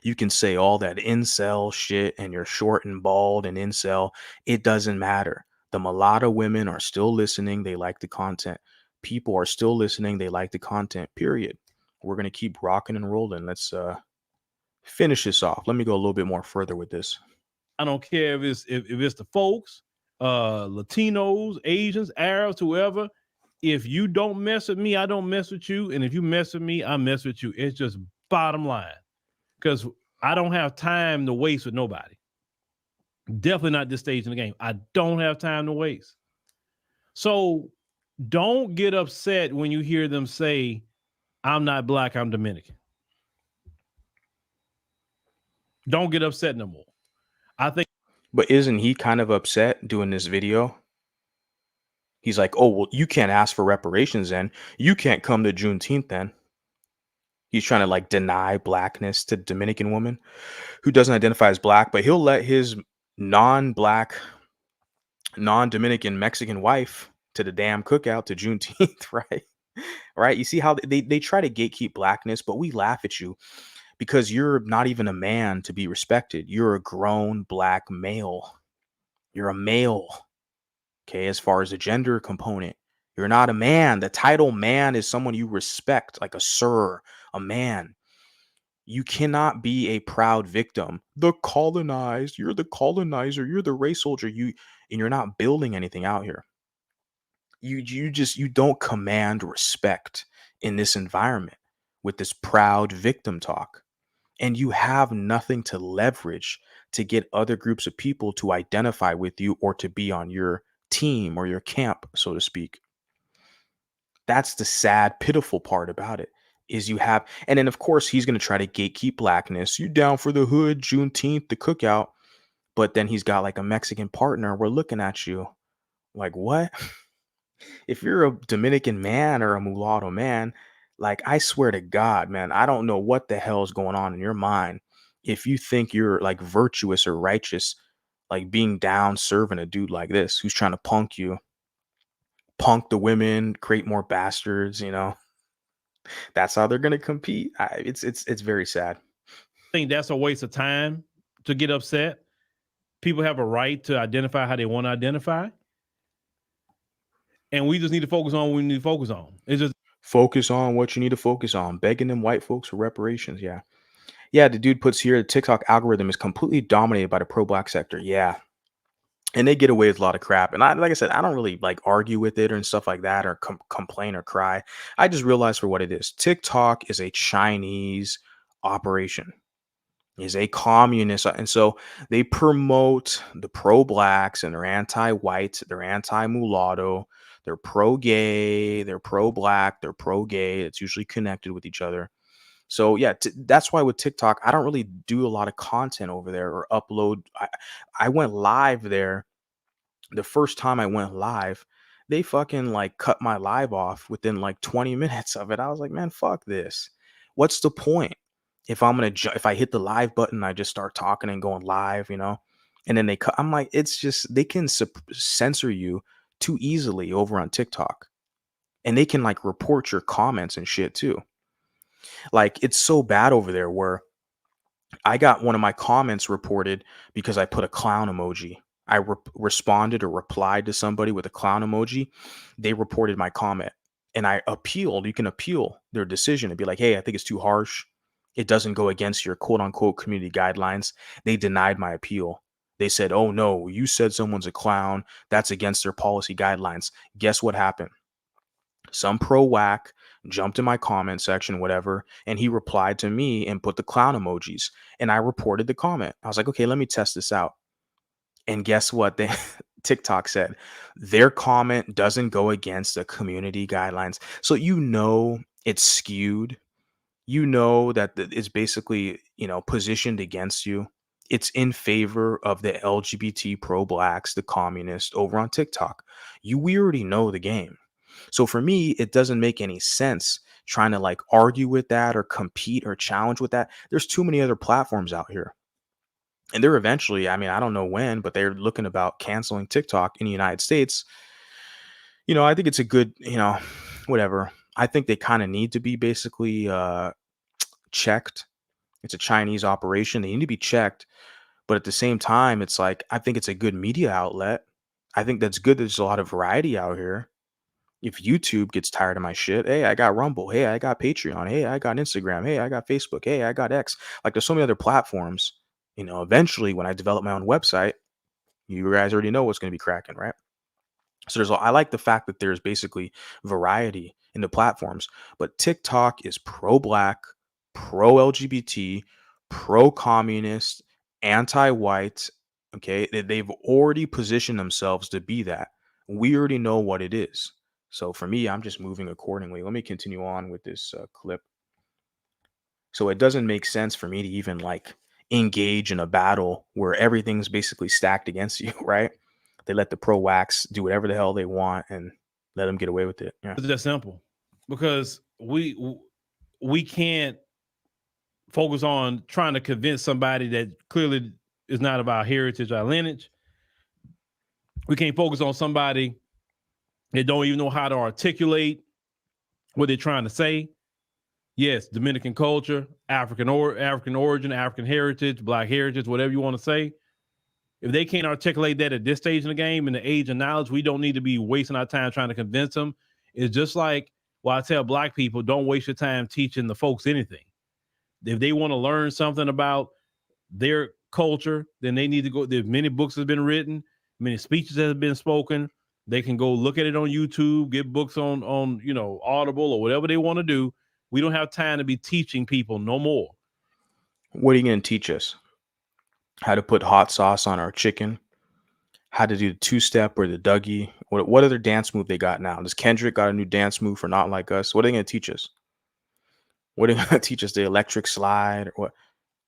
You can say all that incel shit and you're short and bald and incel. It doesn't matter. The mulatto women are still listening. They like the content. People are still listening. They like the content, period. We're going to keep rocking and rolling. Let's finish this off. Let me go a little bit more further with this. I don't care if it's the folks Latinos, Asians, Arabs, whoever. If you don't mess with me, I don't mess with you. And if you mess with me, I mess with you. It's just bottom line. Because I don't have time to waste with nobody. Definitely not this stage in the game. I don't have time to waste. So don't get upset when you hear them say, I'm not black, I'm Dominican. Don't get upset no more. I think. But isn't he kind of upset doing this video? He's like, oh, well, you can't ask for reparations then. You can't come to Juneteenth then. He's trying to like deny blackness to Dominican woman who doesn't identify as black, but he'll let his non-black, non-Dominican Mexican wife to the damn cookout to Juneteenth, right? Right? You see how they try to gatekeep blackness, but we laugh at you because you're not even a man to be respected. You're a grown black male. You're a male. Okay, as far as the gender component, you're not a man. The title man is someone you respect, like a sir, a man. You cannot be a proud victim. The colonized, you're the colonizer, you're the race soldier, and you're not building anything out here. You don't command respect in this environment with this proud victim talk. And you have nothing to leverage to get other groups of people to identify with you or to be on your team or your camp, so to speak. That's the sad, pitiful part about it is you have, and then of course he's going to try to gatekeep blackness. You down for the hood, Juneteenth, the cookout, but then he's got like a Mexican partner. We're looking at you like, what? If you're a Dominican man or a mulatto man, like I swear to God, man, I don't know what the hell is going on in your mind. If you think you're like virtuous or righteous, like being down serving a dude like this who's trying to punk you, punk the women, create more bastards, that's how they're gonna compete. It's very sad. I think that's a waste of time to get upset. People have a right to identify how they want to identify. And we just need to focus on what we need to focus on. It's just focus on what you need to focus on. Begging them white folks for reparations. Yeah. Yeah, the dude puts here the TikTok algorithm is completely dominated by the pro-black sector. Yeah. And they get away with a lot of crap. And like I said, I don't really like argue with it and stuff like that or complain or cry. I just realize for what it is. TikTok is a Chinese operation, is a communist. And so they promote the pro-blacks and they're anti-white, they're anti-mulatto, they're pro-gay, they're pro-black, they're pro-gay. It's usually connected with each other. So yeah, that's why with TikTok, I don't really do a lot of content over there or upload. I went live there. The first time I went live, they fucking like cut my live off within like 20 minutes of it. I was like, man, fuck this. What's the point? If if I hit the live button, I just start talking and going live, and then they cut. I'm like, it's just, they can censor you too easily over on TikTok, and they can like report your comments and shit too. Like it's so bad over there where I got one of my comments reported because I put a clown emoji. I responded or replied to somebody with a clown emoji. They reported my comment and I appealed. You can appeal their decision and be like, hey, I think it's too harsh. It doesn't go against your quote unquote community guidelines. They denied my appeal. They said, oh no, you said someone's a clown. That's against their policy guidelines. Guess what happened? Some pro whack jumped in my comment section, whatever, and he replied to me and put the clown emojis. And I reported the comment. I was like, okay, let me test this out. And guess what? TikTok said their comment doesn't go against the community guidelines. So it's skewed. That it's basically, positioned against you. It's in favor of the LGBT pro-blacks, the communists over on TikTok. We already know the game. So for me, it doesn't make any sense trying to like argue with that or compete or challenge with that. There's too many other platforms out here. And they're eventually, I mean, I don't know when, but they're looking about canceling TikTok in the United States. I think it's a good, whatever. I think they kind of need to be basically checked. It's a Chinese operation. They need to be checked. But at the same time, it's like, I think it's a good media outlet. I think that's good. There's a lot of variety out here. If YouTube gets tired of my shit, hey, I got Rumble. Hey, I got Patreon. Hey, I got Instagram. Hey, I got Facebook. Hey, I got X. Like there's so many other platforms. Eventually when I develop my own website, You guys already know what's going to be cracking, right? So I like the fact that there's basically variety in the platforms, but TikTok is pro-black, pro-LGBT, pro-communist, anti-white. Okay, they've already positioned themselves to be that. We already know what it is. So for me, I'm just moving accordingly. Let me continue on with this clip. So it doesn't make sense for me to even like engage in a battle where everything's basically stacked against you, right? They let the pro wax do whatever the hell they want and let them get away with it. Yeah. It's that simple, because we can't focus on trying to convince somebody that clearly is not of our heritage, our lineage. We can't focus on somebody that don't even know how to articulate what they're trying to say. Yes, Dominican culture, African origin, African heritage, Black heritage, whatever you want to say. If they can't articulate that at this stage in the game, in the age of knowledge, we don't need to be wasting our time trying to convince them. It's just like, well, I tell Black people, don't waste your time teaching the folks anything. If they want to learn something about their culture, then they need to go. There's many books that have been written, many speeches that have been spoken. They can go look at it on YouTube, get books on Audible or whatever they want to do. We don't have time to be teaching people no more. What are you going to teach us? How to put hot sauce on our chicken? How to do the two-step or the Dougie? What other dance move they got now? Does Kendrick got a new dance move for Not Like Us? What are they going to teach us? What are they going to teach us? The electric slide or what?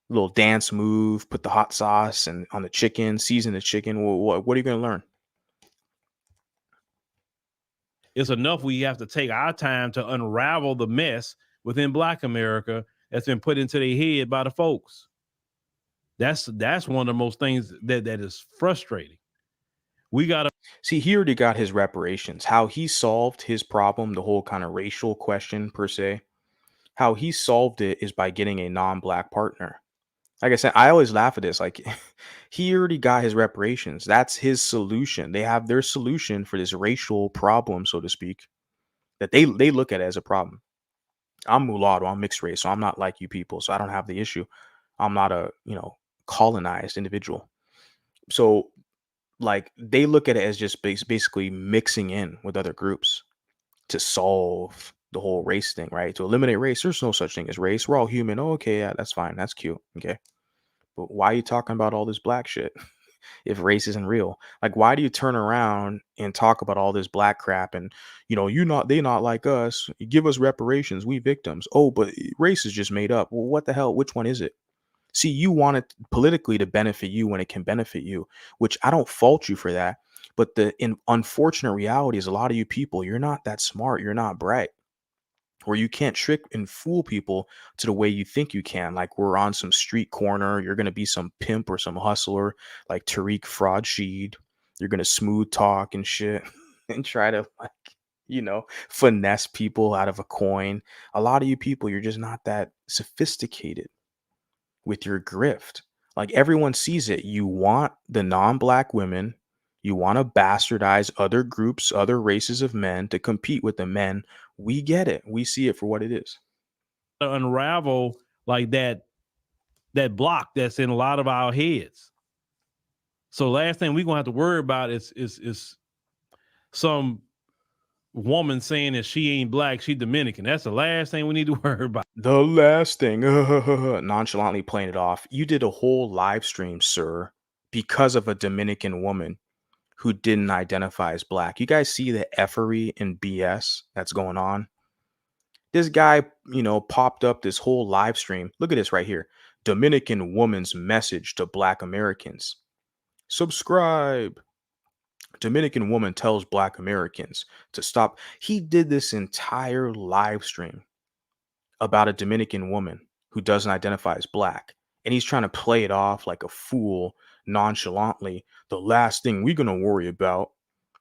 Little dance move, put the hot sauce and on the chicken, season the chicken. What are you going to learn? It's enough we have to take our time to unravel the mess within Black America that's been put into their head by the folks. That's one of the most things that is frustrating. We got to see, he already got his reparations. How he solved his problem, the whole kind of racial question per se, how he solved it is by getting a non-Black partner. Like I said, I always laugh at this. Like, he already got his reparations. That's his solution. They have their solution for this racial problem, so to speak, that they look at it as a problem. I'm mulatto. I'm mixed race, so I'm not like you people. So I don't have the issue. I'm not a colonized individual. So like they look at it as just basically mixing in with other groups to solve the whole race thing, right? To eliminate race. There's no such thing as race. We're all human. Oh, okay, yeah, that's fine. That's cute. Okay. But why are you talking about all this Black shit if race isn't real? Like, why do you turn around and talk about all this Black crap and, they not like us. You give us reparations. We victims. Oh, but race is just made up. Well, what the hell? Which one is it? See, you want it politically to benefit you when it can benefit you, which I don't fault you for that. But the unfortunate reality is a lot of you people, you're not that smart. You're not bright. Where you can't trick and fool people to the way you think you can. Like we're on some street corner. You're going to be some pimp or some hustler like Tariq Fraud Sheed. You're going to smooth talk and shit and try to finesse people out of a coin. A lot of you people, you're just not that sophisticated with your grift. Like everyone sees it. You want the non-Black women. You want to bastardize other groups, other races of men to compete with the men. We get it. We see it for what it is. Unravel like that block that's in a lot of our heads. So last thing we're gonna have to worry about is some woman saying that she ain't Black, she Dominican. That's the last thing we need to worry about. The last thing, nonchalantly playing it off. You did a whole live stream, sir, because of a Dominican woman who didn't identify as Black. You guys see the effery and BS that's going on? This guy, popped up this whole live stream. Look at this right here. Dominican woman's message to Black Americans. Subscribe. Dominican woman tells Black Americans to stop. He did this entire live stream about a Dominican woman who doesn't identify as Black. And he's trying to play it off like a fool nonchalantly. The last thing we're going to worry about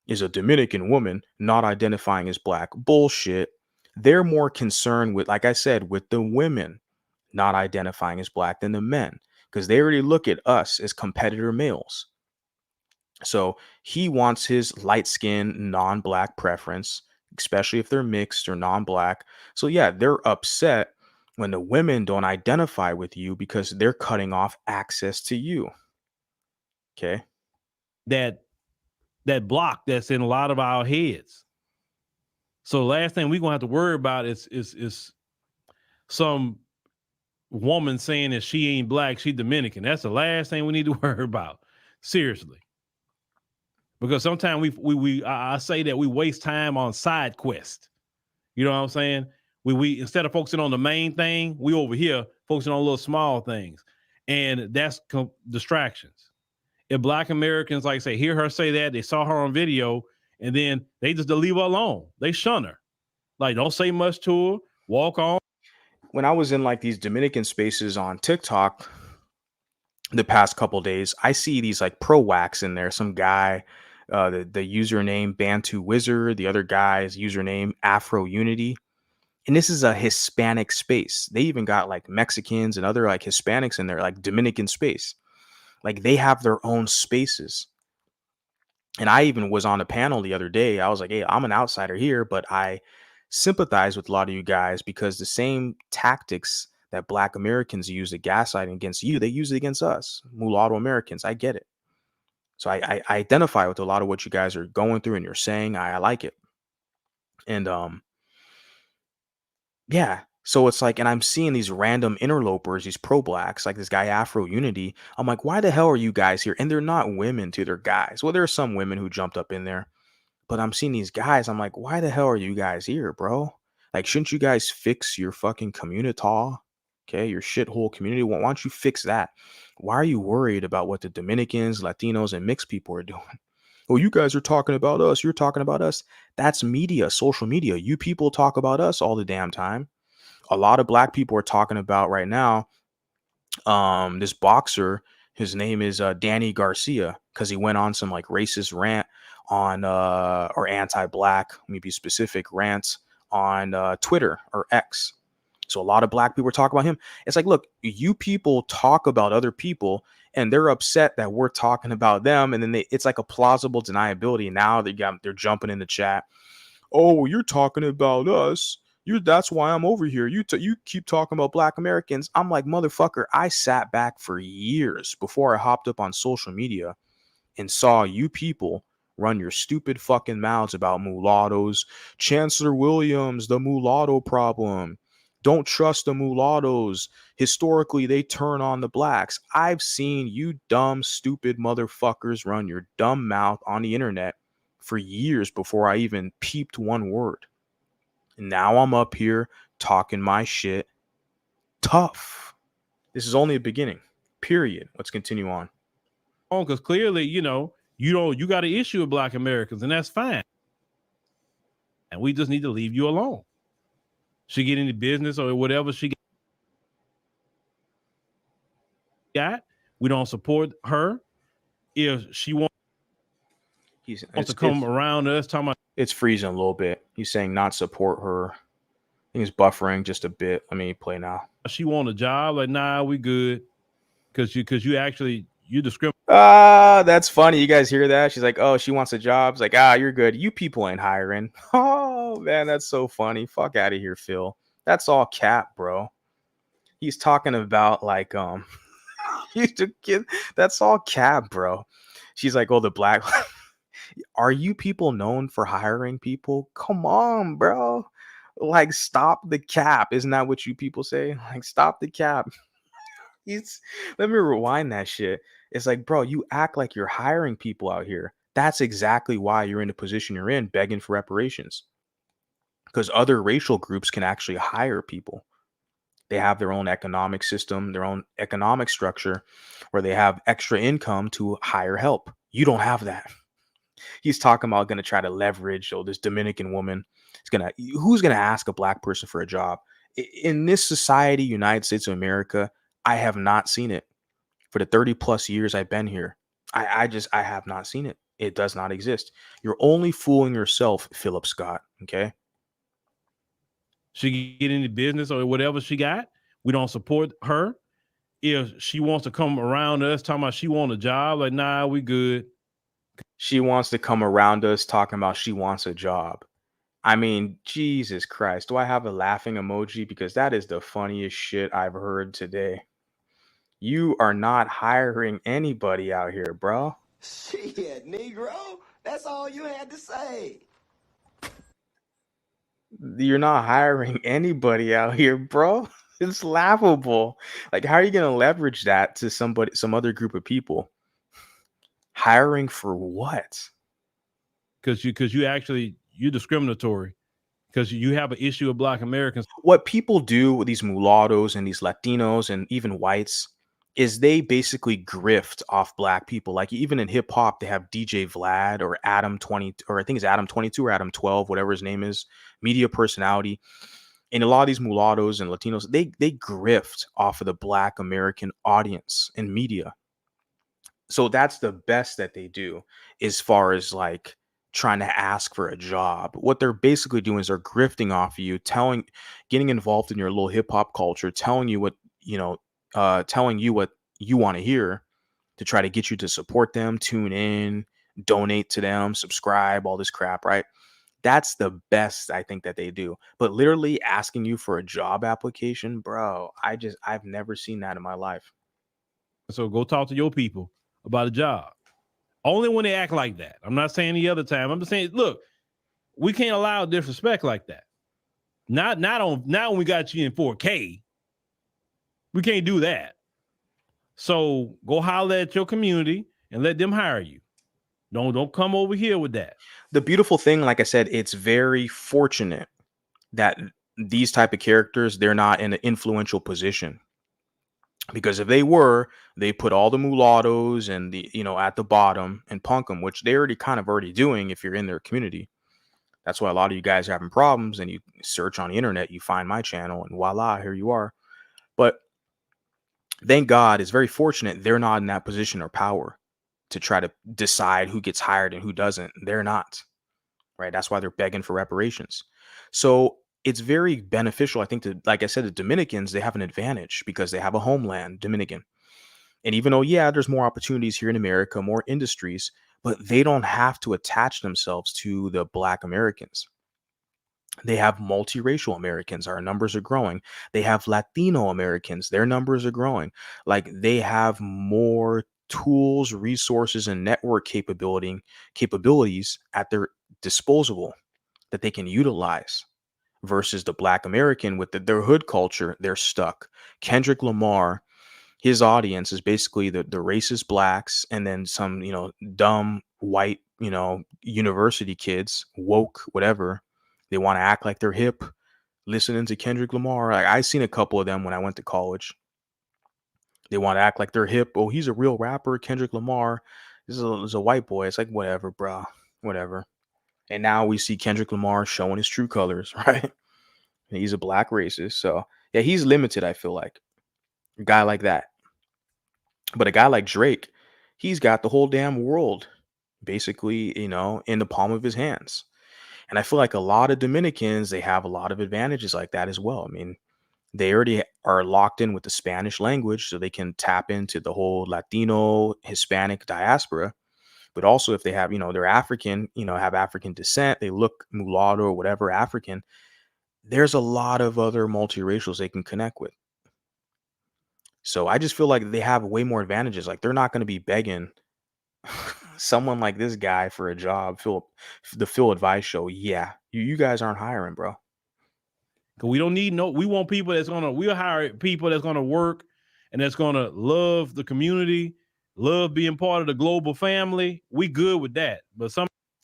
is a Dominican woman not identifying as Black. Bullshit. They're more concerned with, like I said, with the women not identifying as Black than the men, because they already look at us as competitor males. So he wants his light skin, non-Black preference, especially if they're mixed or non-Black. So yeah, they're upset when the women don't identify with you because they're cutting off access to you. Okay. that block that's in a lot of our heads. So the last thing we're gonna have to worry about is some woman saying that she ain't black, she Dominican. That's the last thing we need to worry about. Seriously. Because sometimes I say that we waste time on side quests. You know what I'm saying? We instead of focusing on the main thing, we over here focusing on little small things. And that's distractions. If Black Americans, like I say, hear her say that, they saw her on video, and then they just leave her alone. They shun her. Like, don't say much to her, walk on. When I was in like these Dominican spaces on TikTok the past couple days, I see these like pro wax in there. Some guy, the username Bantu Wizard, the other guy's username Afro Unity. And this is a Hispanic space. They even got like Mexicans and other like Hispanics in there, like Dominican space. Like they have their own spaces. And I even was on a panel the other day. I was like, hey, I'm an outsider here, but I sympathize with a lot of you guys because the same tactics that Black Americans use to gaslighting against you, they use it against us, Mulatto Americans. I get it. So I identify with a lot of what you guys are going through and you're saying. I like it. And yeah. So it's like, and I'm seeing these random interlopers, these pro blacks, like this guy Afro Unity. I'm like, why the hell are you guys here? And they're not women too, they're guys. Well, there are some women who jumped up in there, but I'm seeing these guys. I'm like, why the hell are you guys here, bro? Like, shouldn't you guys fix your fucking community? Okay, your shithole community. Why don't you fix that? Why are you worried about what the Dominicans, Latinos, and mixed people are doing? Well, you guys are talking about us. You're talking about us. That's media, social media. You people talk about us all the damn time. A lot of Black people are talking about right now. This boxer, his name is Danny Garcia, because he went on some like racist rant on or anti-Black, let me be specific, rants on Twitter or X. So a lot of Black people are talking about him. It's like, look, you people talk about other people and they're upset that we're talking about them. And then it's like a plausible deniability. Now they're jumping in the chat. Oh, you're talking about us. That's why I'm over here. You keep talking about Black Americans. I'm like, motherfucker, I sat back for years before I hopped up on social media and saw you people run your stupid fucking mouths about mulattoes. Chancellor Williams, the mulatto problem. Don't trust the mulattoes. Historically, they turn on the blacks. I've seen you dumb, stupid motherfuckers run your dumb mouth on the internet for years before I even peeped one word. And now I'm up here talking my shit tough. This is only a beginning. Period. Let's continue on. Because clearly, you got an issue with Black Americans, and that's fine. And we just need to leave you alone. She get into business or whatever she got. We don't support her. If she wants to come around us, talking about, it's freezing a little bit. He's saying not support her. I think it's buffering just a bit. Let me play now. She want a job? Like, nah, we good. Because you discriminate. That's funny. You guys hear that? She's like, oh, she wants a job. It's like, you're good. You people ain't hiring. Oh man, that's so funny. Fuck out of here, Phil. That's all cap, bro. He's talking about like that's all cap, bro. She's like, oh, the Black. Are you people known for hiring people? Come on, bro. Like, stop the cap. Isn't that what you people say? Like, stop the cap. Let me rewind that shit. It's like, bro, you act like you're hiring people out here. That's exactly why you're in the position you're in, begging for reparations. Because other racial groups can actually hire people. They have their own economic system, their own economic structure, where they have extra income to hire help. You don't have that. He's talking about going to try to leverage, this Dominican woman who's going to ask a Black person for a job. In this society, United States of America, I have not seen it. For the 30 plus years I've been here, I have not seen it. It does not exist. You're only fooling yourself, Phillip Scott. Okay. She get into business or whatever she got. We don't support her. If she wants to come around us talking about she want a job, like, nah, we good. She wants to come around us talking about she wants a job. I mean, Jesus Christ. Do I have a laughing emoji? Because that is the funniest shit I've heard today. You are not hiring anybody out here, bro. Shit, Negro, that's all you had to say. You're not hiring anybody out here, bro. It's laughable. Like, how are you gonna leverage that to some other group of people? Hiring for what? Because you're discriminatory because you have an issue with Black Americans. What people do with these mulattoes and these Latinos and even whites is they basically grift off Black people. Like, even in hip hop, they have DJ Vlad or Adam 20, or I think it's Adam 22 or Adam 12, whatever his name is, media personality. And a lot of these mulattoes and Latinos, they grift off of the Black American audience and media. So that's the best that they do as far as like trying to ask for a job. What they're basically doing is they're grifting off of you, getting involved in your little hip hop culture, telling you what, telling you what you want to hear to try to get you to support them, tune in, donate to them, subscribe, all this crap, right? That's the best I think that they do. But literally asking you for a job application, bro, I've never seen that in my life. So go talk to your people about a job. Only when they act like that. I'm not saying the other time. I'm just saying, look, we can't allow disrespect like that. Not when we got you in 4K. We can't do that. So go holler at your community and let them hire you. Don't come over here with that. The beautiful thing, like I said, it's very fortunate that these type of characters, they're not in an influential position. Because if they were, they put all the mulattoes and the, at the bottom and punk them, which they're already doing if you're in their community. That's why a lot of you guys are having problems, and you search on the internet, you find my channel, and voila, here you are. But thank God, it's very fortunate they're not in that position or power to try to decide who gets hired and who doesn't. They're not, right? That's why they're begging for reparations. So it's very beneficial, I think, like I said, the Dominicans, they have an advantage because they have a homeland, Dominican. And even though, yeah, there's more opportunities here in America, more industries, but they don't have to attach themselves to the Black Americans. They have multiracial Americans. Our numbers are growing. They have Latino Americans. Their numbers are growing. Like, they have more tools, resources, and network capabilities at their disposal that they can utilize versus the Black American with their hood culture. They're stuck. Kendrick Lamar, his audience is basically the racist Blacks and then some, dumb white, university kids, woke, whatever. They want to act like they're hip, listening to Kendrick Lamar. I seen a couple of them when I went to college. They want to act like they're hip. Oh, he's a real rapper, Kendrick Lamar. This is a white boy. It's like, whatever, bro, whatever. And now we see Kendrick Lamar showing his true colors, right? And he's a Black racist. So yeah, he's limited, I feel like. A guy like that. But a guy like Drake, he's got the whole damn world basically, in the palm of his hands. And I feel like a lot of Dominicans, they have a lot of advantages like that as well. I mean, they already are locked in with the Spanish language, so they can tap into the whole Latino, Hispanic diaspora. But also if they have, they're African, have African descent, they look mulatto or whatever African, there's a lot of other multiracials they can connect with. So I just feel like they have way more advantages. Like, they're not going to be begging someone like this guy for a job. The Phil Advice Show. Yeah, you guys aren't hiring, bro. Cause we don't need we want people we'll hire people that's gonna work and that's gonna love the community, love being part of the global family. We good with that. But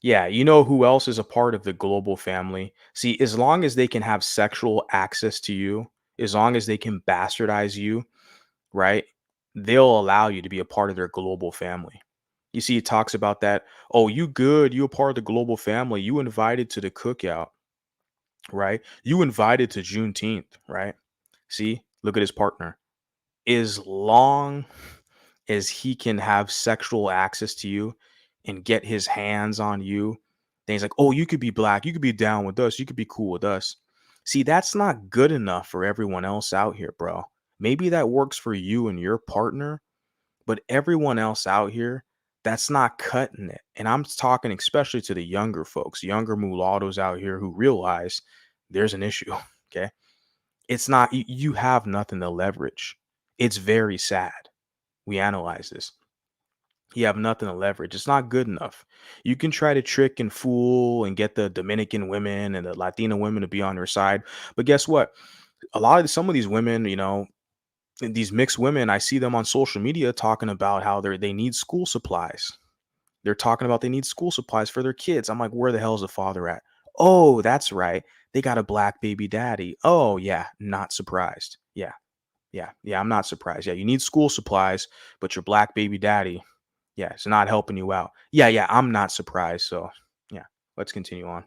yeah, you know who else is a part of the global family? See, as long as they can have sexual access to you, as long as they can bastardize you, right? They'll allow you to be a part of their global family. You see, it talks about that. Oh, you good. You a part of the global family. You invited to the cookout, right? You invited to Juneteenth, right? See, look at his partner. As long as he can have sexual access to you and get his hands on you, then he's like, oh, you could be Black. You could be down with us. You could be cool with us. See, that's not good enough for everyone else out here, bro. Maybe that works for you and your partner, but everyone else out here, that's not cutting it. And I'm talking especially to the younger folks, younger mulattoes out here who realize there's an issue. Okay. It's not, you have nothing to leverage. It's very sad. We analyze this. You have nothing to leverage. It's not good enough. You can try to trick and fool and get the Dominican women and the Latina women to be on your side. But guess what? Some of these women, these mixed women, I see them on social media talking about how they need school supplies. They're talking about they need school supplies for their kids. I'm like, where the hell is the father at? Oh, that's right. They got a black baby daddy. Oh, yeah. Not surprised. Yeah. Yeah. Yeah. I'm not surprised. Yeah. You need school supplies, but your black baby daddy, yeah, it's not helping you out. Yeah. Yeah. I'm not surprised. So, yeah. Let's continue on.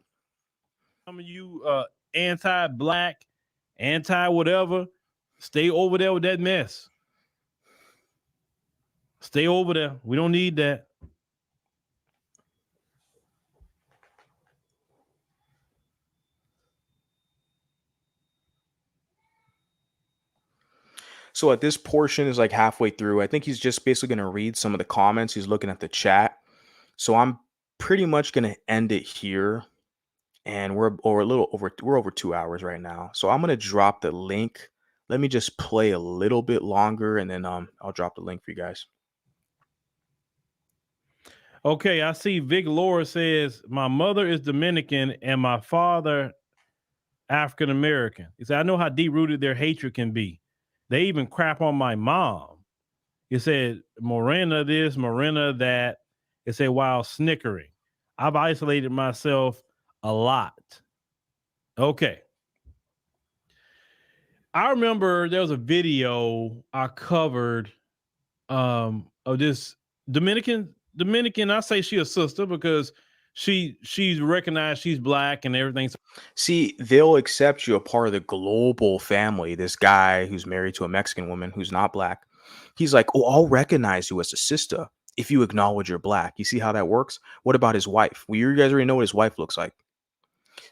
Some of you anti-black, anti-whatever, stay over there with that mess. Stay over there. We don't need that. So at this portion is like halfway through. I think he's just basically going to read some of the comments. He's looking at the chat. So I'm pretty much going to end it here. And we're over 2 hours right now. So I'm going to drop the link. Let me just play a little bit longer and then I'll drop the link for you guys. Okay, I see Vic Laura says, my mother is Dominican and my father African American. He said, I know how deep-rooted their hatred can be. They even crap on my mom. He said, Morena this, Morena that. It said, while snickering. I've isolated myself a lot. Okay. I remember there was a video I covered of this Dominican. I say she a sister because she's recognized she's black and everything. See, they'll accept you a part of the global family. This guy who's married to a Mexican woman who's not black, he's like, oh, I'll recognize you as a sister if you acknowledge you're black. You see how that works? What about his wife? Well, you guys already know what his wife looks like.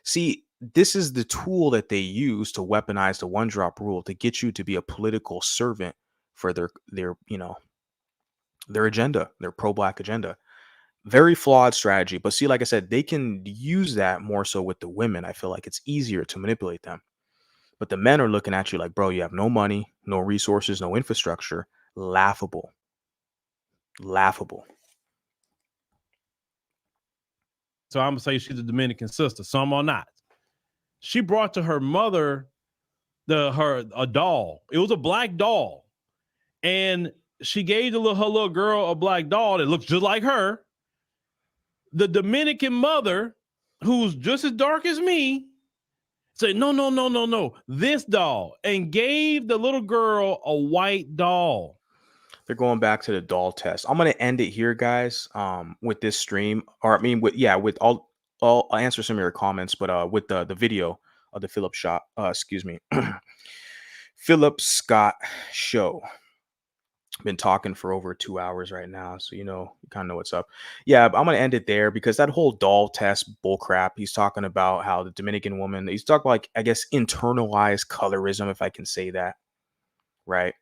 See, this is the tool that they use to weaponize the one drop rule to get you to be a political servant for their agenda, their pro-black agenda. Very flawed strategy. But see, like I said, they can use that more so with the women. I feel like it's easier to manipulate them. But the men are looking at you like, bro, you have no money, no resources, no infrastructure. Laughable. Laughable. So I'm gonna say she's a Dominican sister. Some are not. She brought to her mother a doll. It was a black doll, and she gave her little girl a black doll that looks just like her. The Dominican mother, who's just as dark as me, said, no, this doll, and gave the little girl a white doll. They're going back to the doll test. I'm gonna end it here, guys. With this stream, or I mean, with all, I'll answer some of your comments, but with the video of the Phillip Phillip Scott show. Been talking for over 2 hours right now, so you kind of know what's up. Yeah, I'm gonna end it there because that whole doll test bullcrap. He's talking about how the Dominican woman. He's talking about, like, I guess, internalized colorism, if I can say that, right?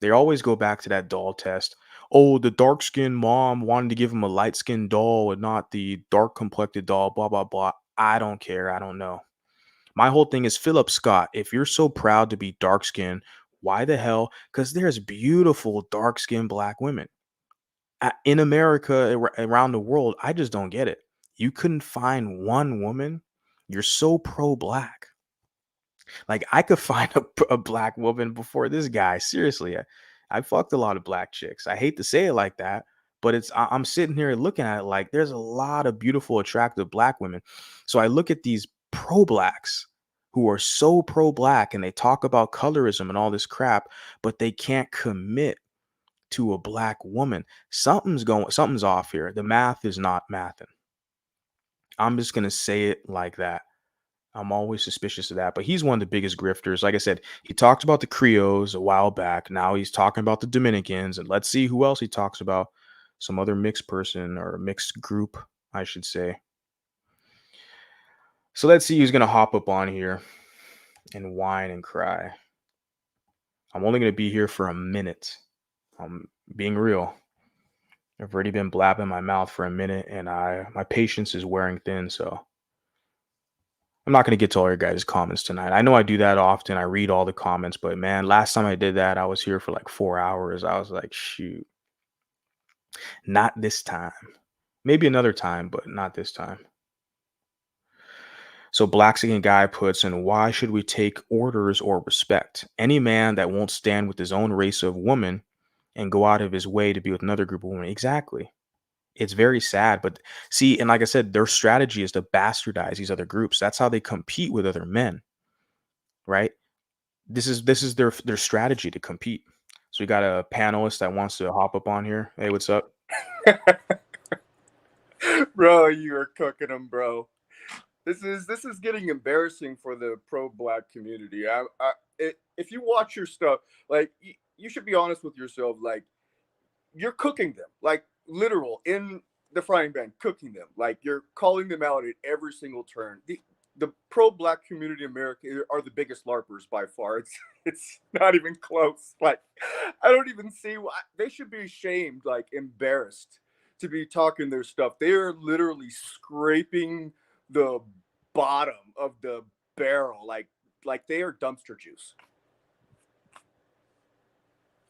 They always go back to that doll test. Oh, the dark skinned mom wanted to give him a light skinned doll and not the dark complected doll. Blah blah blah. I don't care. I don't know. My whole thing is, Phillip Scott, if you're so proud to be dark skinned, why the hell? Because there's beautiful dark skinned black women in America, around the world. I just don't get it. You couldn't find one woman. You're so pro black. Like, I could find a black woman before this guy. Seriously, I fucked a lot of black chicks. I hate to say it like that, but I'm sitting here looking at it like there's a lot of beautiful, attractive black women. So I look at these pro blacks who are so pro black and they talk about colorism and all this crap, but they can't commit to a black woman. Something's off here. The math is not mathing. I'm just gonna say it like that. I'm always suspicious of that, but he's one of the biggest grifters. Like I said, he talked about the Creoles a while back. Now he's talking about the Dominicans, and let's see who else he talks about. Some other mixed person or mixed group, I should say. So let's see who's going to hop up on here and whine and cry. I'm only going to be here for a minute. I'm being real. I've already been blabbing my mouth for a minute, and my patience is wearing thin, so I'm not going to get to all your guys' comments tonight. I know I do that often. I read all the comments, but man, last time I did that, I was here for like 4 hours. I was like, shoot. Not this time. Maybe another time, but not this time. So Blackistan guy puts in, why should we take orders or respect? Any man that won't stand with his own race of woman and go out of his way to be with another group of women. Exactly. It's very sad. But see, and like I said, their strategy is to bastardize these other groups. That's how they compete with other men, right? This is their strategy to compete. So we got a panelist that wants to hop up on here. Hey, what's up? Bro, you are cooking them, bro. This is getting embarrassing for the pro-black community. If you watch your stuff, like you should be honest with yourself. Like, you're cooking them, like literal in the frying pan, cooking them. Like, you're calling them out at every single turn. The pro-black community in America are the biggest LARPers by far. It's not even close. Like, I don't even see why they should be ashamed, like embarrassed to be talking their stuff. They are literally scraping the bottom of the barrel, like they are dumpster juice.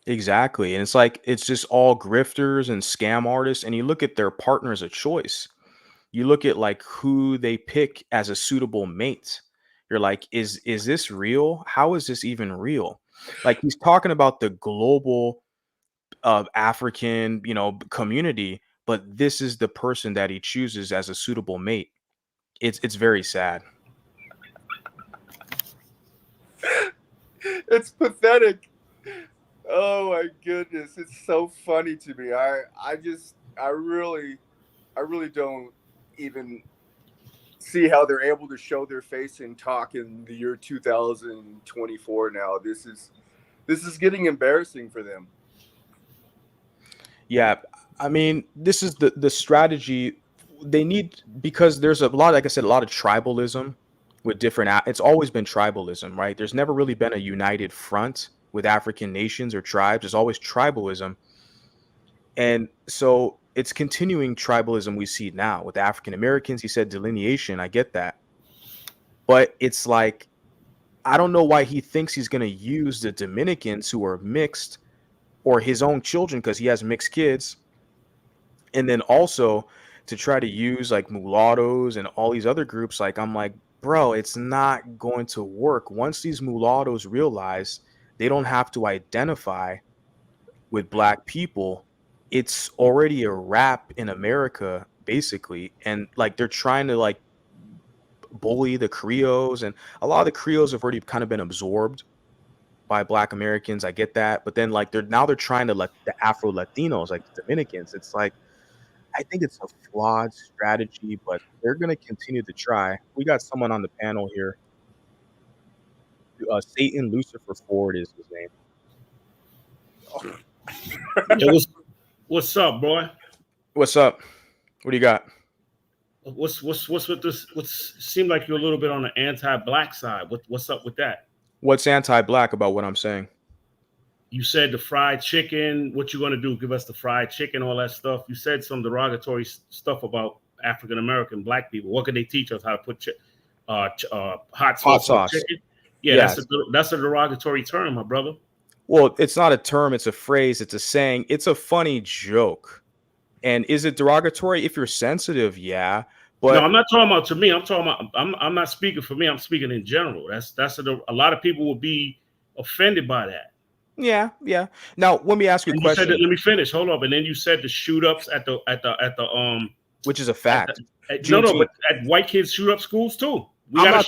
Exactly. And it's like, it's just all grifters and scam artists. And you look at their partners of choice. You look at like who they pick as a suitable mate. You're like, is this real? How is this even real? Like, he's talking about the global African, community, but this is the person that he chooses as a suitable mate. It's very sad. It's pathetic. Oh my goodness, it's so funny to me. I really don't even see how they're able to show their face and talk in the year 2024 now. This is getting embarrassing for them. Yeah, I mean, this is the strategy they need, because there's a lot, like I said, a lot of tribalism with different. It's always been tribalism, right? There's never really been a united front with African nations or tribes. There's always tribalism, and so it's continuing tribalism we see now with African Americans. He said delineation. I get that, but it's like, I don't know why he thinks he's going to use the Dominicans who are mixed, or his own children, because he has mixed kids, and then also to try to use like mulattoes and all these other groups. Like, I'm like, bro, it's not going to work. Once these mulattoes realize they don't have to identify with black people, it's already a wrap in America, basically. And like, they're trying to like bully the Creoles, and a lot of the Creoles have already kind of been absorbed by black Americans. I get that. But then like, they're trying to let the Afro Latinos, like the Dominicans, it's like, I think it's a flawed strategy, but they're going to continue to try. We got someone on the panel here. Satan Lucifer Ford is his name. Yeah, what's up, boy? What's up? What do you got? What's with this? Seemed like you're a little bit on the anti-black side. What's up with that? What's anti-black about what I'm saying? You said the fried chicken. What you gonna do? Give us the fried chicken, all that stuff. You said some derogatory stuff about African American black people. What could they teach us how to put hot sauce. Chicken? Yeah, that's a derogatory term, my brother. Well, it's not a term, it's a phrase, it's a saying, it's a funny joke. And is it derogatory if you're sensitive? Yeah. But no, I'm not talking about to me. I'm talking about I'm not speaking for me. I'm speaking in general. That's a lot of people will be offended by that. Yeah. Now, let me ask you a question. Let me finish. Hold up. And then you said the shoot ups at the which is a fact. But at white kids shoot up schools too. We got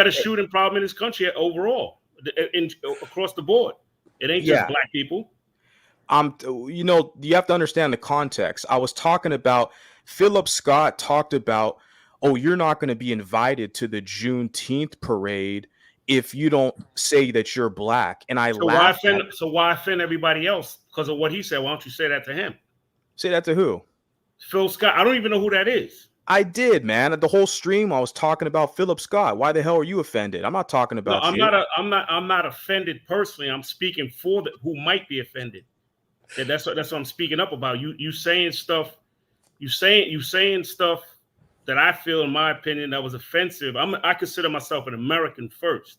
to shoot in problem in this country overall, across the board. It ain't just black people. You have to understand the context. I was talking about Phillip Scott talked about, you're not going to be invited to the Juneteenth parade if you don't say that you're black. And I laughed. So why offend everybody else because of what he said? Why don't you say that to him? Say that to who? Phil Scott. I don't even know who that is. I did, man. At the whole stream, I was talking about Phillip Scott. Why the hell are you offended? I'm not talking about you. I'm not offended personally. I'm speaking for who might be offended. Yeah, that's what I'm speaking up about. You saying stuff. You saying stuff that I feel, in my opinion, that was offensive. I consider myself an American first,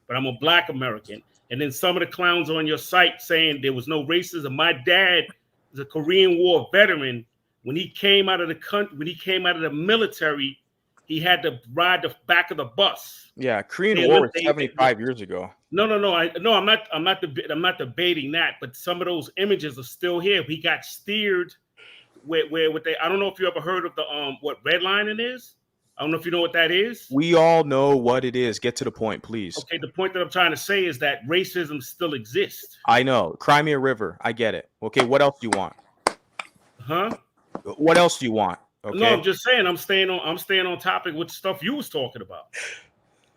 but I'm a black American. And then some of the clowns on your site saying there was no racism. My dad the Korean War veteran. When he came out of the country, when he came out of the military, he had to ride the back of the bus. Yeah, Korean War was 75 years ago. No. I'm not debating that, but some of those images are still here. He got steered I don't know if you ever heard of the what redlining is. I don't know if you know what that is. We all know what it is. Get to the point, please. Okay, the point that I'm trying to say is that racism still exists. I know. Crimea River. I get it. Okay, what else do you want? Huh? What else do you want? Okay. No, I'm just saying I'm staying on topic with stuff you was talking about.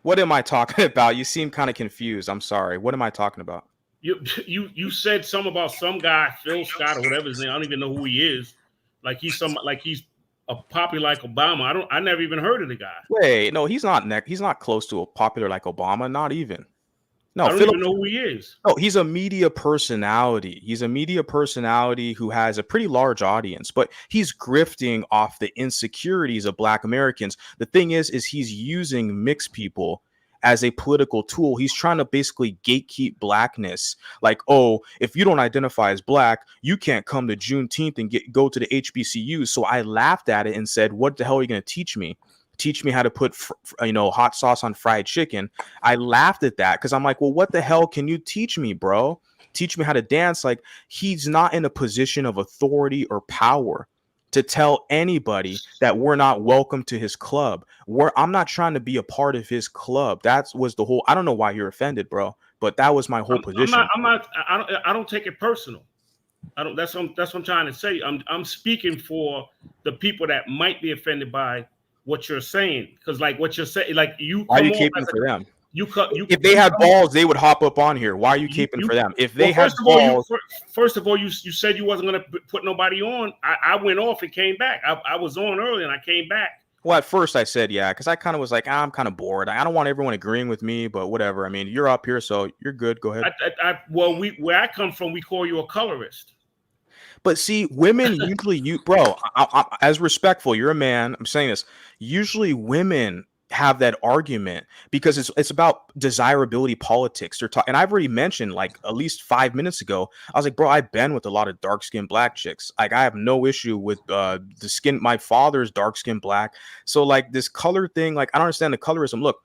What am I talking about? You seem kind of confused. I'm sorry. What am I talking about? You said something about some guy, Phil Scott or whatever his name. I don't even know who he is. Like he's a popular like Obama. I never even heard of the guy. Wait, no, he's not close to a popular like Obama. Not even. No, I don't even know who he is. No, he's a media personality. He's a media personality who has a pretty large audience, but he's grifting off the insecurities of Black Americans. The thing is he's using mixed people as a political tool. He's trying to basically gatekeep Blackness. Like, oh, if you don't identify as Black, you can't come to Juneteenth and go to the HBCUs. So I laughed at it and said, what the hell are you going to teach me? Teach me how to put hot sauce on fried chicken. I laughed at that because I'm like, well, what the hell can you teach me, bro? Teach me how to dance. Like, he's not in a position of authority or power to tell anybody that we're not welcome to his club. I'm not trying to be a part of his club. That was the whole. I don't know why you're offended, bro, but that was my whole position. I don't take it personal. That's what I'm trying to say. I'm speaking for the people that might be offended by what you're saying, because like what you're saying, like you. Why are you caping for them? If they had balls, they would hop up on here. Why are you caping for them? If they had balls, first of all, you said you wasn't going to put nobody on. I went off and came back. I was on early and I came back. Well, at first I said yeah, because I kind of was like, I'm kind of bored. I don't want everyone agreeing with me, but whatever. I mean, you're up here, so you're good. Go ahead. Where I come from, we call you a colorist. But see, women usually, bro, as respectful, you're a man. I'm saying this. Usually women have that argument because it's about desirability politics. They're talking, and I've already mentioned like at least 5 minutes ago. I was like, bro, I've been with a lot of dark-skinned Black chicks. Like, I have no issue with the skin. My father's dark-skinned Black. So like this color thing, like I don't understand the colorism. Look,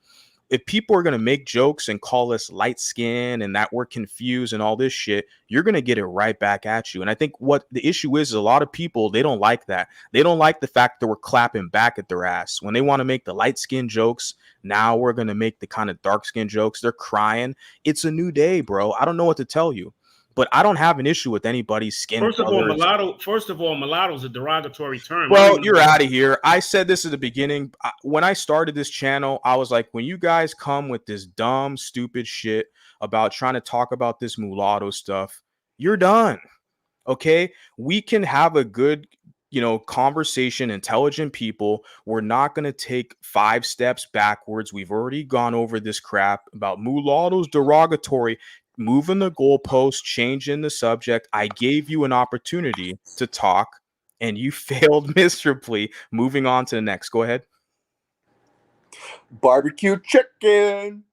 if people are going to make jokes and call us light skin and that we're confused and all this shit, you're going to get it right back at you. And I think what the issue is a lot of people, they don't like that. They don't like the fact that we're clapping back at their ass. When they want to make the light skin jokes, now we're going to make the kind of dark skin jokes. They're crying. It's a new day, bro. I don't know what to tell you. But I don't have an issue with anybody's skin. First of all, mulatto is a derogatory term. Well, you're out of here. I said this at the beginning. When I started this channel, I was like, when you guys come with this dumb, stupid shit about trying to talk about this mulatto stuff, you're done. Okay? We can have a good, conversation, intelligent people. We're not going to take 5 steps backwards. We've already gone over this crap about mulattoes derogatory. Moving the goalpost, changing the subject. I gave you an opportunity to talk and you failed miserably. Moving on to the next. Go ahead. Barbecue chicken.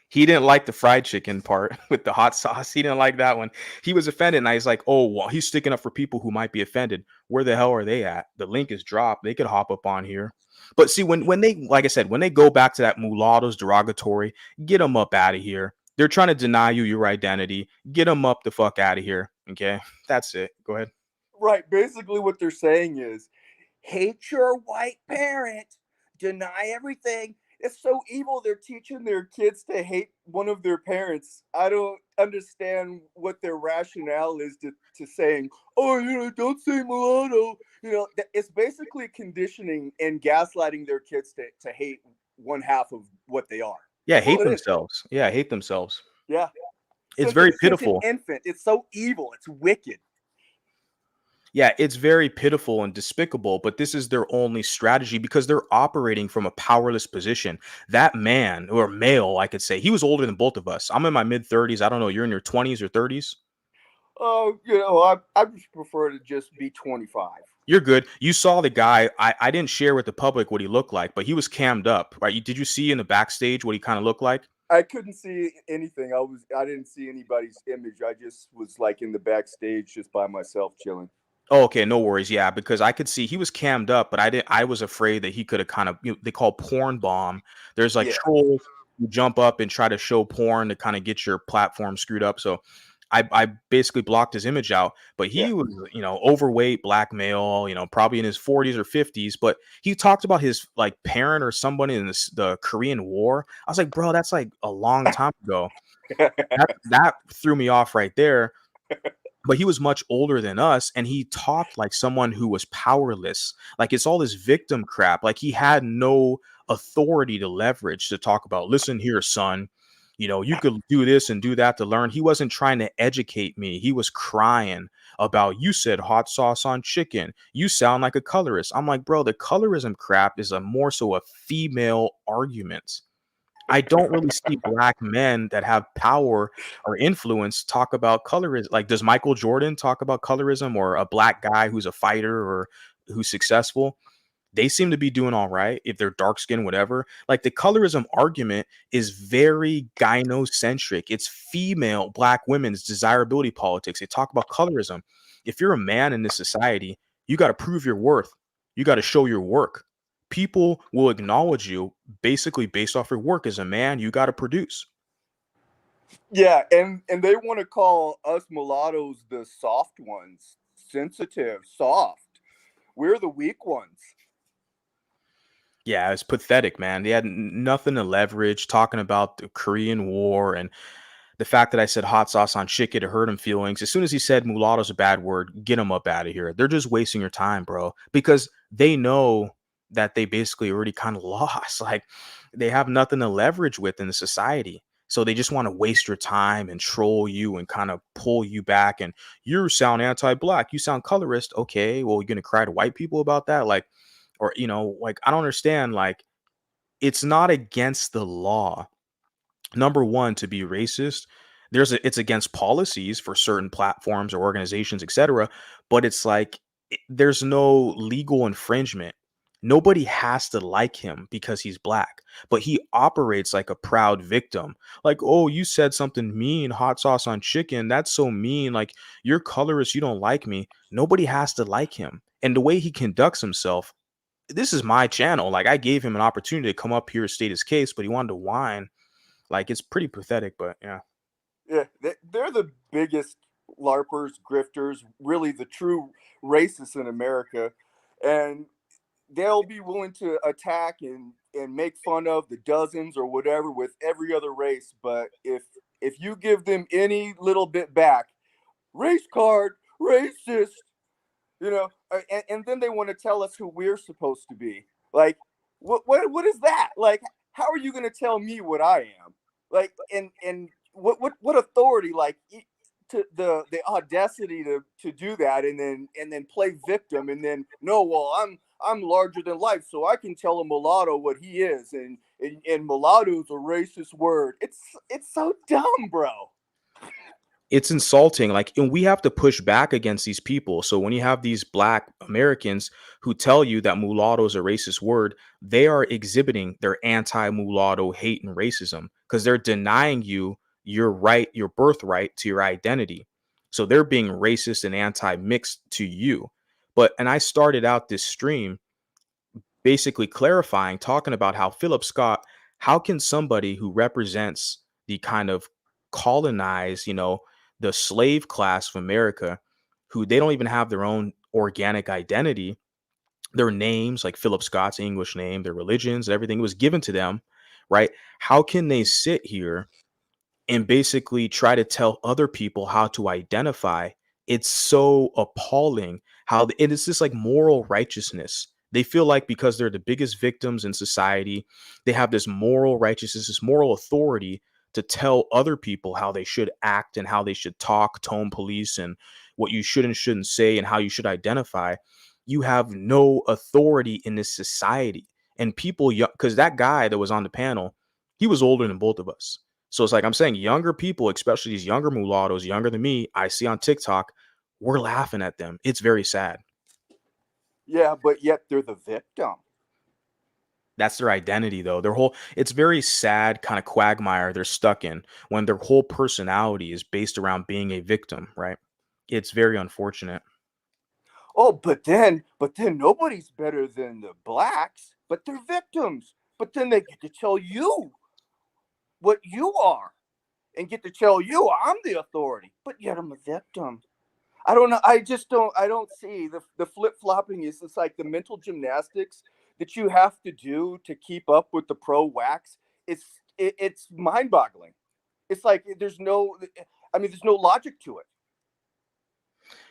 He didn't like the fried chicken part with the hot sauce. He didn't like that one. He was offended. And I was like, oh, well, he's sticking up for people who might be offended. Where the hell are they at? The link is dropped. They could hop up on here. But see, when they, like I said, when they go back to that mulattoes derogatory, get them up out of here. They're trying to deny you your identity. Get them up the fuck out of here. Okay, that's it. Go ahead. Right. Basically, what they're saying is hate your white parent, deny everything. It's so evil. They're teaching their kids to hate one of their parents. I don't understand what their rationale is to saying, oh, don't say mulatto. It's basically conditioning and gaslighting their kids to hate one half of what they are. Yeah, hate themselves. Yeah, hate themselves. Yeah. It's very pitiful. An infant. It's so evil. It's wicked. Yeah, it's very pitiful and despicable, but this is their only strategy because they're operating from a powerless position. That man, or male, I could say, he was older than both of us. I'm in my mid-30s. I don't know. You're in your 20s or 30s? I just prefer to just be 25. You're good. You saw the guy. I didn't share with the public what he looked like, but he was cammed up, right? Did you see in the backstage what he kind of looked like? I couldn't see anything. I didn't see anybody's image. I just was like in the backstage just by myself chilling. Oh, okay, no worries. Yeah, because I could see he was cammed up, but I didn't. I was afraid that he could have kind of, they call porn bomb. There's like Yeah. trolls who jump up and try to show porn to kind of get your platform screwed up. So I basically blocked his image out. But Yeah. he was, overweight, black male, probably in his 40s or 50s. But he talked about his like parent or somebody in the Korean War. I was like, bro, that's like a long time ago. That threw me off right there. But he was much older than us, and he talked like someone who was powerless. Like, it's all this victim crap. Like, he had no authority to leverage to talk about, listen here, son, you could do this and do that to learn. He wasn't trying to educate me. He was crying about, you said hot sauce on chicken, you sound like a colorist. I'm like, bro, the colorism crap is more so a female argument. I don't really see black men that have power or influence talk about colorism. Like, does Michael Jordan talk about colorism, or a black guy who's a fighter or who's successful? They seem to be doing all right if they're dark skinned, whatever. Like, the colorism argument is very gynocentric. It's female black women's desirability politics. They talk about colorism. If you're a man in this society, you got to prove your worth. You got to show your work. People will acknowledge you basically based off your work. As a man, you got to produce. Yeah, and they want to call us mulattoes the soft ones, sensitive, soft. We're the weak ones. Yeah, it's pathetic, man. They had nothing to leverage, talking about the Korean War and the fact that I said hot sauce on chicken to hurt him feelings. As soon as he said mulatto's a bad word, get him up out of here. They're just wasting your time, bro, because they know that they basically already kind of lost. Like, they have nothing to leverage with in the society. So they just want to waste your time and troll you and kind of pull you back. And you sound anti-black. You sound colorist. Okay, well, you're going to cry to white people about that? Like, or, like, I don't understand. Like, it's not against the law, number one, to be racist. It's against policies for certain platforms or organizations, etc. But it's like, there's no legal infringement. Nobody has to like him because he's black, but he operates like a proud victim. Like, oh, you said something mean, hot sauce on chicken. That's so mean. Like, you're colorist, you don't like me. Nobody has to like him. And the way he conducts himself, this is my channel. Like, I gave him an opportunity to come up here, state his case, but he wanted to whine. Like, it's pretty pathetic, but yeah. Yeah, they're the biggest LARPers, grifters, really the true racists in America. And they'll be willing to attack and make fun of the dozens or whatever with every other race. But if you give them any little bit back, race card, racist, and then they want to tell us who we're supposed to be. Like, what is that? Like, how are you going to tell me what I am? Like, and what authority, like, to the audacity to do that, and then play victim, and then, no, well, I'm larger than life, so I can tell a mulatto what he is, and mulatto's a racist word. It's so dumb, bro. It's insulting. Like, and we have to push back against these people. So when you have these black Americans who tell you that mulatto is a racist word, they are exhibiting their anti-mulatto hate and racism, because they're denying you your right, your birthright to your identity. So they're being racist and anti-mixed to you. And I started out this stream basically clarifying, talking about how Phillip Scott, how can somebody who represents the kind of colonized, the slave class of America, who they don't even have their own organic identity, their names, like Phillip Scott's English name, their religions, everything was given to them, right? How can they sit here and basically try to tell other people how to identify? It's so appalling how it is this like moral righteousness. They feel like because they're the biggest victims in society, they have this moral righteousness, this moral authority to tell other people how they should act and how they should talk, tone police, and what you should and shouldn't say and how you should identify. You have no authority in this society. And people, because that guy that was on the panel, he was older than both of us. So it's like, I'm saying, younger people, especially these younger mulattoes, younger than me, I see on TikTok, we're laughing at them. It's very sad. Yeah, but yet they're the victim. That's their identity, though. Their whole it's very sad kind of quagmire they're stuck in when their whole personality is based around being a victim, right? It's very unfortunate. Oh, but then nobody's better than the blacks, but they're victims. But then they get to tell you what you are and get to tell you I'm the authority, but yet I'm a victim. I don't know. I don't see the flip flopping is it's like the mental gymnastics that you have to do to keep up with the pro wax. It's mind boggling. It's like there's no logic to it.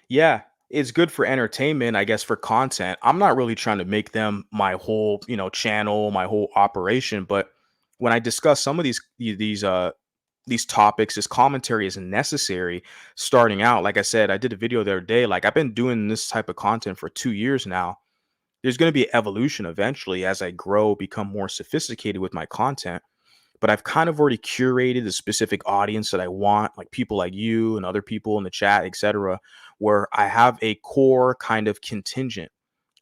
Yeah, it's good for entertainment, I guess, for content. I'm not really trying to make them my whole, channel, my whole operation, but when I discuss some of these topics, this commentary is necessary starting out. Like I said, I did a video the other day. Like I've been doing this type of content for 2 years now. There's going to be evolution eventually as I grow, become more sophisticated with my content. But I've kind of already curated the specific audience that I want, like people like you and other people in the chat, etc., where I have a core kind of contingent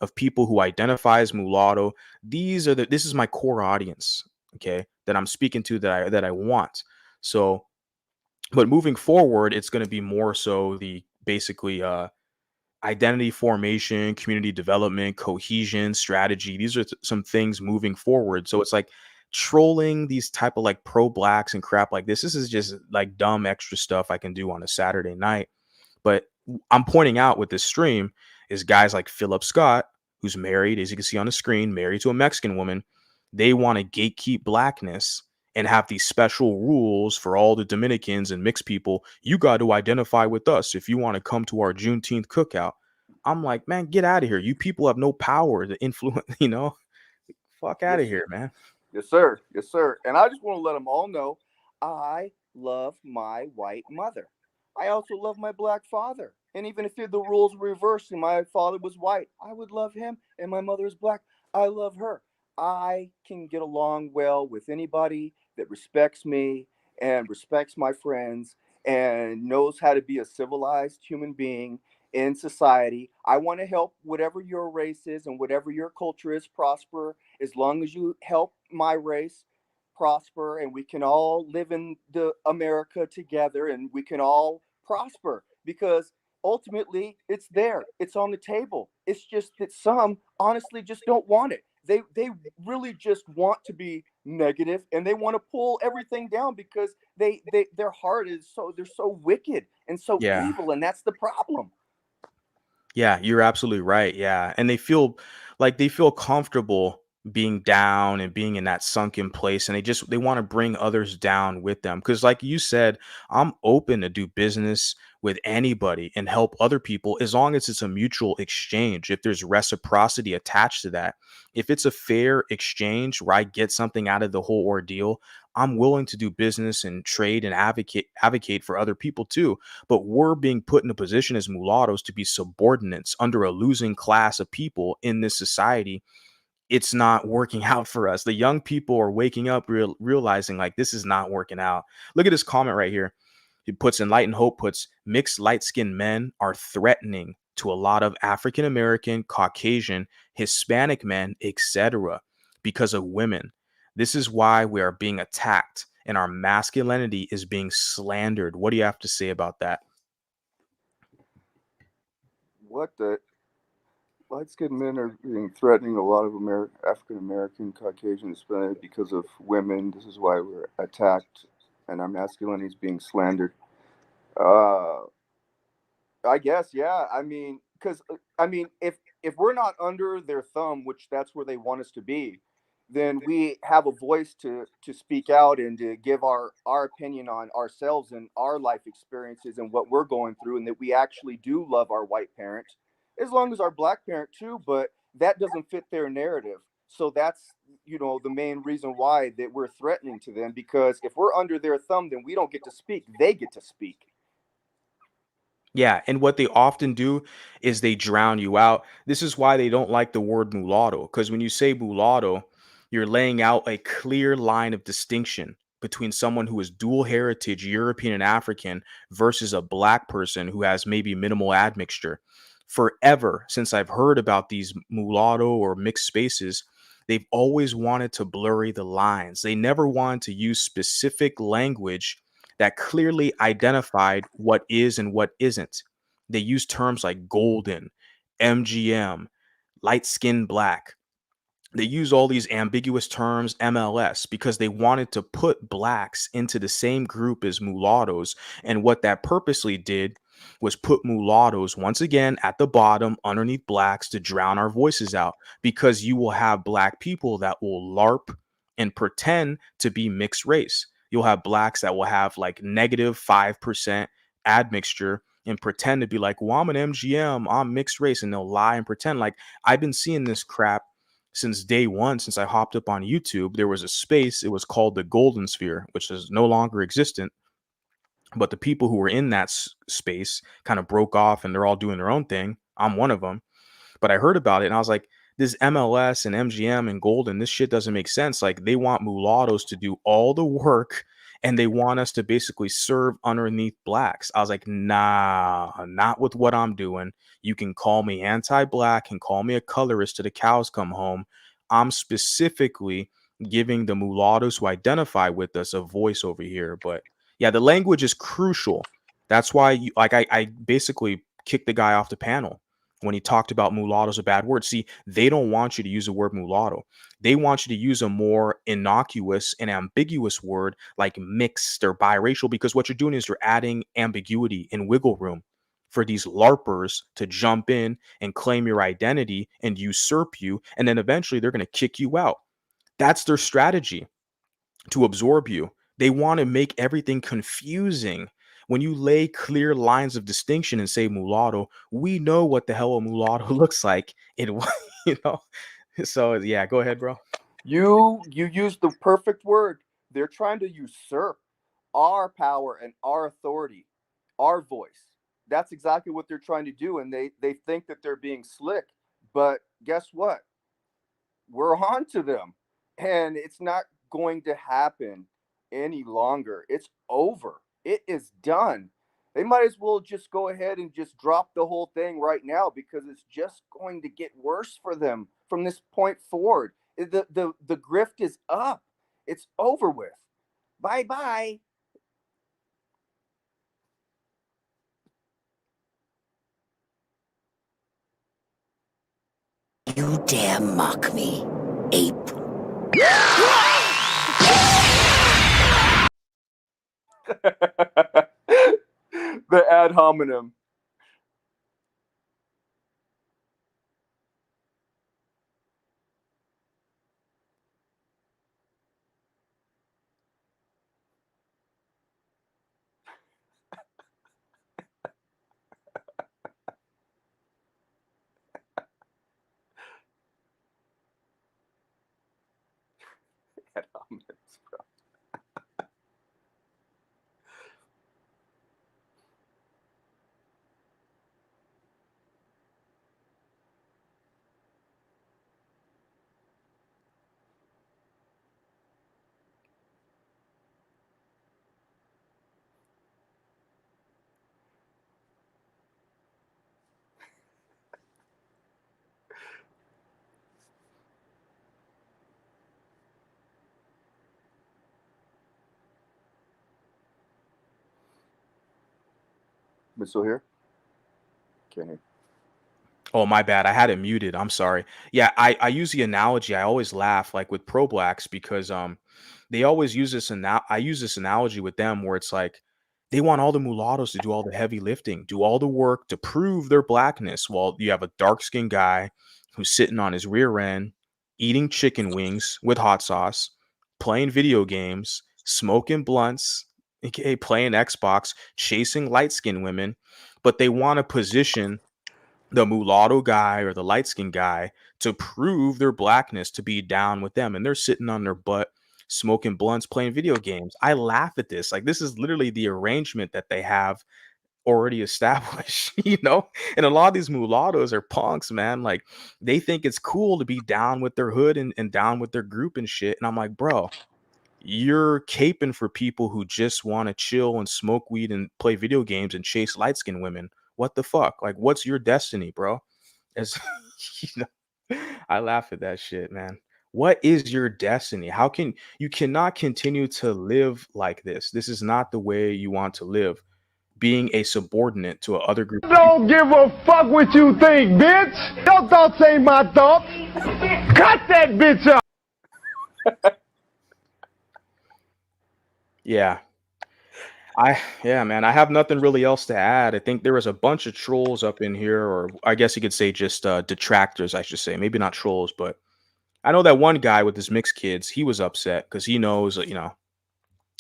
of people who identify as mulatto. This is my core audience, okay, that I'm speaking to, that I want. So, but moving forward, it's going to be more so the basically identity formation, community development, cohesion, strategy. These are some things moving forward. So it's like trolling these type of like pro blacks and crap like this. This is just like dumb extra stuff I can do on a Saturday night. But I'm pointing out with this stream is guys like Phillip Scott, who's married, as you can see on the screen, married to a Mexican woman. They want to gatekeep blackness and have these special rules for all the Dominicans and mixed people. You got to identify with us if you want to come to our Juneteenth cookout. I'm like, man, get out of here. You people have no power to influence, fuck out of Yes, here, man. yes, sir. Yes, sir. And I just want to let them all know I love my white mother. I also love my black father. And even if the rules were reversed and my father was white, I would love him. And my mother is black, I love her. I can get along well with anybody that respects me and respects my friends and knows how to be a civilized human being in society. I want to help whatever your race is and whatever your culture is prosper as long as you help my race prosper and we can all live in the America together and we can all prosper because ultimately it's there. It's on the table. It's just that some honestly just don't want it. They really just want to be negative and they want to pull everything down because their heart is they're so wicked and so Yeah. evil and that's the problem. Yeah, you're absolutely right. Yeah. And they feel comfortable being down and being in that sunken place. And they want to bring others down with them. Cause like you said, I'm open to do business with anybody and help other people as long as it's a mutual exchange. If there's reciprocity attached to that, if it's a fair exchange where I get something out of the whole ordeal, I'm willing to do business and trade and advocate for other people too. But we're being put in a position as mulattoes to be subordinates under a losing class of people in this society. It's not working out for us. The young people are waking up, realizing like this is not working out. Look at this comment right here. He puts Enlightened Hope puts mixed light-skinned men are threatening to a lot of African American, Caucasian, Hispanic men, etc. because of women. This is why we are being attacked and our masculinity is being slandered. What do you have to say about that? What the light skinned men are being threatening a lot of African American, Caucasian, Hispanic because of women. This is why we're attacked and our masculinity is being slandered. Uh, I guess, yeah. Because if we're not under their thumb, which that's where they want us to be, then we have a voice to speak out and to give our opinion on ourselves and our life experiences and what we're going through, and that we actually do love our white parents, as long as our black parent too. But that doesn't fit their narrative. So that's the main reason why that we're threatening to them, because if we're under their thumb, then we don't get to speak. They get to speak. Yeah, and what they often do is they drown you out. This is why they don't like the word mulatto, because when you say mulatto, you're laying out a clear line of distinction between someone who is dual heritage, European and African, versus a black person who has maybe minimal admixture. Forever since I've heard about these mulatto or mixed spaces, They've always wanted to blurry the lines. They never wanted to use specific language that clearly identified what is and what isn't. They use terms like golden, MGM, light skinned black. They use all these ambiguous terms, MLS, because they wanted to put blacks into the same group as mulattoes. And what that purposely did was put mulattoes once again at the bottom underneath blacks to drown our voices out, because you will have black people that will LARP and pretend to be mixed race. You'll have blacks that will have like -5% admixture and pretend to be like, well, I'm an MGM, I'm mixed race, and they'll lie and pretend. Like, I've been seeing this crap since day one. Since I hopped up on YouTube, there was a space, it was called the Golden Sphere, which is no longer existent, but the people who were in that space kind of broke off and they're all doing their own thing. I'm one of them. But I heard about it and I was like, this MLS and MGM and Golden, this shit doesn't make sense. Like, they want mulattoes to do all the work and they want us to basically serve underneath blacks. I was like, nah, not with what I'm doing. You can call me anti-black and call me a colorist till the cows come home. I'm specifically giving the mulattoes who identify with us a voice over here. But yeah, the language is crucial. That's why I basically kicked the guy off the panel when he talked about mulatto is a bad word. See, they don't want you to use the word mulatto. They want you to use a more innocuous and ambiguous word like mixed or biracial, because what you're doing is you're adding ambiguity and wiggle room for these LARPers to jump in and claim your identity and usurp you. And then eventually they're going to kick you out. That's their strategy, to absorb you. They want to make everything confusing. When you lay clear lines of distinction and say mulatto, we know what the hell a mulatto looks like. You know. So yeah, go ahead, bro. You used the perfect word. They're trying to usurp our power and our authority, our voice. That's exactly what they're trying to do, and they think that they're being slick. But guess what? We're on to them, and it's not going to happen any longer. It's over. It is done. They might as well just go ahead and just drop the whole thing right now, because it's just going to get worse for them from this point forward. The grift is up. It's over with. Bye bye. You dare mock me, ape? The ad hominem. Ad hominems, bro. But still here? Can't hear. Oh, my bad. I had it muted. I'm sorry. Yeah, I use the analogy. I always laugh like with pro blacks because they always use this, and I use this analogy with them where it's like they want all the mulattoes to do all the heavy lifting, do all the work to prove their blackness, while you have a dark skinned guy who's sitting on his rear end eating chicken wings with hot sauce, playing video games, smoking blunts, aka playing Xbox, chasing light skinned women, but they want to position the mulatto guy or the light skinned guy to prove their blackness, to be down with them. And they're sitting on their butt, smoking blunts, playing video games. I laugh at this. Like, this is literally the arrangement that they have already established, you know? And a lot of these mulattoes are punks, man. Like, they think it's cool to be down with their hood and down with their group and shit. And I'm like, bro, you're caping for people who just want to chill and smoke weed and play video games and chase light skinned women. What the fuck? Like, what's your destiny, bro? As you know, I laugh at that shit, man. What is your destiny? How can you cannot continue to live like this? This is not the way you want to live, being a subordinate to a other group of people. Don't give a fuck what you think, bitch. Your thoughts ain't my thoughts. Cut that bitch up. Yeah. Yeah, man, I have nothing really else to add. I think there was a bunch of trolls up in here, or I guess you could say just detractors, I should say. Maybe not trolls, but I know that one guy with his mixed kids, he was upset because he knows, a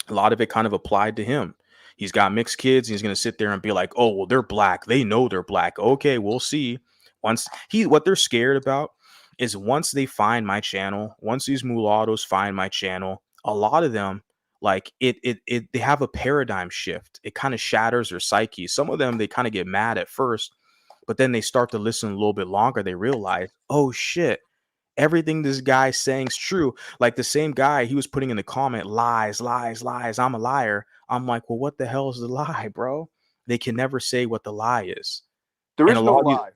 lot of it kind of applied to him. He's got mixed kids. And he's going to sit there and be like, oh, well, they're black. They know they're black. Okay, we'll see. What they're scared about is once they find my channel, once these mulattoes find my channel, a lot of them, like they have a paradigm shift. It kind of shatters their psyche. Some of them, they kind of get mad at first, but then they start to listen a little bit longer. They realize, oh shit, everything this guy's saying's true. Like the same guy, he was putting in the comment, lies, lies, lies. I'm a liar. I'm like, well, what the hell is the lie, bro? They can never say what the lie is. There And is a no lot of lie.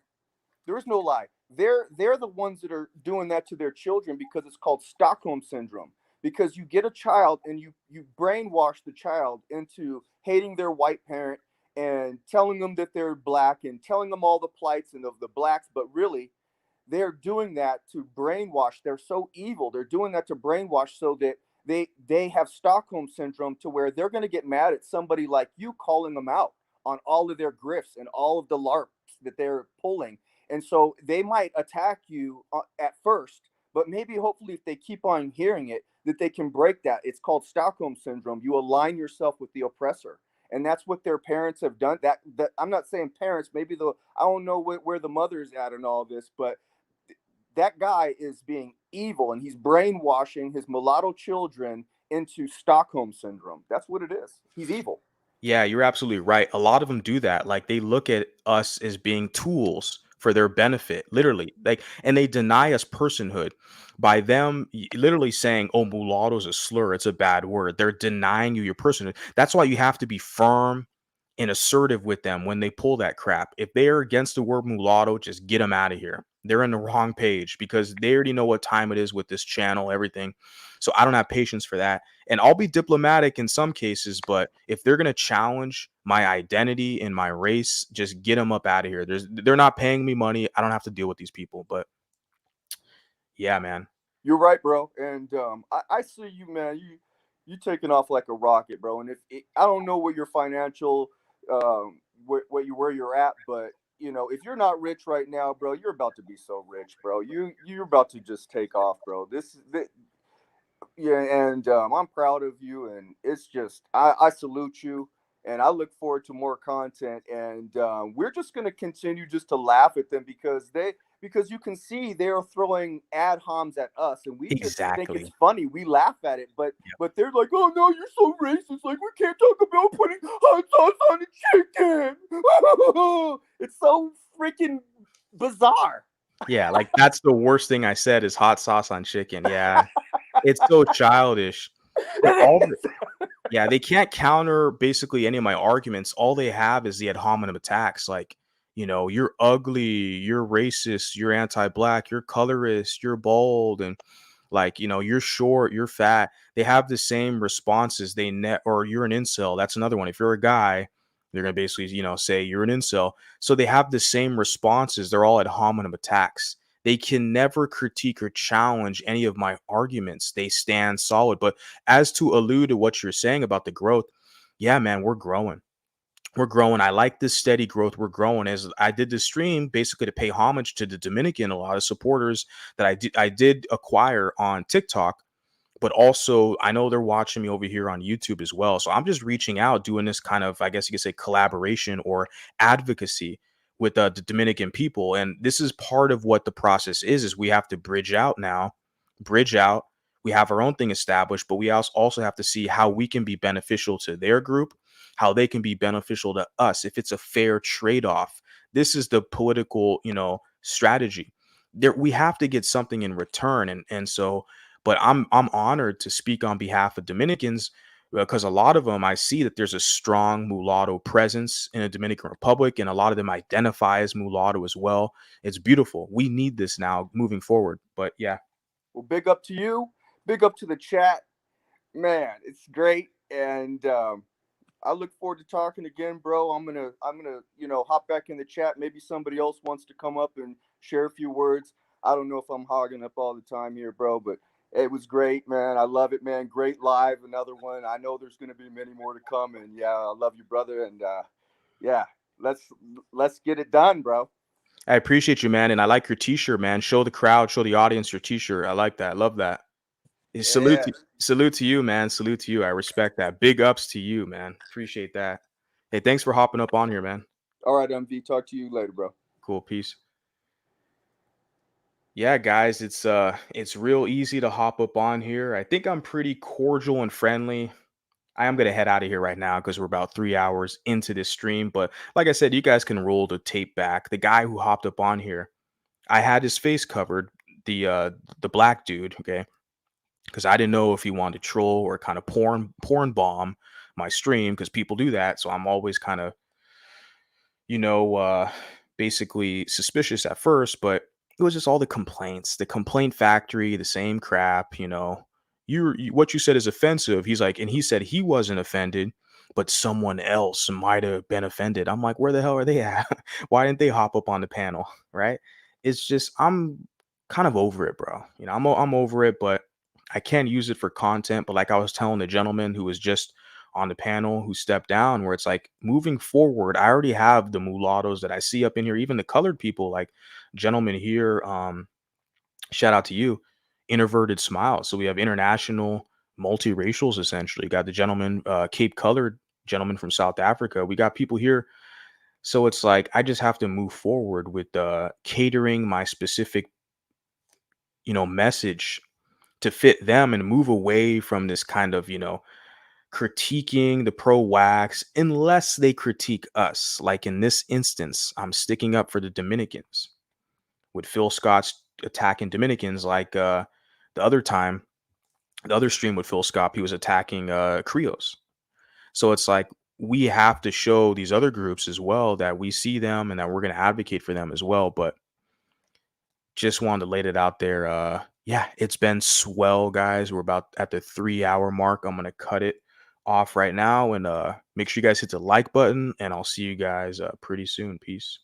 There is no lie. They're the ones that are doing that to their children because it's called Stockholm syndrome. Because you get a child and you brainwash the child into hating their white parent and telling them that they're black and telling them all the plights and of the blacks, but really they're doing that to brainwash. They're so evil. They're doing that to brainwash so that they have Stockholm syndrome to where they're going to get mad at somebody like you calling them out on all of their grifts and all of the LARPs that they're pulling. And so they might attack you at first, but maybe hopefully if they keep on hearing it, that they can break that. It's called Stockholm syndrome. You align yourself with the oppressor. And that's what their parents have done. That I'm not saying parents, maybe I don't know where the mother's at in all this, but that guy is being evil and he's brainwashing his mulatto children into Stockholm syndrome. That's what it is. He's evil. Yeah, you're absolutely right. A lot of them do that. Like they look at us as being tools for their benefit, literally. Like, and they deny us personhood by them literally saying, "Oh, mulatto is a slur. It's a bad word." They're denying you your personhood. That's why you have to be firm and assertive with them when they pull that crap. If they're against the word mulatto, just get them out of here. They're on the wrong page because they already know what time it is with this channel, everything. So I don't have patience for that. And I'll be diplomatic in some cases, but if they're going to challenge my identity and my race, just get them up out of here. They're not paying me money. I don't have to deal with these people. But yeah, man. You're right, bro. And I see you, man. You taking off like a rocket, bro. And I don't know what your financial where you're at, but if you're not rich right now, bro, you're about to be so rich, bro. You're about to just take off, bro. Yeah, and I'm proud of you, and it's just I salute you, and I look forward to more content, and we're just gonna continue just to laugh at them because you can see they're throwing ad homs at us, and we just think it's funny. We laugh at it, but they're like, oh no, you're so racist. Like we can't talk about putting hot sauce on the chicken. It's so freaking bizarre. Yeah, like that's the worst thing I said is hot sauce on chicken. Yeah. It's so childish. Yeah, they can't counter basically any of my arguments. All they have is the ad hominem attacks. Like, you're ugly, you're racist, you're anti-black, you're colorist, you're bold, and like, you're short, you're fat. They have the same responses. Or you're an incel. That's another one. If you're a guy, they're gonna basically, say you're an incel. So they have the same responses. They're all ad hominem attacks. They can never critique or challenge any of my arguments. They stand solid. But as to allude to what you're saying about the growth, yeah, man, we're growing. We're growing. I like this steady growth. We're growing. As I did this stream basically to pay homage to the Dominican, a lot of supporters that I did acquire on TikTok, but also I know they're watching me over here on YouTube as well. So I'm just reaching out, doing this kind of, I guess you could say, collaboration or advocacy with the Dominican people. And this is part of what the process is we have to bridge out now. We have our own thing established, but we also have to see how we can be beneficial to their group, how they can be beneficial to us. If it's a fair trade-off, this is the political, strategy. We have to get something in return. And so, but I'm honored to speak on behalf of Dominicans because a lot of them, I see that there's a strong mulatto presence in the Dominican Republic, and a lot of them identify as mulatto as well. It's beautiful. We need this now moving forward. But yeah. Well, big up to you. Big up to the chat. Man, it's great. And I look forward to talking again, bro. I'm gonna, hop back in the chat. Maybe somebody else wants to come up and share a few words. I don't know if I'm hogging up all the time here, bro, but it was great, man. I love it, man. Great live, another one. I know there's gonna be many more to come, and yeah, I love you, brother. And yeah, let's get it done, bro. I appreciate you, man, and I like your T-shirt, man. Show the crowd, show the audience your T-shirt. I like that. I love that. Yeah. Salute to you, man. Salute to you. I respect that. Big ups to you, man. Appreciate that. Hey, thanks for hopping up on here, man. All right, MV. Talk to you later, bro. Cool. Peace. Yeah, guys, it's real easy to hop up on here. I think I'm pretty cordial and friendly. I am gonna head out of here right now because we're about 3 hours into this stream. But like I said, you guys can roll the tape back. The guy who hopped up on here, I had his face covered, the black dude, okay? Because I didn't know if he wanted to troll or kind of porn bomb my stream, because people do that. So I'm always kind of, basically suspicious at first, but it was just all the complaints, the complaint factory, the same crap, what you said is offensive. He's like, and he said he wasn't offended, but someone else might have been offended. I'm like, where the hell are they at? Why didn't they hop up on the panel? Right. It's just, I'm kind of over it, bro. I'm over it, but I can't use it for content. But like I was telling the gentleman who was just on the panel who stepped down, where it's like, moving forward, I already have the mulattoes that I see up in here, even the colored people, like gentleman here, shout out to you, introverted smile. So we have international multiracials, essentially. Got the gentleman, Cape colored gentleman from South Africa. We got people here. So it's like, I just have to move forward with catering my specific, message to fit them, and move away from this kind of, critiquing the pro wax, unless they critique us. Like in this instance, I'm sticking up for the Dominicans with Phil Scott's attacking Dominicans. Like the other time, the other stream with Phil Scott, he was attacking Creoles. So it's like, we have to show these other groups as well that we see them and that we're going to advocate for them as well. But just wanted to lay it out there. Yeah, it's been swell, guys. We're about at the 3 hour mark. I'm going to cut it off right now, and make sure you guys hit the like button, and I'll see you guys pretty soon. Peace.